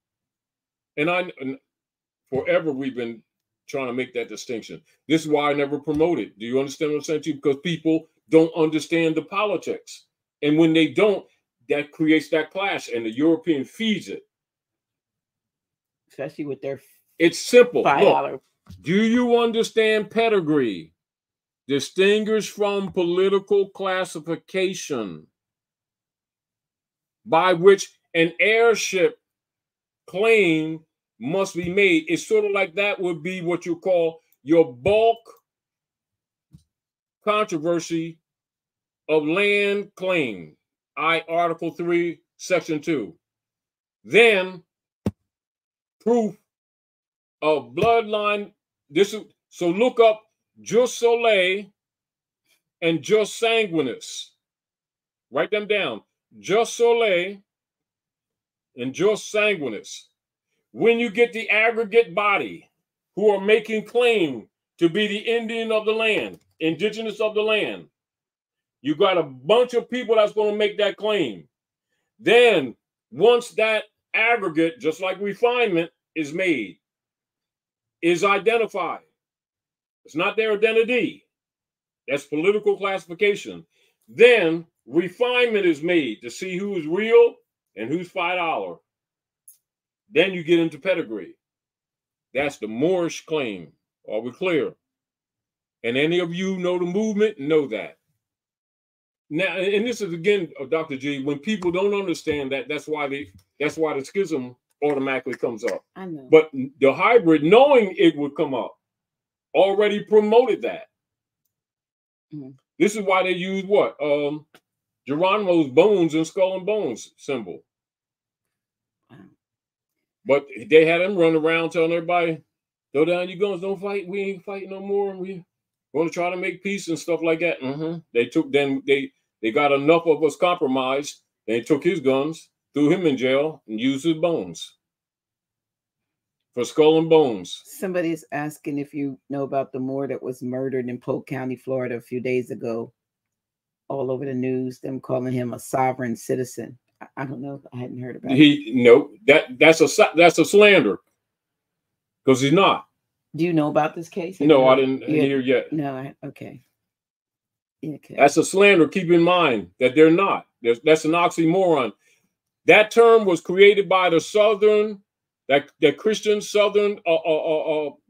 And forever we've been trying to make that distinction. This is why I never promote it. Do you understand what I'm saying to you? Because people don't understand the politics. And when they don't, that creates that clash, and the European feeds it. Especially with their It's simple. $5. Look, do you understand pedigree? Distinguished from political classification, by which an heirship claim must be made. It's sort of like that would be what you call your bulk controversy of land claim. Article 3, Section 2. Then proof of bloodline. So look up jus soli and jus sanguinis. Write them down. Jus soli and jus sanguinis. When you get the aggregate body who are making claim to be the Indian of the land, indigenous of the land, you got a bunch of people that's going to make that claim. Then once that aggregate, just like refinement, is made, is identified. It's not their identity. That's political classification. Then refinement is made to see who is real and who's $5. Then you get into pedigree. That's the Moorish claim. Are we clear? And any of you know the movement, know that. Now, and this is again, Dr. G, when people don't understand that, that's why the schism automatically comes up. I know. But the hybrid, knowing it would come up, already promoted that. Mm-hmm. This is why they use what? Geronimo's bones and skull and bones symbol. Wow. But they had him run around telling everybody, throw down your guns, don't fight, we ain't fighting no more. We want to try to make peace and stuff like that. Mm-hmm. They got enough of us compromised. They took his guns, threw him in jail, and used his bones for skull and bones. Somebody's asking if you know about the Moor that was murdered in Polk County, Florida a few days ago. All over the news, them calling him a sovereign citizen. I don't know. I hadn't heard about it. No, that's a slander, because he's not. Do you know about this case? No, I didn't hear yet. No, okay. Okay. That's a slander. Keep in mind that they're not. That's an oxymoron. That term was created by the Southern, that Christian Southern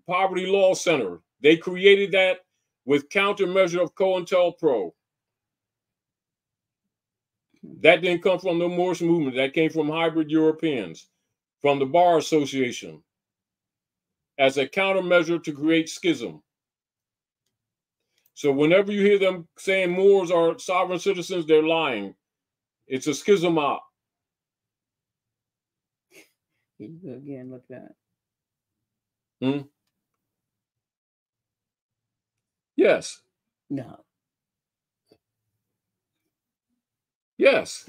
Poverty Law Center. They created that with countermeasure of COINTELPRO. That didn't come from the Moorish movement. That came from hybrid Europeans, from the Bar Association, as a countermeasure to create schism. So whenever you hear them saying Moors are sovereign citizens, they're lying. It's a schism op. Here you go again, look at that. Yes. No. Yes.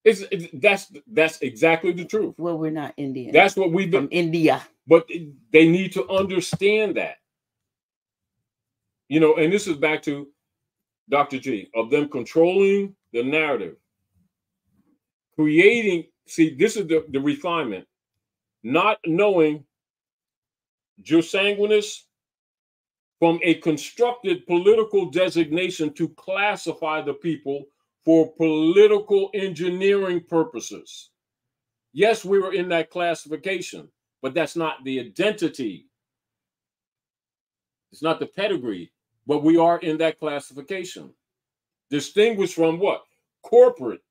That's exactly the truth. Well, we're not Indian. That's what we've been. From India. But they need to understand that. You know, and this is back to Dr. G, of them controlling the narrative. Creating, see, this is the refinement. Not knowing jus sanguinis from a constructed political designation to classify the people for political engineering purposes. Yes, we were in that classification, but that's not the identity. It's not the pedigree, but we are in that classification. Distinguished from what? Corporate.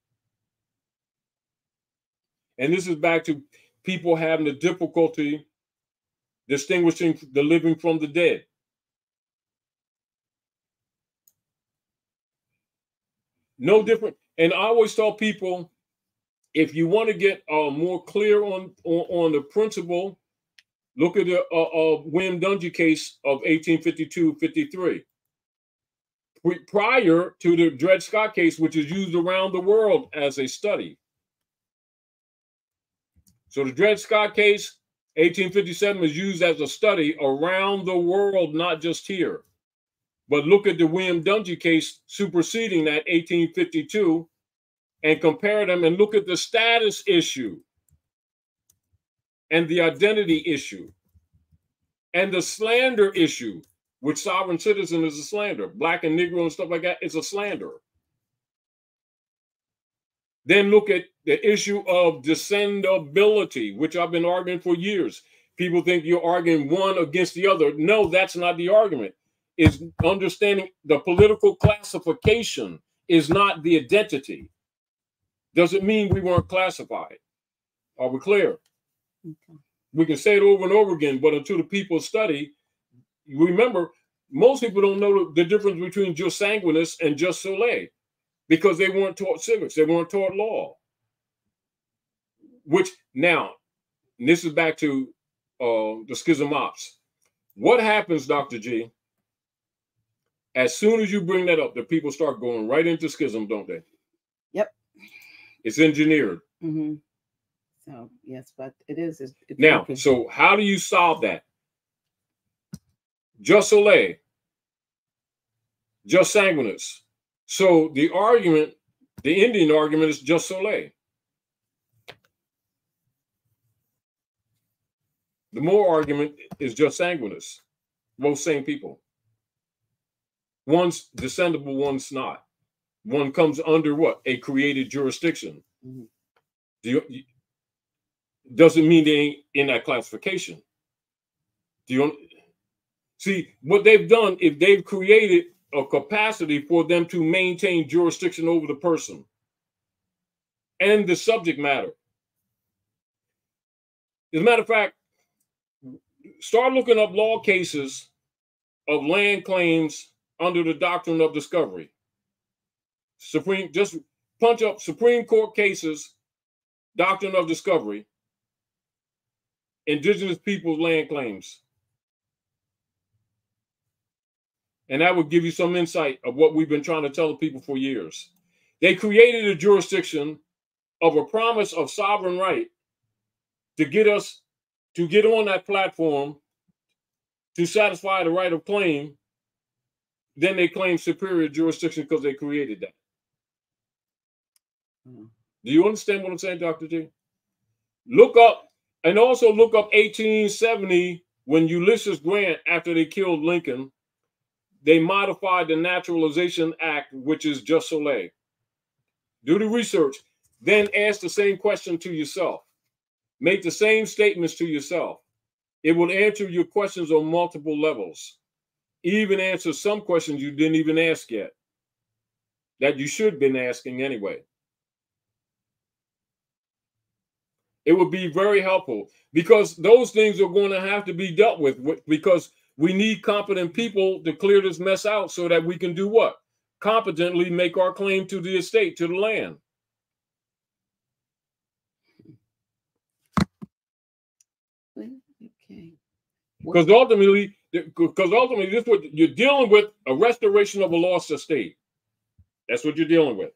And this is back to people having the difficulty distinguishing the living from the dead. No different. And I always tell people, if you want to get more clear on the principle, look at the William Dungy case of 1852-53. Prior to the Dred Scott case, which is used around the world as a study. So the Dred Scott case, 1857, is used as a study around the world, not just here. But look at the William Dungy case superseding that 1852 and compare them and look at the status issue and the identity issue and the slander issue, which sovereign citizen is a slander. Black and Negro and stuff like that is a slander. Then look at the issue of descendability, which I've been arguing for years. People think you're arguing one against the other. No, that's not the argument. It's understanding the political classification is not the identity. Doesn't mean we weren't classified. Are we clear? Okay. We can say it over and over again, but until the people study, remember, most people don't know the difference between jus sanguinis and jus soli because they weren't taught civics. They weren't taught law. Which now, and this is back to the schism ops. What happens, Dr. G, as soon as you bring that up, the people start going right into schism, don't they? Yep. It's engineered. Mm-hmm. So, yes, but it is. It's now, working. So how do you solve that? Jus soli, jus sanguinis. So the argument, the Indian argument is jus soli. The Moor argument is jus sanguinis. Both same people. One's descendable, one's not. One comes under what? A created jurisdiction. Mm-hmm. Doesn't mean they ain't in that classification. Do you see what they've done? If they've created a capacity for them to maintain jurisdiction over the person and the subject matter. As a matter of fact, start looking up law cases of land claims under the doctrine of discovery. Just punch up Supreme Court cases, doctrine of discovery, indigenous people's land claims. And that would give you some insight of what we've been trying to tell the people for years. They created a jurisdiction of a promise of sovereign right to get us to get on that platform to satisfy the right of claim. Then they claim superior jurisdiction because they created that. Do you understand what I'm saying, Dr. G? Look up, and also look up 1870 when Ulysses Grant, after they killed Lincoln, they modified the Naturalization Act, which is jus soli. Do the research, then ask the same question to yourself. Make the same statements to yourself. It will answer your questions on multiple levels. Even answer some questions you didn't even ask yet, that you should have been asking anyway. It would be very helpful because those things are going to have to be dealt with because we need competent people to clear this mess out so that we can do what? Competently make our claim to the estate, to the land. Okay. Because ultimately, this is what you're dealing with, a restoration of a lost estate. That's what you're dealing with.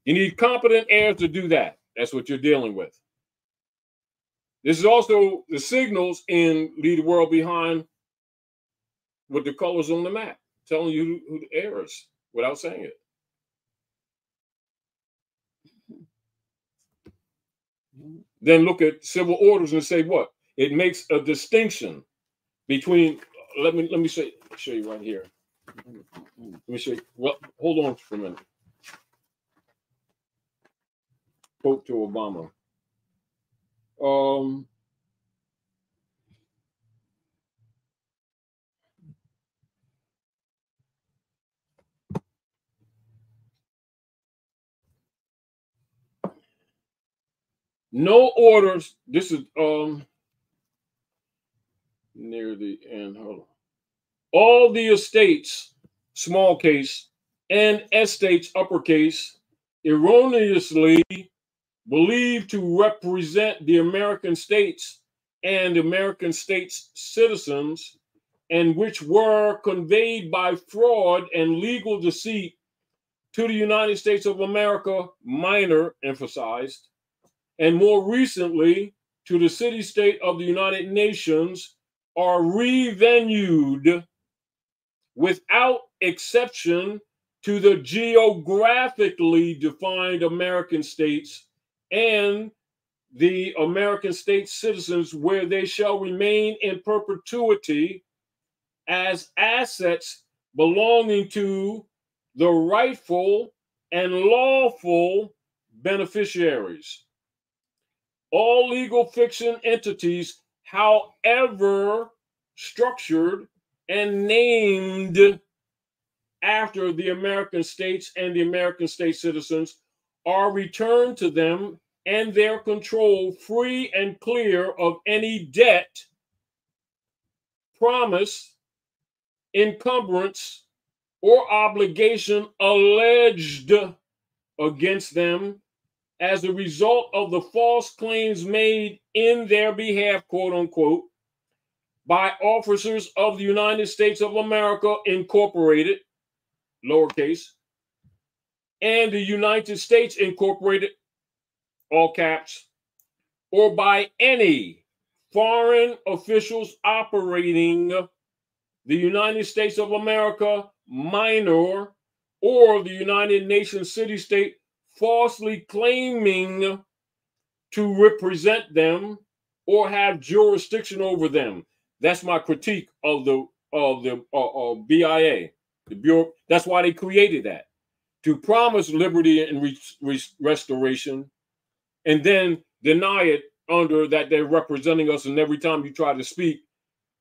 You need competent heirs to do that. That's what you're dealing with. This is also the signals in Leave the World Behind with the colors on the map, telling you who the heir is without saying it. Then look at civil orders and say what? It makes a distinction between, let me show you right here. Let me show you. Well, hold on for a minute. Quote to Obama. No orders. This is near the end. Hold on. All the estates, small case, and estates, uppercase, erroneously believed to represent the American states and American states citizens, and which were conveyed by fraud and legal deceit to the United States of America, minor emphasized, and more recently to the city-state of the United Nations, are revenued without exception to the geographically defined American states and the American state citizens, where they shall remain in perpetuity as assets belonging to the rightful and lawful beneficiaries. All legal fiction entities, however structured and named after the American states and the American state citizens, are returned to them and their control, free and clear of any debt, promise, encumbrance, or obligation alleged against them as a result of the false claims made in their behalf, quote unquote, by officers of the United States of America, Incorporated, lowercase, and the United States Incorporated, all caps, or by any foreign officials operating the United States of America, minor, or the United Nations city-state, falsely claiming to represent them or have jurisdiction over them. That's my critique of the BIA, the Bureau. That's why they created that, to promise liberty and restoration, and then deny it under that they're representing us. And every time you try to speak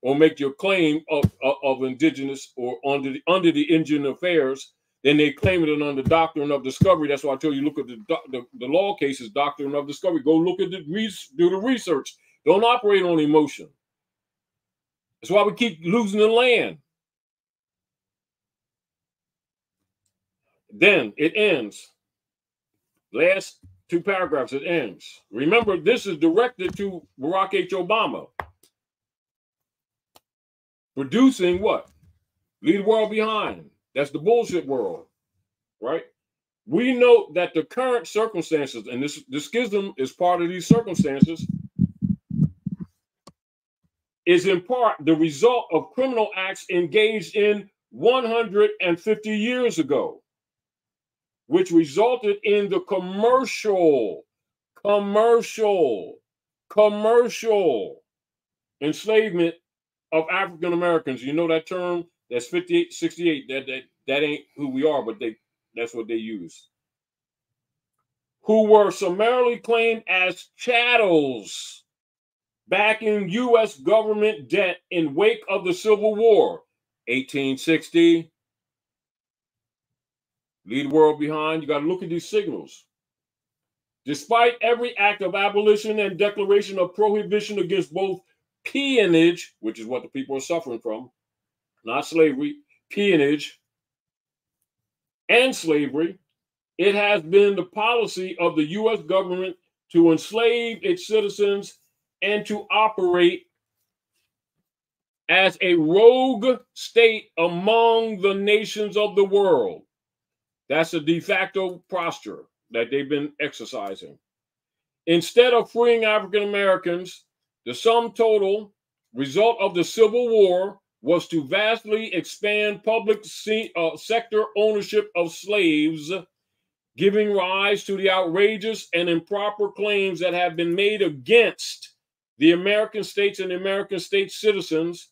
or make your claim of indigenous or under the Indian affairs, then they claim it under doctrine of discovery. That's why I tell you, look at the law cases, doctrine of discovery. Go look at do the research. Don't operate on emotion. That's why we keep losing the land. Then it ends. Last two paragraphs, it ends. Remember, this is directed to Barack H. Obama. Producing what? Leave the world behind. That's the bullshit world, right? We note that the current circumstances, and this schism is part of these circumstances, is in part the result of criminal acts engaged in 150 years ago, which resulted in the commercial enslavement of African Americans. You know that term? That's 58, 68. That ain't who we are, but that's what they use. Who were summarily claimed as chattels back in U.S. government debt in wake of the Civil War, 1860. Leave the world behind. You got to look at these signals. Despite every act of abolition and declaration of prohibition against both peonage, which is what the people are suffering from, not slavery, peonage, and slavery, it has been the policy of the U.S. government to enslave its citizens and to operate as a rogue state among the nations of the world. That's a de facto posture that they've been exercising. Instead of freeing African Americans, the sum total result of the Civil War was to vastly expand public sector ownership of slaves, giving rise to the outrageous and improper claims that have been made against the American states and the American state citizens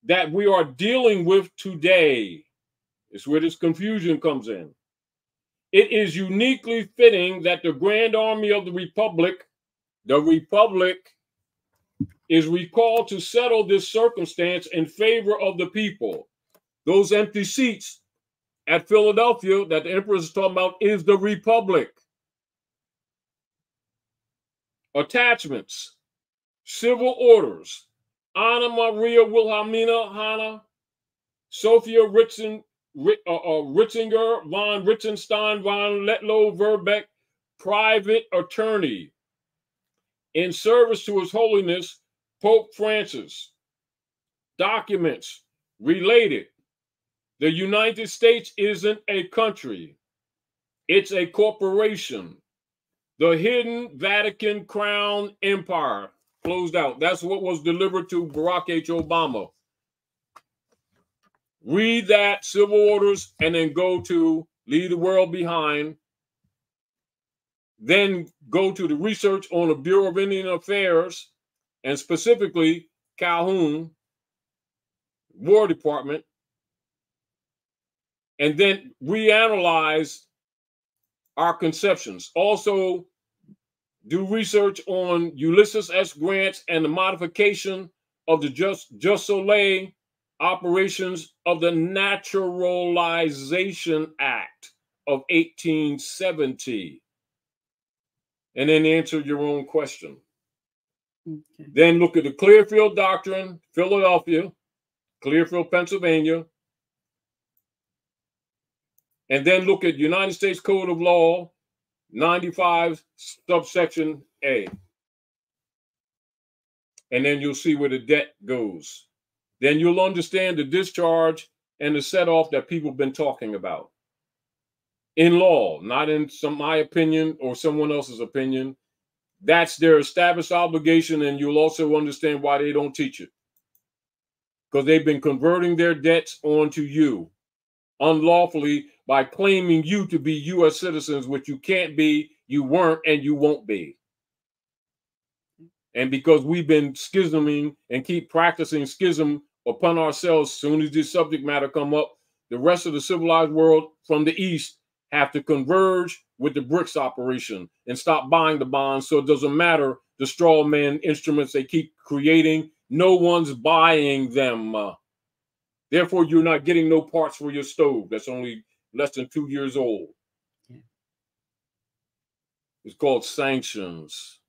that we are dealing with today. It's where this confusion comes in. It is uniquely fitting that the Grand Army of the Republic is recalled to settle this circumstance in favor of the people. Those empty seats at Philadelphia that the Emperor is talking about is the Republic. Attachments, civil orders, Anna Maria Wilhelmina Hanna, Sophia Ritzinger von Ritzenstein von Letlow Verbeck, private attorney, in service to His Holiness Pope Francis. Documents related. The United States isn't a country. It's a corporation. The hidden Vatican Crown Empire. Closed out. That's what was delivered to Barack H. Obama. Read that, civil orders, and then go to Leave the World Behind. Then go to the research on the Bureau of Indian Affairs, and specifically Calhoun, War Department, and then reanalyze our conceptions. Also, do research on Ulysses S. Grant and the modification of the Just Soleil operations of the Naturalization Act of 1870. And then answer your own question. Okay. Then look at the Clearfield Doctrine, Philadelphia, Clearfield, Pennsylvania. And then look at United States Code of Law, 95, subsection A. And then you'll see where the debt goes. Then you'll understand the discharge and the set-off that people have been talking about. In law, not in my opinion or someone else's opinion. That's their established obligation, and you'll also understand why they don't teach it. Because they've been converting their debts onto you unlawfully by claiming you to be U.S. citizens, which you can't be, you weren't, and you won't be. And because we've been schisming and keep practicing schism upon ourselves, as soon as this subject matter come up, the rest of the civilized world from the East have to converge with the BRICS operation and stop buying the bonds. So it doesn't matter the straw man instruments they keep creating. No one's buying them. Therefore, you're not getting no parts for your stove that's only less than 2 years old. Yeah. It's called sanctions.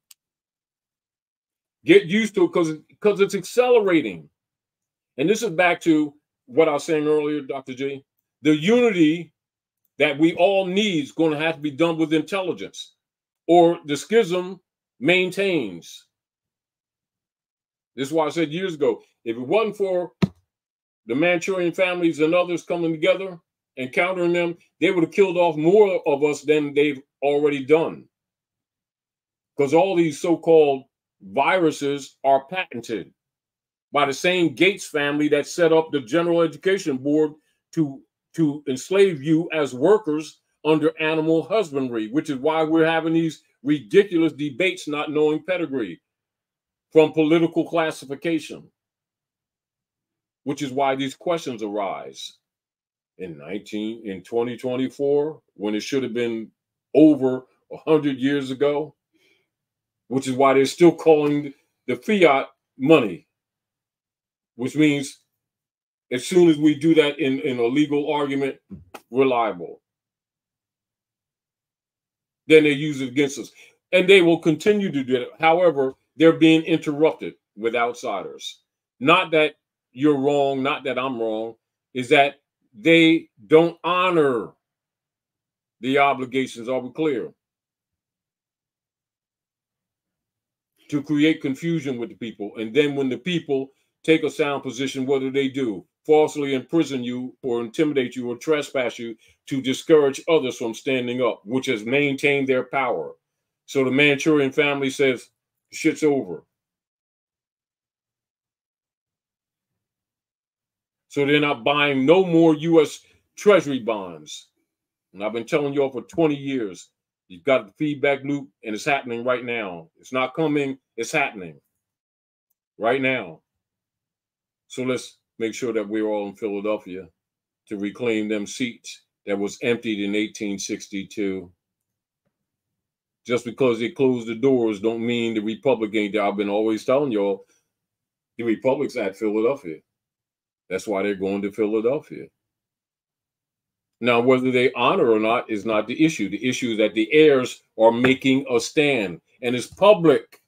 Get used to it because it's accelerating. And this is back to what I was saying earlier, Dr. J. The unity that we all need is going to have to be done with intelligence, or the schism maintains. This is why I said years ago, if it wasn't for the Manchurian families and others coming together and countering them, they would have killed off more of us than they've already done. Because all these so-called viruses are patented by the same Gates family that set up the General Education Board to enslave you as workers under animal husbandry, which is why we're having these ridiculous debates not knowing pedigree from political classification, which is why these questions arise in 2024, when it should have been over 100 years ago, which is why they're still calling the fiat money, which means as soon as we do that in a legal argument, we're liable. Then they use it against us. And they will continue to do it. However, they're being interrupted with outsiders. Not that you're wrong, not that I'm wrong, is that they don't honor the obligations. Are we clear? To create confusion with the people. And then when the people take a sound position, what do? Falsely imprison you or intimidate you or trespass you to discourage others from standing up, which has maintained their power. So the Manchurian family says, shit's over. So they're not buying no more U.S. Treasury bonds. And I've been telling y'all for 20 years, you've got the feedback loop, and it's happening right now. It's not coming, it's happening right now. So let's make sure that we're all in Philadelphia to reclaim them seats that was emptied in 1862. Just because they closed the doors don't mean the Republic ain't there. I've been always telling y'all, the Republic's at Philadelphia. That's why they're going to Philadelphia. Now, whether they honor or not is not the issue. The issue is that the heirs are making a stand, and it's public.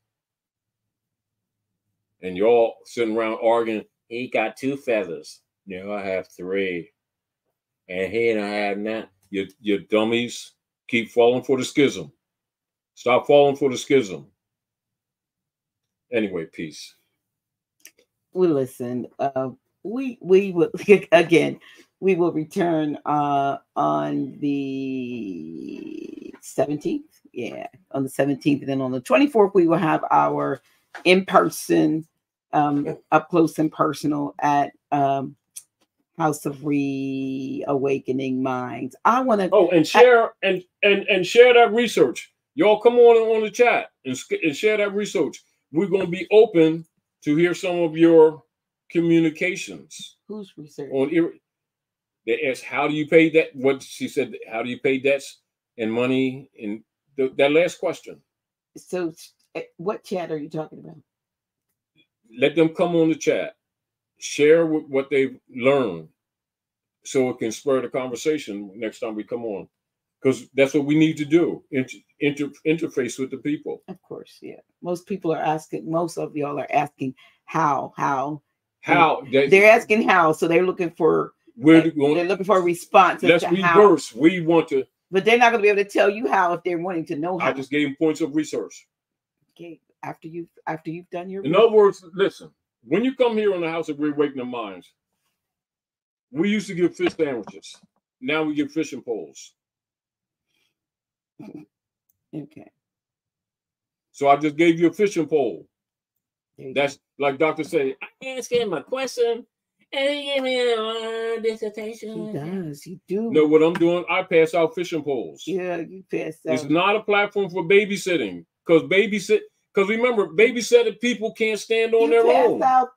and y'all sitting around arguing, he got 2 feathers. No, I have 3. And he don't have none. You dummies keep falling for the schism. Stop falling for the schism. Anyway, peace. Well, listen, we will again. We will return on the 17th. Yeah, on the 17th, and then on the 24th, we will have our in-person, up close and personal at House of Reawakening Minds. I want to and share and share that research. Y'all come on the chat and share that research. We're going to be open to hear some of your communications. Who's research? They asked, how do you pay that? What she said, how do you pay debts and money? And that last question. So what chat are you talking about? Let them come on the chat. Share what they've learned so it can spur the conversation next time we come on. Because that's what we need to do, interface with the people. Of course, yeah. Most people are asking, most of y'all are asking how. They're asking how, so they're looking for, they're looking for a response. Let's reverse. How. We want to. But they're not going to be able to tell you how if they're wanting to know how. I just gave them points of research. Okay, after you've done your In other words, listen, when you come here on the House of Reawakening Minds, we used to give fish sandwiches. Now we give fishing poles. Okay. So I just gave you a fishing pole. That's like Dr. say, I asked him a question and he gave me a dissertation. He does. You do. Know what I'm doing? I pass out fishing poles. Yeah, you pass out. It's not a platform for babysitting. Because remember, babysitting people can't stand on their own. Pass out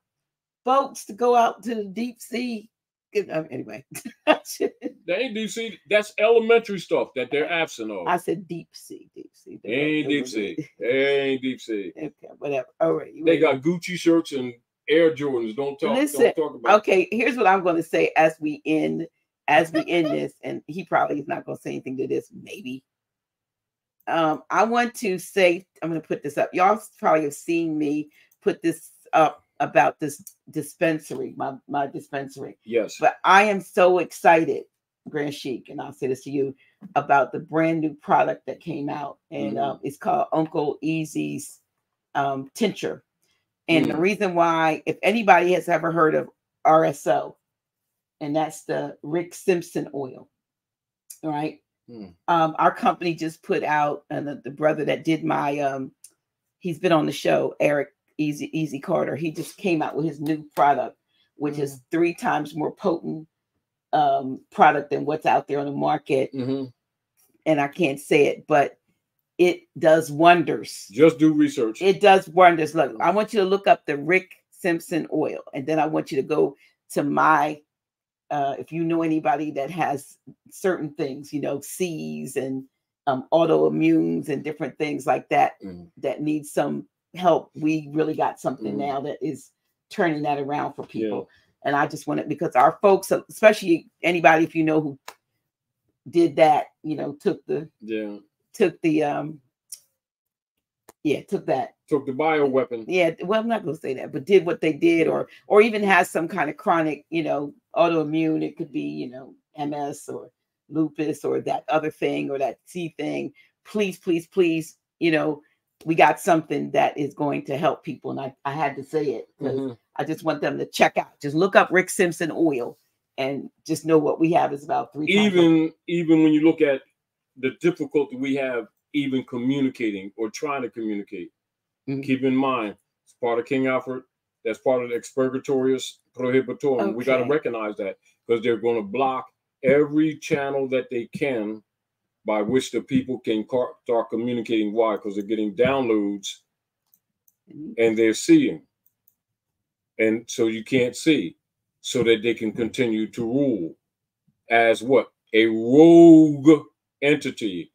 boats to go out to the deep sea. Anyway. That ain't deep sea. That's elementary stuff that they're absent of. I said deep sea. Ain't deep sea. Ain't deep sea. Okay, whatever. All right. They got Gucci shirts and Air Jordans. Don't talk about okay, here's what I'm going to say as we end this, and he probably is not going to say anything to this, maybe. I want to say, I'm going to put this up. Y'all probably have seen me put this up about this dispensary, my dispensary. Yes. But I am so excited, Grand Sheik, and I'll say this to you, about the brand new product that came out. And it's called Uncle Easy's tincture. And the reason why, if anybody has ever heard of RSO, and that's the Rick Simpson oil, all right? Our company just put out, and the brother that did my, he's been on the show, Eric Easy Carter. He just came out with his new product, which is 3 times more potent product than what's out there on the market. And I can't say it, but it does wonders. Just do research. It does wonders. Look, I want you to look up the Rick Simpson oil, and then I want you to go to my, if you know anybody that has certain things, C's and autoimmunes and different things like that, that need some help. We really got something now that is turning that around for people. And I just want it because our folks, especially anybody, if you know who did that, took the bioweapon. Yeah, well, I'm not gonna say that, but did what they did, or even has some kind of chronic, autoimmune. It could be, MS or lupus or that other thing or that C thing. Please, we got something that is going to help people. And I had to say it because I just want them to check out. Just look up Rick Simpson oil and just know what we have is about 3 times. Even when you look at the difficulty we have even communicating or trying to communicate, keep in mind, it's part of King Alfred. That's part of the expurgatorius prohibitorum. Okay. We got to recognize that because they're going to block every channel that they can by which the people can start communicating. Why? Because they're getting downloads and they're seeing. And so you can't see, so that they can continue to rule as what? A rogue entity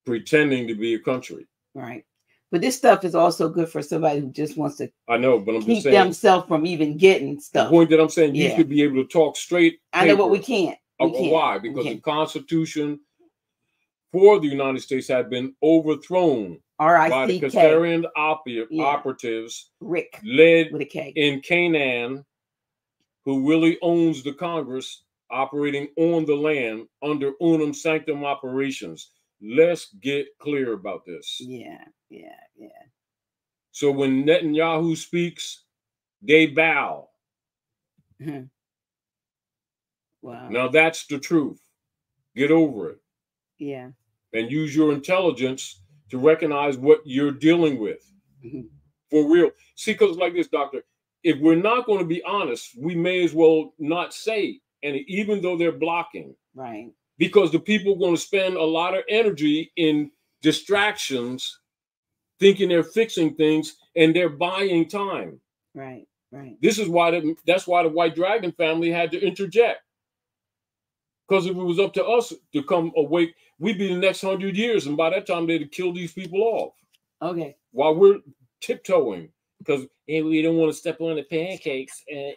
pretending to be a country. Right. But this stuff is also good for somebody who just wants to but I'm keep just saying, themselves from even getting stuff. The point that I'm saying, you should be able to talk straight. I know, but we can't. Why? Because the Constitution for the United States had been overthrown by the R-I-C-K. Caesarean Yeah. operatives Rick led with a K. in Canaan, who really owns the Congress operating on the land under unum sanctum operations. Let's get clear about this. Yeah, yeah, yeah. So when Netanyahu speaks, they bow. Wow. Now that's the truth. Get over it. Yeah. And use your intelligence to recognize what you're dealing with. For real. See, because like this, doctor, if we're not going to be honest, we may as well not say, and even though they're blocking. Right. Because the people are going to spend a lot of energy in distractions, thinking they're fixing things, and they're buying time. Right, right. This is why that's why the White Dragon family had to interject. Because if it was up to us to come awake, we'd be the next 100 years, and by that time they'd have killed these people off. Okay. While we're tiptoeing, because we don't want to step on the pancakes, and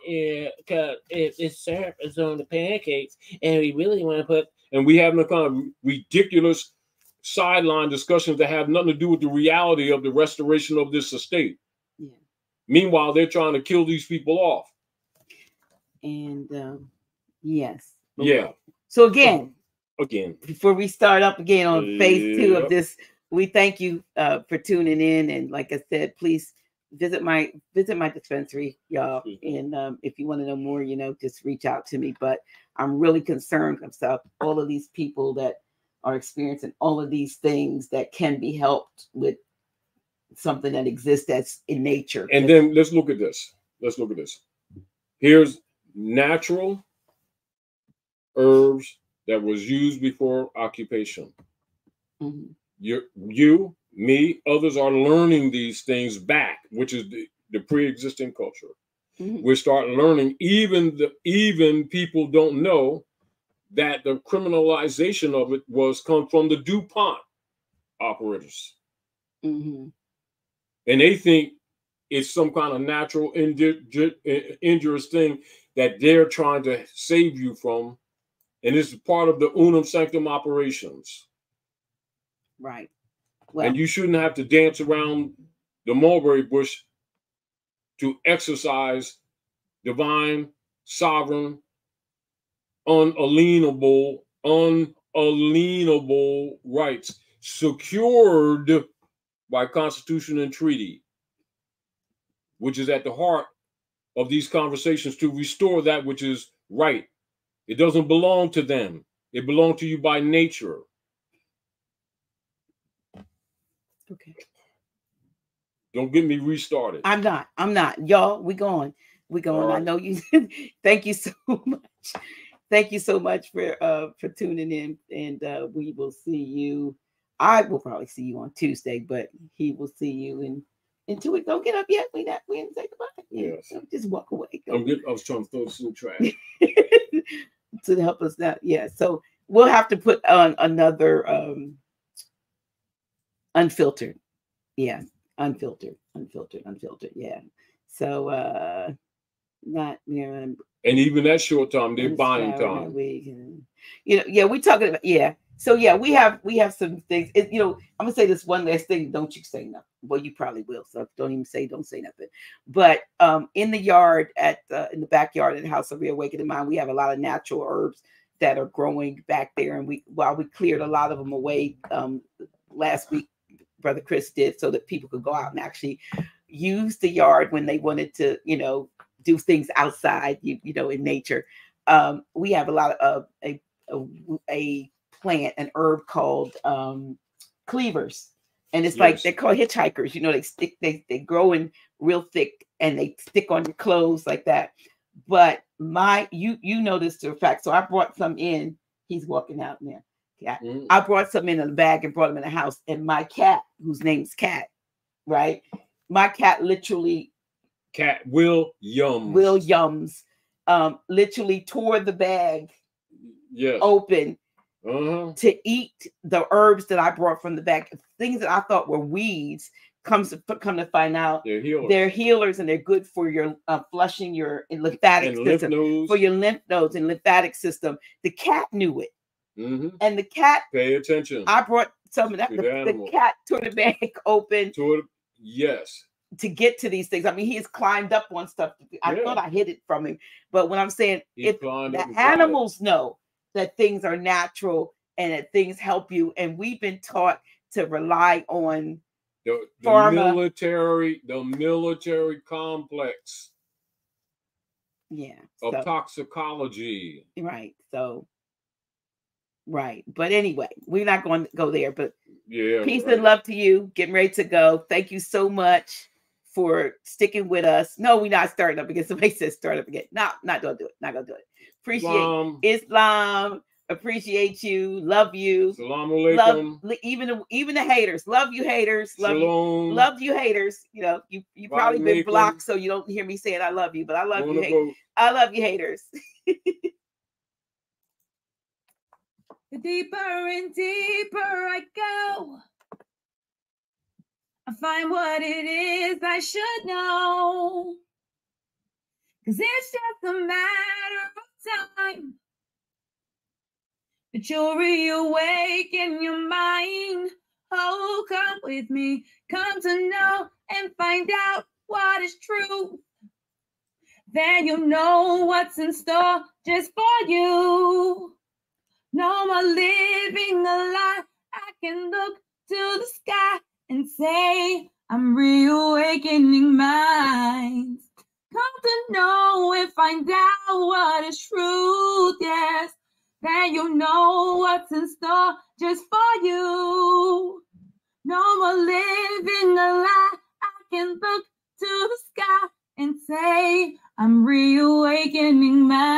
because it's syrup is on the pancakes, and we really want to put. And we have no kind of ridiculous sideline discussions that have nothing to do with the reality of the restoration of this estate. Yeah. Meanwhile, they're trying to kill these people off. And yes. Yeah. So again, before we start up again on phase 2 of this, we thank you for tuning in. And like I said, please visit my dispensary, y'all. And if you want to know more, just reach out to me. But I'm really concerned about all of these people that are experiencing all of these things that can be helped with something that exists that's in nature. And then let's look at this. Here's natural herbs that was used before occupation. Mm-hmm. You, me, others are learning these things back, which is the pre-existing culture. Mm-hmm. We start learning. Even people don't know that the criminalization of it come from the DuPont operators. Mm-hmm. And they think it's some kind of natural injurious thing that they're trying to save you from. And this is part of the unum sanctum operations. Right. Well, and you shouldn't have to dance around the mulberry bush to exercise divine, sovereign, unalienable rights secured by Constitution and treaty, which is at the heart of these conversations to restore that which is right. It doesn't belong to them. It belongs to you by nature. Okay. Don't get me restarted. I'm not. Y'all, we going. Right. I know you. Thank you so much. Thank you so much for tuning in. And we will see you. I will probably see you on Tuesday, but he will see you in 2 weeks. Don't get up yet. We didn't say goodbye. Yes. Just walk away. I was trying to throw this in the trash. To help us out. Yeah. So we'll have to put on another unfiltered. Yeah. Unfiltered. Yeah. So not and even that short time, they're buying time. We're talking about So we have some things. I'm gonna say this one last thing. Don't you say nothing. Well, you probably will. So don't say nothing. But in the yard in the backyard at the House of Reawakening Mind, we have a lot of natural herbs that are growing back there, and we cleared a lot of them away last week. Brother Chris did, so that people could go out and actually use the yard when they wanted to, do things outside, in nature. We have a lot of a plant, an herb called cleavers, and it's like they're called hitchhikers. They grow in real thick and they stick on your clothes like that. But you know this to a fact. So I brought some in. He's walking out now. Yeah, I brought some in a bag and brought them in the house, and my cat, whose name's Cat, right? My cat literally, Cat Williams, literally tore the bag open to eat the herbs that I brought from the bag. Things that I thought were weeds, come to find out they're healers, and they're good for your flushing your lymphatic system, for your lymph nodes and lymphatic system. The cat knew it. And the cat, pay attention. I brought some of that. To The cat tore the bag open. Yes. To get to these things. I mean, he has climbed up on stuff. I thought I hid it from him. But when I'm saying, if the animals know that things are natural and that things help you, and we've been taught to rely on the military complex. Yeah. Of toxicology. Right. So, right. But anyway, we're not going to go there. But peace and love to you. Getting ready to go. Thank you so much for sticking with us. No, we're not starting up again. Somebody says start up again. No, not gonna do it. Not gonna do it. Appreciate Islam. Appreciate you. Love you. Salam alaikum. Love even the haters. Love you haters. Love Shalom. you. Love you haters. You know, you probably been blocked, so you don't hear me saying I love you, but I love you. I love you haters. The deeper and deeper I go, I find what it is I should know. 'Cause it's just a matter of time that you'll reawaken your mind. Oh, come with me, come to know and find out what is true. Then you'll know what's in store just for you. No more living a lie. I can look to the sky and say, I'm reawakening minds. Come to know and find out what is truth, yes. Then you'll know what's in store just for you. No more living a lie. I can look to the sky and say, I'm reawakening minds.